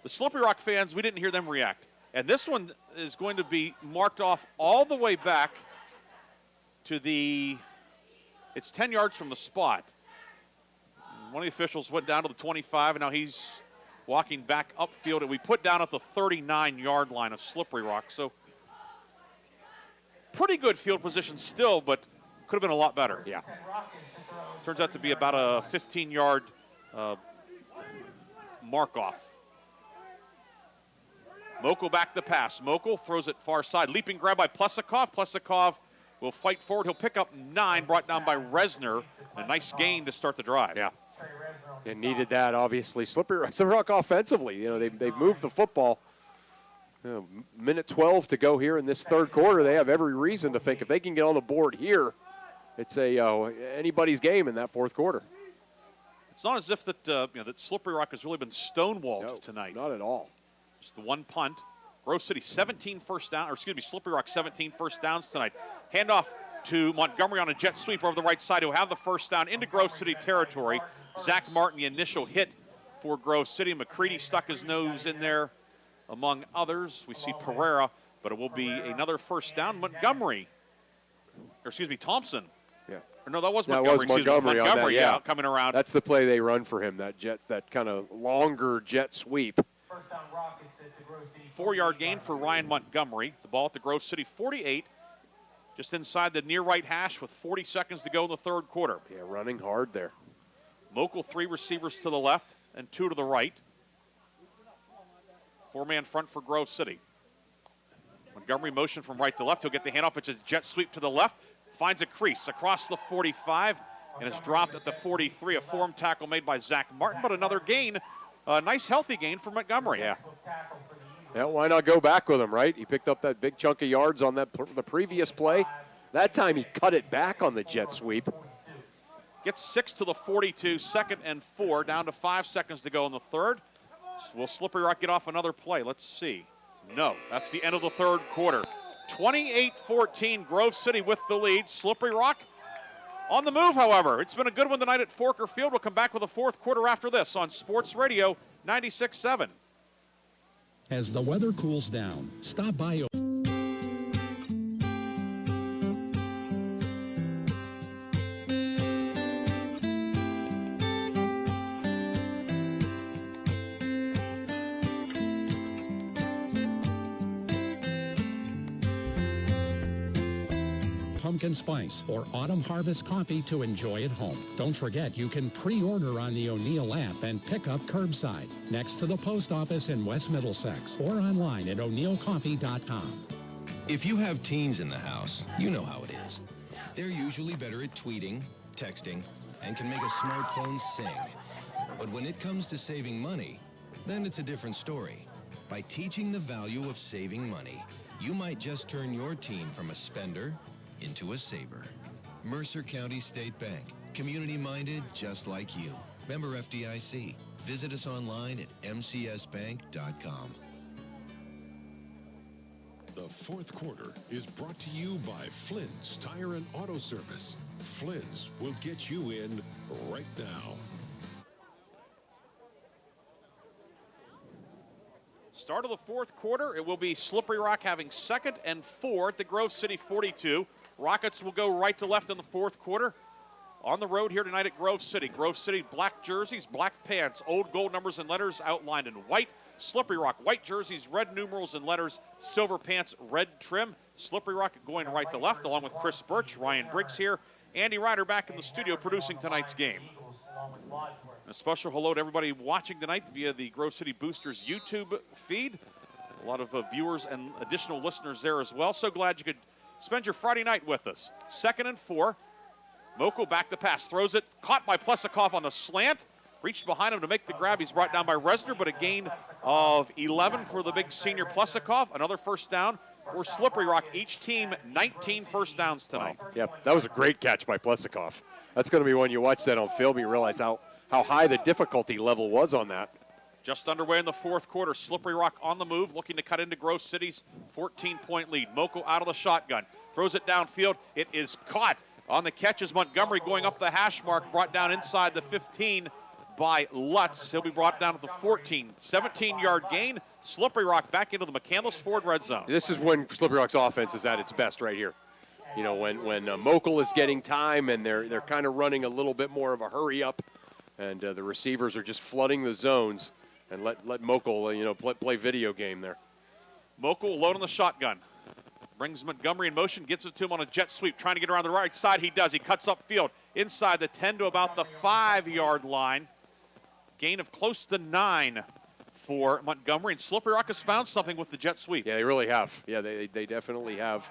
The Slippery Rock fans, we didn't hear them react. And this one is going to be marked off all the way back to it's 10 yards from the spot. One of the officials went down to the 25, and now he's walking back upfield, and we put down at the 39-yard line of Slippery Rock. So pretty good field position still, but could have been a lot better. Yeah. Turns out to be about a 15-yard mark-off. Mokel back the pass. Mokel throws it far side. Leaping grab by Plesikov. Plesikov will fight forward. He'll pick up 9, brought down by Resner. A nice gain to start the drive. Yeah. And needed that, obviously. Slippery Rock offensively. They've moved the football. Minute 12 to go here in this third quarter. They have every reason to think if they can get on the board here, it's anybody's game in that fourth quarter. It's not as if that Slippery Rock has really been stonewalled tonight. Not at all. Just the one punt. Grove City 17 first down, or excuse me, Slippery Rock 17 first downs tonight. Handoff to Montgomery on a jet sweep over the right side, who'll have the first down into Grove City territory. Zach Martin, the initial hit for Grove City. McCready stuck his nose in there, among others. We see Pereira, but it will be another first down. Thompson. Yeah. Or no, that was Montgomery. Montgomery, yeah, coming around. That's the play they run for him, that kind of longer jet sweep. 4-yard gain for Ryan Montgomery. The ball at the Grove City 48, just inside the near right hash with 40 seconds to go in the third quarter. Yeah, running hard there. Mokel 3 receivers to the left and 2 to the right. 4-man front for Grove City. Montgomery motion from right to left. He'll get the handoff. It's a jet sweep to the left. Finds a crease across the 45 and is dropped at the 43. A form tackle made by Zach Martin, but another gain. A nice healthy gain for Montgomery. Yeah, why not go back with him, right? He picked up that big chunk of yards on the previous play. That time he cut it back on the jet sweep. Gets 6 to the 42, 2nd and 4, down to 5 seconds to go in the third. Will Slippery Rock get off another play? Let's see. No, that's the end of the third quarter. 28-14, Grove City with the lead. Slippery Rock on the move, however. It's been a good one tonight at Forker Field. We'll come back with the fourth quarter after this on Sports Radio 96.7. As the weather cools down, stop by. Pumpkin spice or autumn harvest coffee to enjoy at home. Don't forget you can pre-order on the O'Neill app and pick up curbside next to the post office in West Middlesex or online at o'neillcoffee.com. If you have teens in the house, you know how it is. They're usually better at tweeting, texting, and can make a smartphone sing. But when it comes to saving money, then it's a different story. By teaching the value of saving money, you might just turn your teen from a spender into a saver. Mercer County State Bank. Community-minded just like you. Member FDIC. Visit us online at mcsbank.com. The fourth quarter is brought to you by Flynn's Tire and Auto Service. Flynn's will get you in right now. Start of the fourth quarter. It will be Slippery Rock having 2nd and 4 at the Grove City 42. Rockets will go right to left in the fourth quarter. On the road here tonight at Grove City. Grove City, black jerseys, black pants, old gold numbers and letters outlined in white. Slippery Rock, white jerseys, red numerals and letters, silver pants, red trim. Slippery Rock going right to left, along with Chris Birch, Ryan Briggs here. Andy Ryder back in the studio producing tonight's game. A special hello to everybody watching tonight via the Grove City Boosters YouTube feed. A lot of viewers and additional listeners there as well. So glad you could spend your Friday night with us. 2nd and 4. Moko back the pass, throws it, caught by Plesakoff on the slant. Reached behind him to make the grab. He's brought down by Resner, but a gain of 11 for the big senior Plesakoff. Another first down for Slippery Rock. Each team 19 first downs tonight. Wow. Yep, that was a great catch by Plesakoff. That's going to be when you watch that on film, you realize how high the difficulty level was on that. Just underway in the fourth quarter. Slippery Rock on the move, looking to cut into Grove City's 14-point lead. Moko out of the shotgun, throws it downfield. It is caught. On the catch is Montgomery going up the hash mark, brought down inside the 15 by Lutz. He'll be brought down at the 14. 17-yard gain. Slippery Rock back into the McCandless Ford red zone. This is when Slippery Rock's offense is at its best right here. You know, when Mokel is getting time and they're kind of running a little bit more of a hurry up, and the receivers are just flooding the zones, and let Mokel play video game there. Mokel will load on the shotgun. Brings Montgomery in motion, gets it to him on a jet sweep, trying to get around the right side. He does. He cuts upfield inside the 10 to about the 5-yard line. Gain of close to 9 for Montgomery. And Slippery Rock has found something with the jet sweep. Yeah, they really have. Yeah, they definitely have.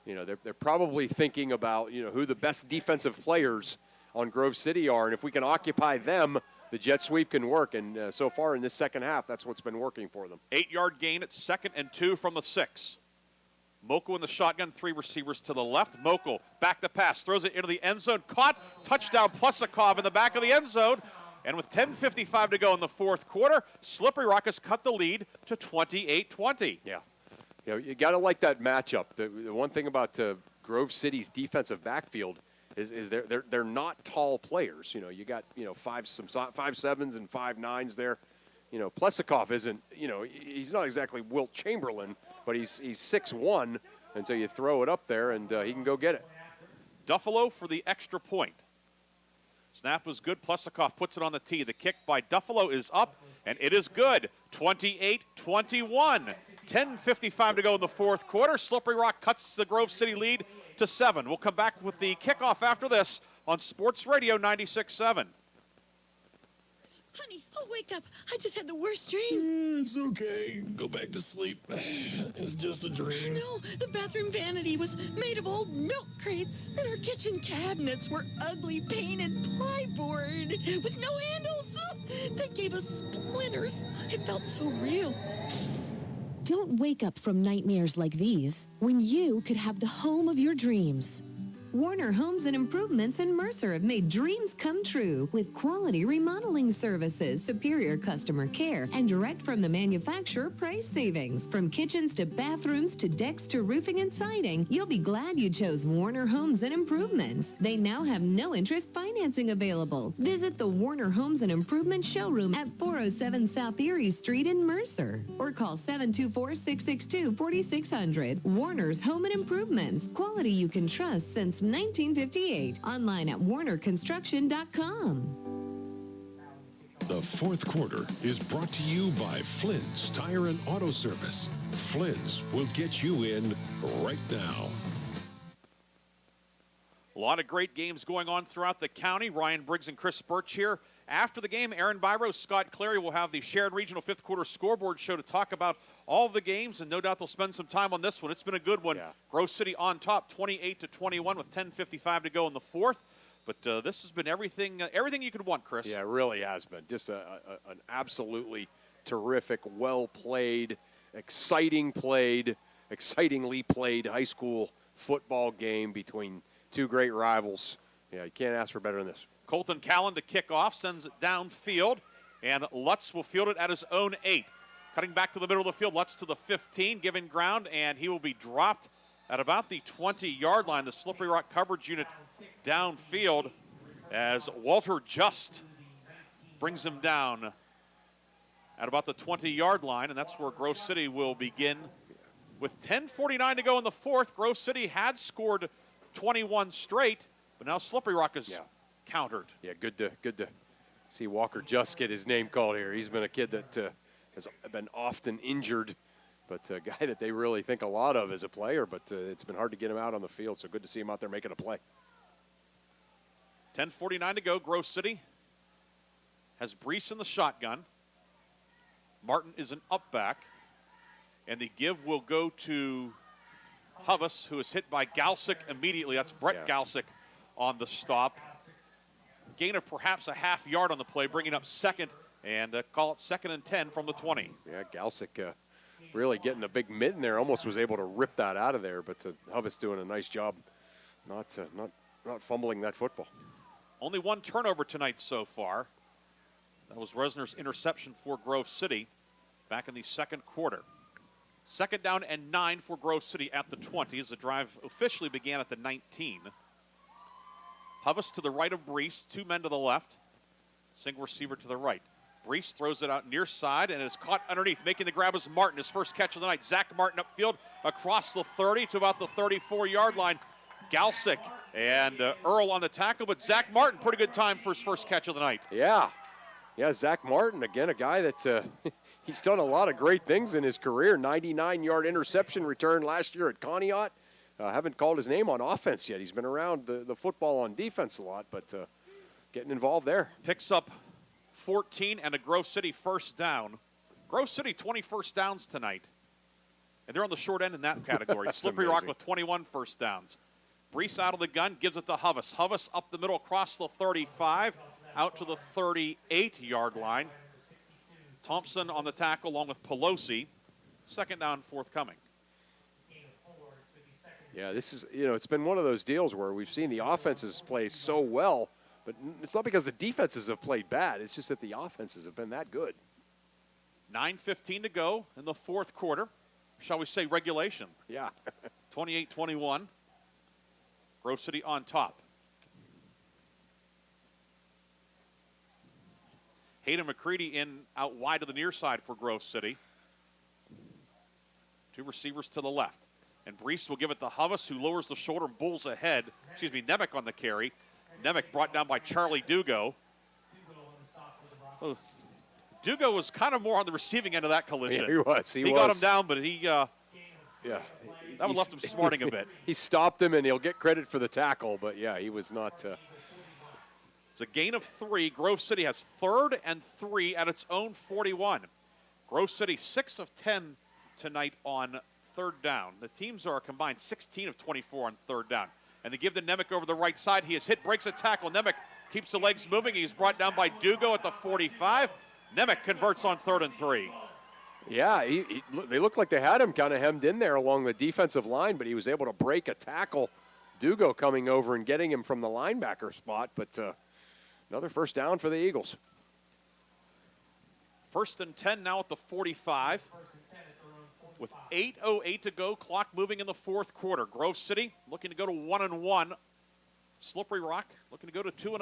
You know, they're probably thinking about, who the best defensive players on Grove City are. And if we can occupy them, the jet sweep can work. And so far in this second half, that's what's been working for them. 8-yard gain at 2nd and 2 from the 6. Mokel in the shotgun, 3 receivers to the left. Mokel back the pass, throws it into the end zone, caught, touchdown Plesakoff in the back of the end zone. And with 10:55 to go in the fourth quarter, Slippery Rock has cut the lead to 28-20. Yeah. You got to like that matchup. The one thing about Grove City's defensive backfield is they're not tall players. You got 5'7" and 5'9" there. Plesakoff isn't, he's not exactly Wilt Chamberlain, but he's 6'1", and so you throw it up there, and he can go get it. Duffalo for the extra point. Snap was good. Plesakoff puts it on the tee. The kick by Duffalo is up, and it is good. 28-21. 10:55 to go in the fourth quarter. Slippery Rock cuts the Grove City lead to 7. We'll come back with the kickoff after this on Sports Radio 96.7. Honey, wake up. I just had the worst dream. It's okay. Go back to sleep. It's just a dream. No, the bathroom vanity was made of old milk crates, and our kitchen cabinets were ugly painted plyboard with no handles. That gave us splinters. It felt so real. Don't wake up from nightmares like these when you could have the home of your dreams. Warner Homes and Improvements in Mercer have made dreams come true with quality remodeling services, superior customer care, and direct from the manufacturer price savings. From kitchens to bathrooms to decks to roofing and siding, you'll be glad you chose Warner Homes and Improvements. They now have no interest financing available. Visit the Warner Homes and Improvement showroom at 407 South Erie Street in Mercer or call 724-662-4600. Warner's Home and Improvements. Quality you can trust since 1958. Online at warnerconstruction.com. The fourth quarter is brought to you by Flynn's Tire and Auto Service. Flynn's will get you in right now. A lot of great games going on throughout the county. Ryan Briggs and Chris Birch here. After the game, Aaron Byro, Scott Clary will have the Sharon Regional fifth quarter scoreboard show to talk about all of the games, and no doubt they'll spend some time on this one. It's been a good one. Yeah. Grove City on top, 28-21 with 10:55 to go in the fourth. But this has been everything you could want, Chris. Yeah, it really has been. Just an absolutely terrific, well-played, excitingly played high school football game between two great rivals. Yeah, you can't ask for better than this. Colton Callan to kick off, sends it downfield, and Lutz will field it at his own 8. Cutting back to the middle of the field, Lutz to the 15, giving ground, and he will be dropped at about the 20-yard line. The Slippery Rock coverage unit downfield as Walter Just brings him down at about the 20-yard line, and that's where Grove City will begin. With 10:49 to go in the fourth, Grove City had scored 21 straight, but now Slippery Rock is countered. Yeah, good to see Walker just get his name called here. He's been a kid that has been often injured, but a guy that they really think a lot of as a player, but it's been hard to get him out on the field, so good to see him out there making a play. 10:49 to go. Grove City has Brees in the shotgun. Martin is an up back, and the give will go to Huvis, who is hit by Galsick immediately. That's Brett Galsick on the stop. Gain of perhaps a half yard on the play, bringing up second, and call it 2nd and 10 from the 20. Yeah, Galsick really getting a big mitten there, almost was able to rip that out of there, but Huvis doing a nice job not fumbling that football. Only one turnover tonight so far. That was Resner's interception for Grove City back in the second quarter. 2nd down and 9 for Grove City at the 20 as the drive officially began at the 19. Huvis to the right of Brees, 2 men to the left, single receiver to the right. Brees throws it out near side and is caught underneath. Making the grab is Martin, his first catch of the night. Zach Martin upfield across the 30 to about the 34-yard line. Galsick and Earl on the tackle, but Zach Martin, pretty good time for his first catch of the night. Yeah, Zach Martin, again, a guy that he's done a lot of great things in his career. 99-yard interception return last year at Conneaut. Haven't called his name on offense yet. He's been around the football on defense a lot, but getting involved there. Picks up 14 and a Grove City first down. Grove City 20 first downs tonight, and they're on the short end in that category. Slippery Rock with 21 first downs. Brees out of the gun, gives it to Huvis. Huvis up the middle across the 35, out to the 38-yard line. Thompson on the tackle along with Pelosi. 2nd down forthcoming. Yeah, this is, it's been one of those deals where we've seen the offenses play so well, but it's not because the defenses have played bad. It's just that the offenses have been that good. 9:15 to go in the fourth quarter. Shall we say regulation? Yeah. 28-21. Grove City on top. Hayden McCready in out wide to the near side for Grove City. 2 receivers to the left. And Brees will give it to Huvis, who lowers the shoulder and bulls ahead. Nemec on the carry. Nemec brought down by Charlie Dugo. Dugo was kind of more on the receiving end of that collision. Yeah, he was. He got him down, but that one left him smarting a bit. He stopped him, and he'll get credit for the tackle, but, he was not. It's a gain of 3. Grove City has 3rd and 3 at its own 41. Grove City 6 of 10 tonight on 3rd down. The teams are combined 16 of 24 on 3rd down. And they give to Nemec over the right side. He is hit, breaks a tackle. Nemec keeps the legs moving. He's brought down by Dugo at the 45. Nemec converts on 3rd and 3. Yeah, they looked like they had him kind of hemmed in there along the defensive line, but he was able to break a tackle. Dugo coming over and getting him from the linebacker spot, but another first down for the Eagles. 1st and 10 now at the 45. With 8:08 to go, clock moving in the fourth quarter. Grove City looking to go to 1-1. Slippery Rock looking to go to 2-0.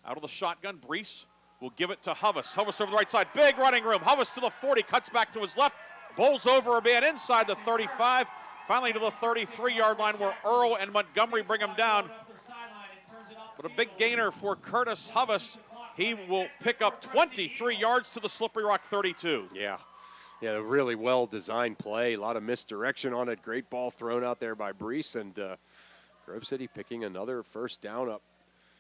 Out of the shotgun, Brees will give it to Huvis. Huvis over the right side, big running room. Huvis to the 40, cuts back to his left, bowls over a man inside the 35, finally to the 33-yard line where Earl and Montgomery bring him down. But a big gainer for Curtis Huvis. He will pick up 23 yards to the Slippery Rock 32. Yeah, a really well-designed play. A lot of misdirection on it. Great ball thrown out there by Brees, and Grove City picking another first down up.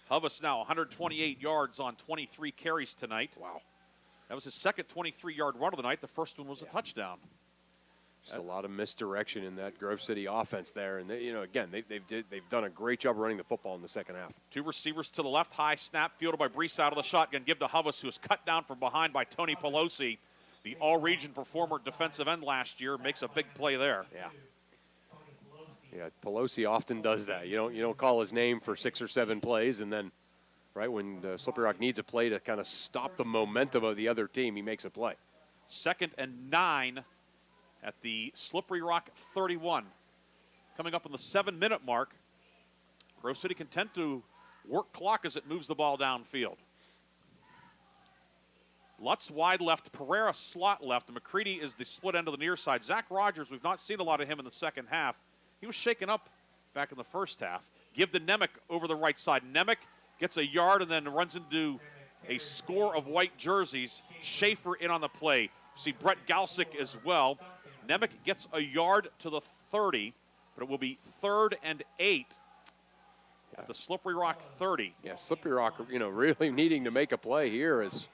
Huvis now 128 yards on 23 carries tonight. Wow. That was his second 23-yard run of the night. The first one was a touchdown. Just a lot of misdirection in that Grove City offense there. And, again, they've done a great job running the football in the second half. 2 receivers to the left. High snap fielded by Brees out of the shotgun. Give to Huvis, who was cut down from behind by Tony Pelosi. The all-region performer defensive end last year makes a big play there. Yeah, Pelosi often does that. You don't call his name for 6 or 7 plays, and then right when Slippery Rock needs a play to kind of stop the momentum of the other team, he makes a play. 2nd and 9 at the Slippery Rock 31. Coming up on the 7-minute mark, Grove City content to work clock as it moves the ball downfield. Lutz wide left, Pereira slot left, and McCready is the split end of the near side. Zach Rogers, we've not seen a lot of him in the second half. He was shaken up back in the first half. Give to Nemec over the right side. Nemec gets a yard and then runs into a score of white jerseys. Schaefer in on the play. See Brett Galsick as well. Nemec gets a yard to the 30, but it will be 3rd and 8 at the Slippery Rock 30. Yeah, Slippery Rock, really needing to make a play here is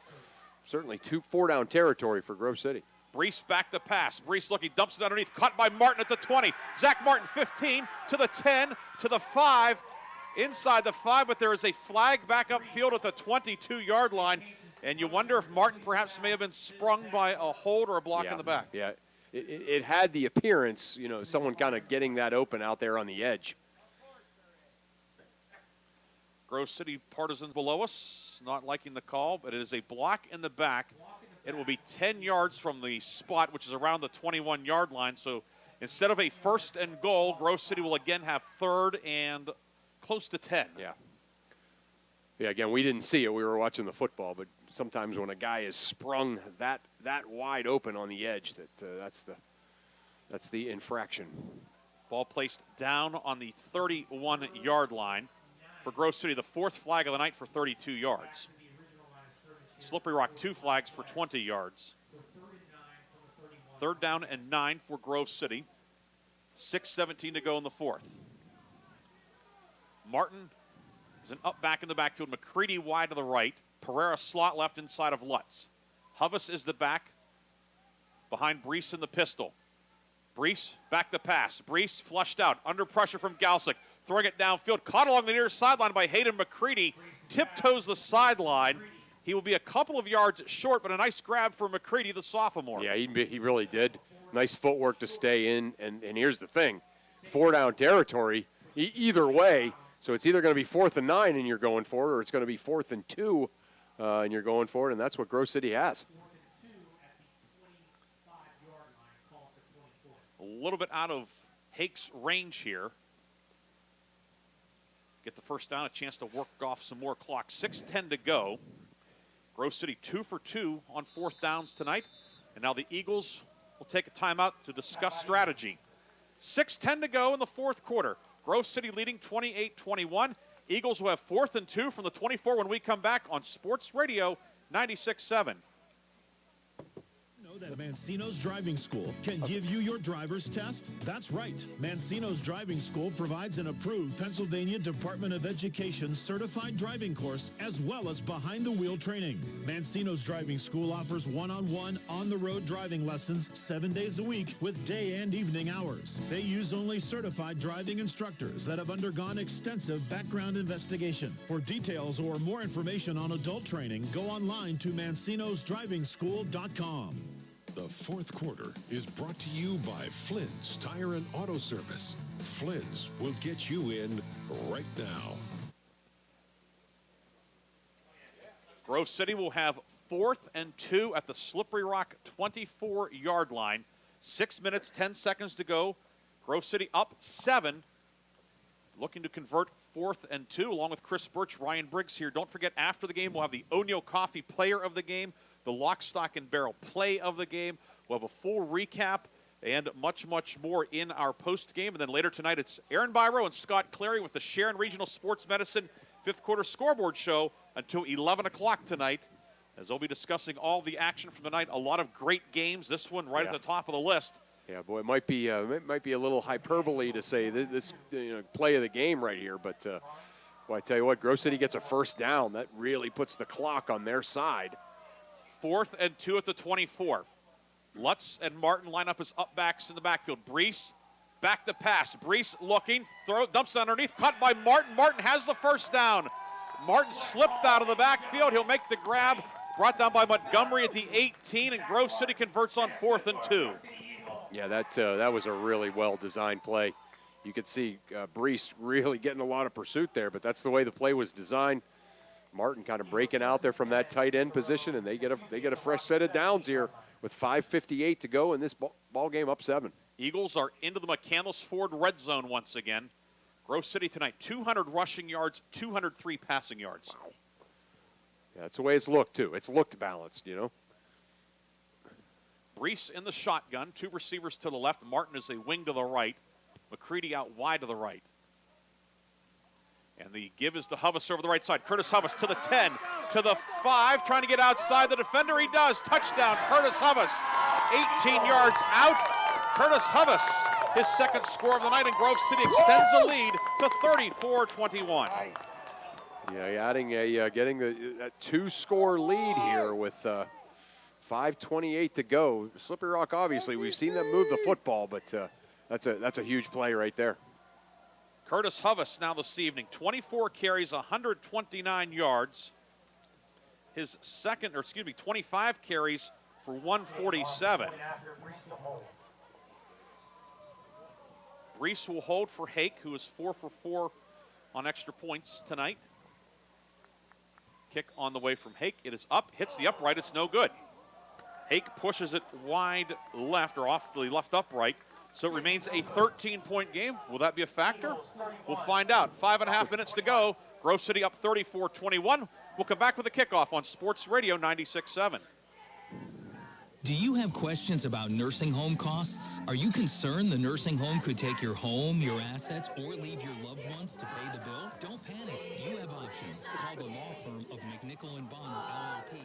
certainly 4-down territory for Grove City. Brees back the pass. Brees looking, dumps it underneath, caught by Martin at the 20. Zach Martin 15 to the 10 to the 5, inside the 5, but there is a flag back upfield at the 22-yard line, and you wonder if Martin perhaps may have been sprung by a hold or a block in the back. Yeah, it had the appearance, someone kind of getting that open out there on the edge. Grove City partisans below us, not liking the call, but it is a block in the back. It will be 10 yards from the spot, which is around the 21-yard line. So instead of a 1st and goal, Grove City will again have 3rd and close to 10. Yeah. Yeah, again, we didn't see it. We were watching the football, but sometimes when a guy is sprung that wide open on the edge, that's the infraction. Ball placed down on the 31-yard line for Grove City, the 4th flag of the night for 32 yards. Slippery Rock 2 flags for 20 yards. 3rd down and 9 for Grove City. 6:17 to go in the 4th. Martin is an up back in the backfield. McCready wide to the right. Pereira slot left inside of Lutz. Huvis is the back behind Brees in the pistol. Brees back the pass. Brees flushed out. Under pressure from Galsick. Throwing it downfield. Caught along the near sideline by Hayden McCready. Tiptoes the sideline. He will be a couple of yards short, but a nice grab for McCready, the sophomore. Yeah, he really did. Nice footwork to stay in. And here's the thing. 4-down territory, either way. So it's either going to be 4th and 9 and you're going for it, or it's going to be 4th and 2 and you're going for it, and that's what Grove City has. A little bit out of Hake's range here. Get the first down, a chance to work off some more clock. 6:10 to go. Grove City 2 for 2 on 4th downs tonight. And now the Eagles will take a timeout to discuss strategy. 6:10 to go in the 4th quarter. Grove City leading 28-21. Eagles will have 4th and 2 from the 24 when we come back on Sports Radio 96.7. That Mancino's Driving School can give you your driver's test? That's right. Mancino's Driving School provides an approved Pennsylvania Department of Education certified driving course as well as behind-the-wheel training. Mancino's Driving School offers one-on-one, on-the-road driving lessons 7 days a week with day and evening hours. They use only certified driving instructors that have undergone extensive background investigation. For details or more information on adult training, go online to mancinosdrivingschool.com. The 4th quarter is brought to you by Flynn's Tire and Auto Service. Flynn's will get you in right now. Grove City will have 4th and 2 at the Slippery Rock 24-yard line. 6 minutes, 10 seconds to go. Grove City up 7. Looking to convert 4th and 2 along with Chris Birch, Ryan Briggs here. Don't forget, after the game, we'll have the O'Neill Coffee Player of the Game, the Lock, Stock, and Barrel Play of the Game. We'll have a full recap and much, much more in our post game. And then later tonight, it's Aaron Byro and Scott Clary with the Sharon Regional Sports Medicine 5th quarter scoreboard show until 11 o'clock tonight, as they'll be discussing all the action from tonight. A lot of great games. This one right at the top of the list. Yeah, boy, it might be a little hyperbole to say this play of the game right here, but well, I tell you what, Grove City gets a first down. That really puts the clock on their side. 4th and 2 at the 24. Lutz and Martin line up as up backs in the backfield. Brees back to pass. Brees looking, dumps it underneath, caught by Martin. Martin has the first down. Martin slipped out of the backfield. He'll make the grab. Brought down by Montgomery at the 18, and Grove City converts on 4th and 2. Yeah, that was a really well-designed play. You could see Brees really getting a lot of pursuit there, but that's the way the play was designed. Martin kind of breaking out there from that tight end position, and they get a fresh set of downs here with 5:58 to go in this ball game, up 7. Eagles are into the McCandless Ford red zone once again. Grove City tonight, 200 rushing yards, 203 passing yards. Wow. Yeah, that's the way it's looked, too. It's looked balanced, Brees in the shotgun, 2 receivers to the left. Martin is a wing to the right. McCready out wide to the right. And the give is to Hubbs over the right side. Curtis Hubbs to the 10, to the 5, trying to get outside the defender. He does. Touchdown, Curtis Hubbs. 18 yards out. Curtis Hubbs, his second score of the night, and Grove City extends the lead to 34-21. Yeah, getting a 2-score lead here with 5:28 to go. Slippery Rock, obviously, we've seen them move the football, but that's a huge play right there. Curtis Hubbs now this evening, 24 carries, 129 yards. His 25 carries for 147. Reese will hold for Hake, who is 4 for 4 on extra points tonight. Kick on the way from Hake. It is up, hits the upright, it's no good. Hake pushes it wide left, or off the left upright, so it remains a 13-point game. Will that be a factor? We'll find out. 5.5 minutes to go. Grove City up 34-21. We'll come back with a kickoff on Sports Radio 96.7. Do you have questions about nursing home costs? Are you concerned the nursing home could take your home, your assets, or leave your loved ones to pay the bill? Don't panic. You have options. Call the law firm of McNichol & Bonner, LLP.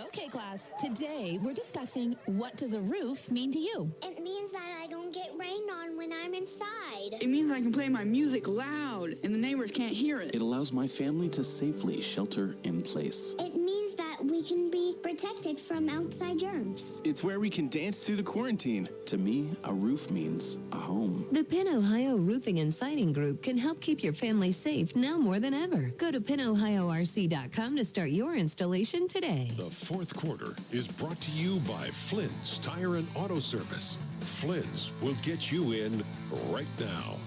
Okay, class. Today, we're discussing what does a roof mean to you? It means that I don't get rained on when I'm inside. It means I can play my music loud and the neighbors can't hear it. It allows my family to safely shelter in place. It means that we can be protected from outside germs. It's where we can dance through the quarantine. To me, a roof means a home. The Penn Ohio Roofing and Siding Group can help keep your family safe now more than ever. Go to pennohiorc.com to start your installation today. The fourth quarter is brought to you by Flynn's Tire and Auto Service. Flynn's will get you in right now.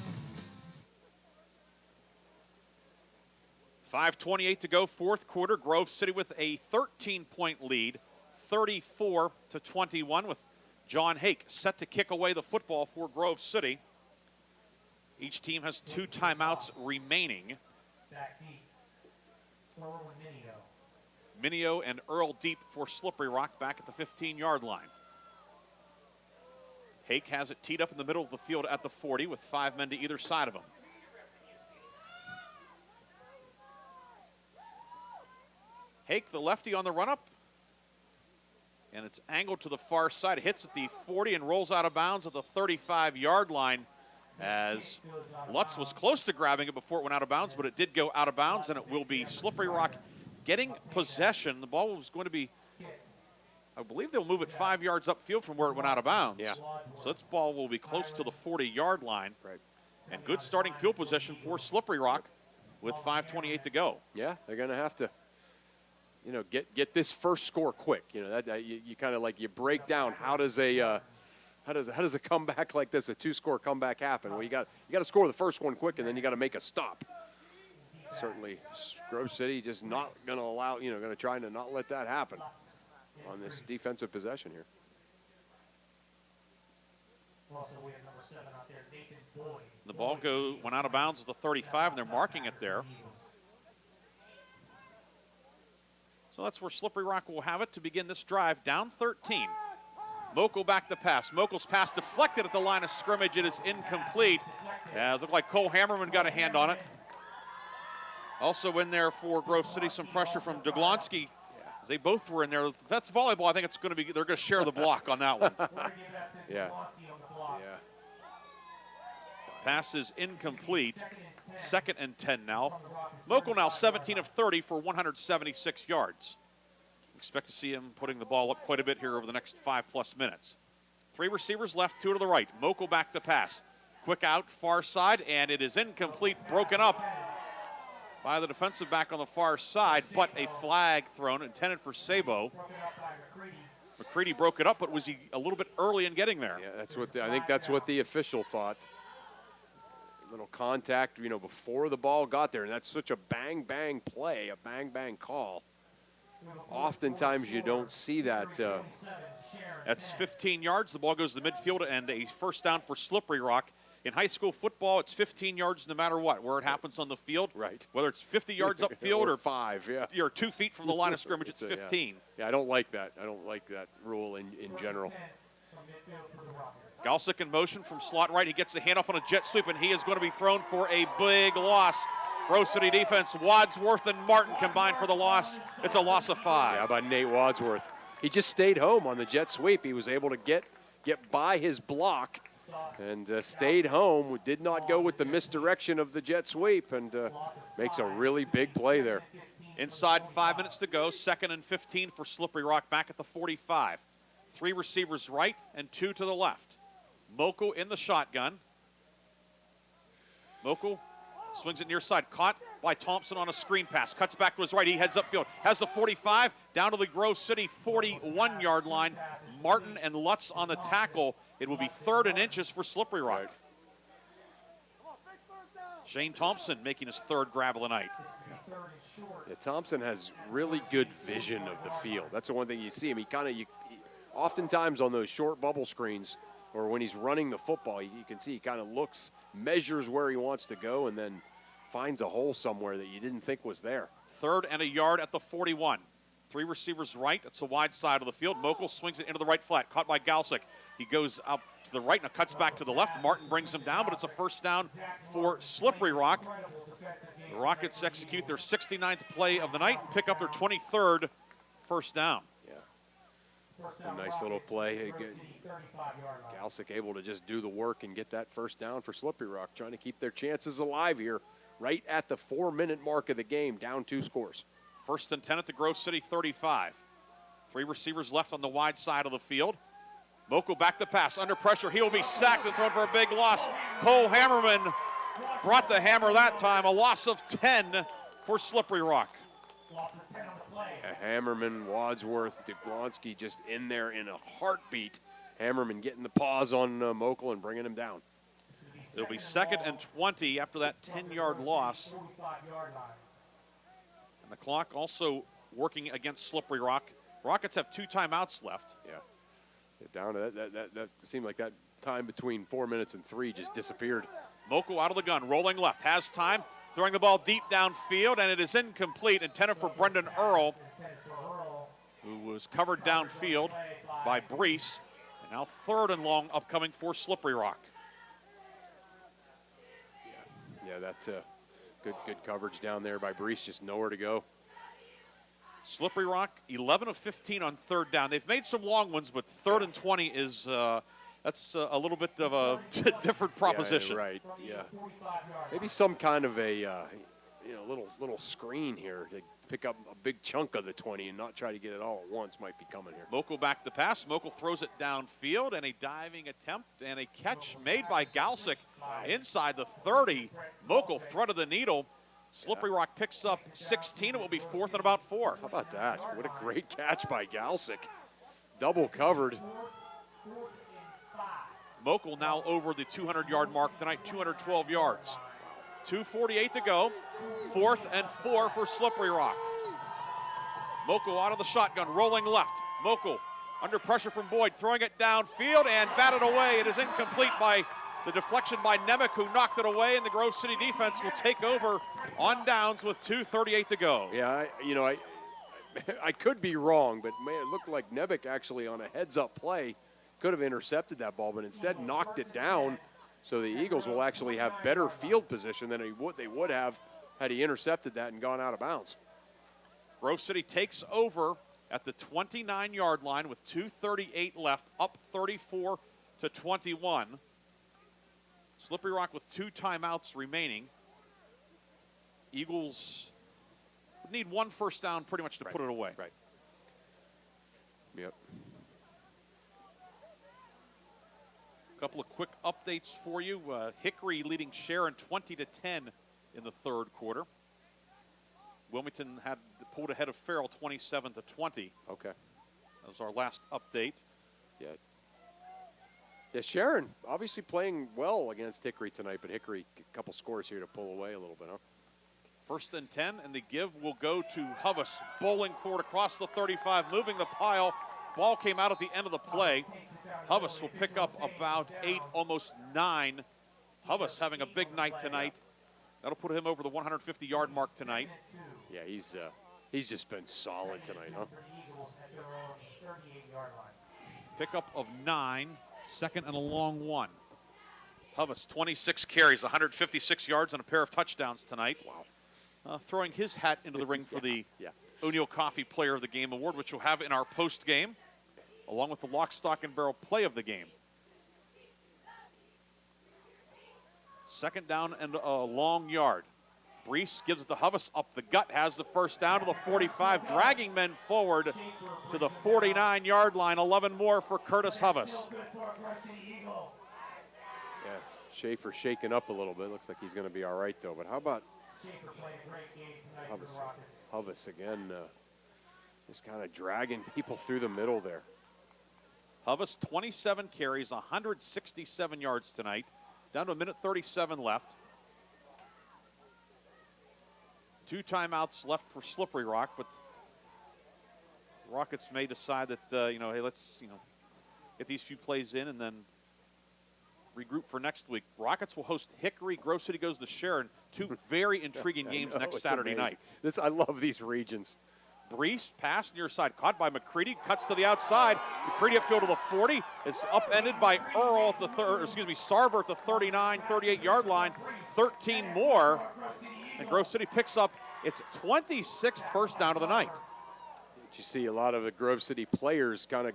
5:28 to go, fourth quarter. Grove City with a 13-point lead, 34-21, with John Hake set to kick away the football for Grove City. Each team has 2 timeouts remaining. Back deep. Earl and Minio and Earl deep for Slippery Rock back at the 15-yard line. Hake has it teed up in the middle of the field at the 40 with 5 men to either side of him. Hake, the lefty on the run-up, and it's angled to the far side. It hits at the 40 and rolls out of bounds at the 35-yard line, as Lutz was close to grabbing it before it went out of bounds, but it did go out of bounds, and it will be Slippery Rock getting possession. The ball was going to be, I believe they'll move it 5 yards upfield from where it went out of bounds. Yeah. So this ball will be close to the 40-yard line. Right. And good starting field position for Slippery Rock with 5:28 to go. Yeah, they're going to have to, get this first score quick. That you kind of like you break down how does a comeback like this, a 2-score comeback happen? Well, you got to score the first one quick, and then you got to make a stop. Certainly, Grove City just not going to allow, going to try to not let that happen on this defensive possession here. The ball went out of bounds at the 35, and they're marking it there. So that's where Slippery Rock will have it to begin this drive, down 13. Mokel back to pass. Mokel's pass deflected at the line of scrimmage. It is incomplete, as it looked like Cole Hammerman got a hand on it. Also in there for Grove City, some pressure from Duglonski. They both were in there. If that's volleyball, I think it's going to be, they're going to share the block on that one. Yeah. Pass is incomplete. 2nd and 10 now. Mokel now 17 of 30 for 176 yards. Expect to see him putting the ball up quite a bit here over the next 5+ minutes. 3 receivers left, 2 to the right. Mokel back to pass. Quick out, far side, and it is incomplete, broken up by the defensive back on the far side, but a flag thrown intended for Sabo. McCready broke it up, but was he a little bit early in getting there? Yeah, that's what I think that's what the official thought. A little contact, before the ball got there, and that's such a bang-bang play, a bang-bang call. Oftentimes you don't see that. That's 15 yards. The ball goes to the midfield, and a first down for Slippery Rock In high school football, it's 15 yards no matter what, where it happens on the field. Right. Whether it's 50 yards upfield or 5, yeah. You're 2 feet from the line of scrimmage, it's 15. Yeah, I don't like that. I don't like that rule in general. Galsick in motion from slot right. He gets the handoff on a jet sweep, and he is going to be thrown for a big loss. Grove City defense, Wadsworth and Martin combined for the loss. It's a loss of 5. Yeah, how about Nate Wadsworth? He just stayed home on the jet sweep. He was able to get by his block and stayed home. Did not go with the misdirection of the jet sweep and makes a really big play there. Inside 5 minutes to go, 2nd and 15 for Slippery Rock back at the 45. 3 receivers right and 2 to the left. Mokel in the shotgun. Mokel swings it near side, caught by Thompson on a screen pass. Cuts back to his right, he heads upfield. Has the 45, down to the Grove City 41-yard line. Martin and Lutz on the tackle. It will be 3rd and inches for Slippery Rock. Shane Thompson making his 3rd grab of the night. Yeah, Thompson has really good vision of the field. That's the one thing you see him. He oftentimes on those short bubble screens or when he's running the football, you can see he kind of looks, measures where he wants to go, and then finds a hole somewhere that you didn't think was there. 3rd and a yard at the 41. 3 receivers right. It's the wide side of the field. Mokel swings it into the right flat, caught by Galsick. He goes up to the right and cuts back to the left. Martin brings him down, but it's a first down for Slippery Rock. The Rockets execute their 69th play of the night and pick up their 23rd first down. Yeah. A nice little play. Galsick able to just do the work and get that first down for Slippery Rock, trying to keep their chances alive here right at the 4-minute mark of the game, down 2 scores. 1st and 10 at the Grove City 35. 3 receivers left on the wide side of the field. Mokel back the pass, under pressure. He will be sacked and thrown for a big loss. Cole Hammerman brought the hammer that time. A loss of 10 for Slippery Rock. Hammerman, Wadsworth, Dublonsky just in there in a heartbeat. Hammerman getting the paws on Mokel and bringing him down. It'll be 2nd and 20 after that 10-yard loss. And the clock also working against Slippery Rock. Rockets have 2 timeouts left. Yeah. Down to that seemed like that time between 4 minutes and 3 just disappeared. Mokel out of the gun, rolling left, has time, throwing the ball deep downfield, and it is incomplete, intended for Brendan Earl, who was covered downfield by Brees. And now 3rd and long upcoming for Slippery Rock. Yeah, that's good coverage down there by Brees, just nowhere to go. Slippery Rock, 11 of 15 on 3rd down. They've made some long ones, but 3rd and 20 is that's a little bit of a different proposition. Yeah, right. Yeah. Maybe some kind of a little screen here to pick up a big chunk of the 20 and not try to get it all at once might be coming here. Mokel back the pass. Mokel throws it downfield, and a diving attempt and a catch made by Galsick inside the 30. Mokel threaded the needle. Slippery Rock picks up 16. It will be 4th and about 4. How about that? What a great catch by Galsick. Double covered. Mokel now over the 200-yard mark tonight, 212 yards. 2:48 to go. 4th and 4 for Slippery Rock. Mokel out of the shotgun, rolling left. Mokel under pressure from Boyd, throwing it downfield and batted away. It is incomplete by the deflection by Nemec, who knocked it away, and the Grove City defense will take over on downs with 2:38 to go. Yeah, I could be wrong, but man, it looked like Nemec actually on a heads-up play could have intercepted that ball, but instead knocked it down. So the Eagles will actually have better field position than they would have had he intercepted that and gone out of bounds. Grove City takes over at the 29-yard line with 2:38 left, up 34-21. Slippery Rock with 2 timeouts remaining. Eagles would need 1 first down pretty much to put it away. Right. Yep. A couple of quick updates for you. Hickory leading Sharon 20-10 in the 3rd quarter. Wilmington had pulled ahead of Farrell 27-20. Okay. That was our last update. Yeah. Yeah, Sharon obviously playing well against Hickory tonight, but Hickory a couple scores here to pull away a little bit, huh? 1st and 10, and the give will go to Hubbas, bowling forward across the 35, moving the pile. Ball came out at the end of the play. Hubbas will pick up about 8, almost 9 Hubbas having a big night tonight. That'll put him over the 150-yard mark tonight. Yeah, he's just been solid tonight, huh? Pickup of 9, second and a long one. Hubbas, 26 carries, 156 yards, and a pair of touchdowns tonight. Wow. Throwing his hat into the ring for the O'Neill Coffee Player of the Game award, which we'll have in our post game, along with the Lock, Stock, and Barrel Play of the Game. Second down and a long yard. Brees gives it to Hubbas up the gut, has the first down to the 45, dragging men forward to the 49-yard line. 11 more for Curtis Hubbas. Yeah, Schaefer shaking up a little bit. Looks like he's going to be all right, though. But how about Hubbas? Hubbas again, just kind of dragging people through the middle there. Hubbas, 27 carries, 167 yards tonight. Down to a minute 37 left. 2 timeouts left for Slippery Rock, but Rockets may decide that, hey, let's, get these few plays in and then regroup for next week. Rockets will host Hickory. Grove City goes to Sharon. 2 very intriguing games next Saturday amazing. night. I love these regions. Brees, pass near side, caught by McCready, cuts to the outside. McCready upfield to the 40. It's upended by Sarver at the 39, 38-yard line. 13 more, and Grove City picks up its 26th first down of the night. You see a lot of the Grove City players kind of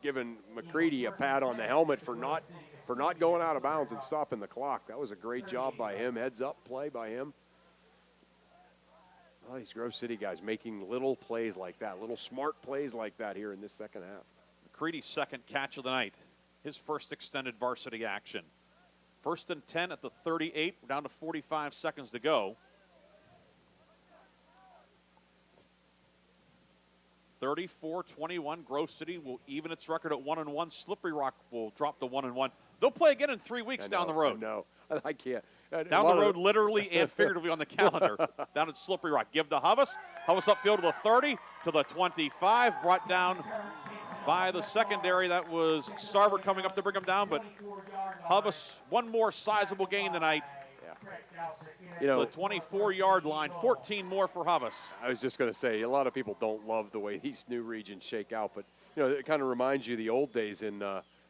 giving McCready a pat on the helmet for not going out of bounds and stopping the clock. That was a great job by him. Heads up play by him. Well, these Grove City guys making little plays like that, little smart plays like that here in this second half. McCready's second catch of the night, his first extended varsity action. 1st and 10 at the 38, we're down to 45 seconds to go. 34-21, Grove City will even its record at 1-1. Slippery Rock will drop to 1-1. They'll play again in 3 weeks down the road. No, I can't. Down the road, literally and figuratively on the calendar, down at Slippery Rock. Give to Hubbas. Hubbas upfield to the 30, to the 25, brought down by the secondary. That was Sarver coming up to bring him down, but Hubbas, one more sizable gain tonight. The 24-yard line, 14 more for Hubbas. I was just going to say, a lot of people don't love the way these new regions shake out, but it kind of reminds you of the old days in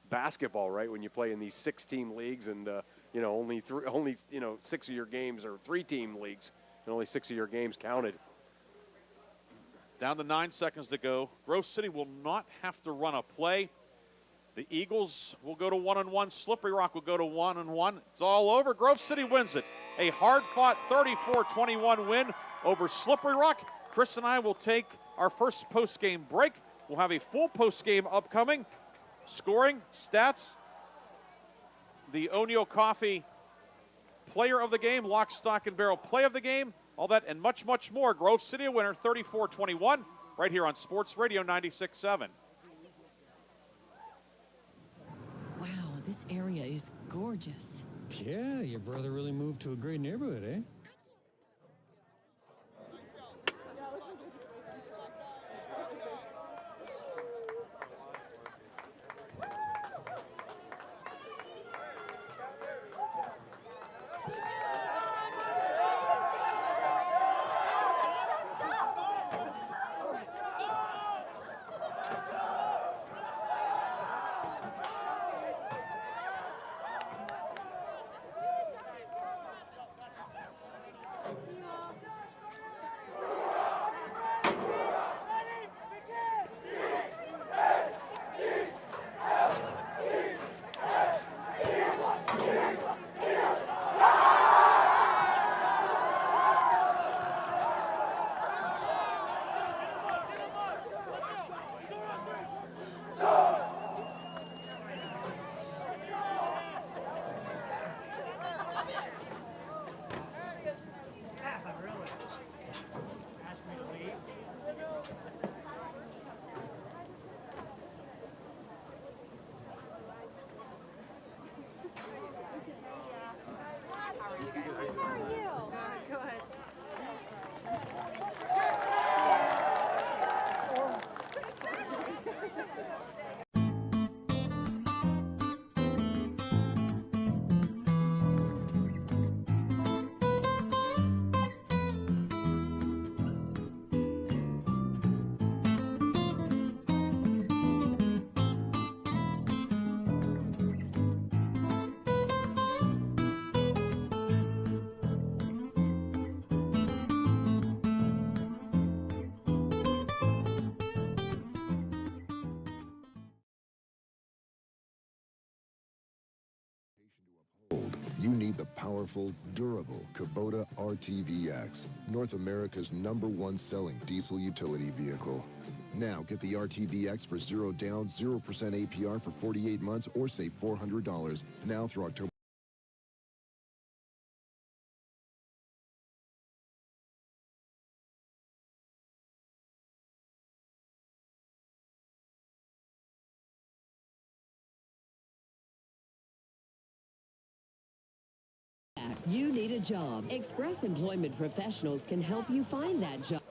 basketball, right? When you play in these 6-team leagues and only 6 of your games are 3-team leagues, and only 6 of your games counted. Down to 9 seconds to go. Grove City will not have to run a play. The Eagles will go to 1-1. Slippery Rock will go to 1-1. It's all over. Grove City wins it. A hard-fought 34-21 win over Slippery Rock. Chris and I will take our first post-game break. We'll have a full post-game upcoming. Scoring, stats, the O'Neill Coffee Player of the Game, Lock, Stock, and Barrel Play of the Game, all that and much, much more. Grove City a winner, 34-21, right here on Sports Radio 96.7. Wow, this area is gorgeous. Yeah, your brother really moved to a great neighborhood, eh? you need the powerful, durable Kubota RTVX, North America's #1 selling diesel utility vehicle. Now get the RTVX for 0 down, 0% APR for 48 months or save $400 now through October. You need a job. Express Employment Professionals can help you find that job.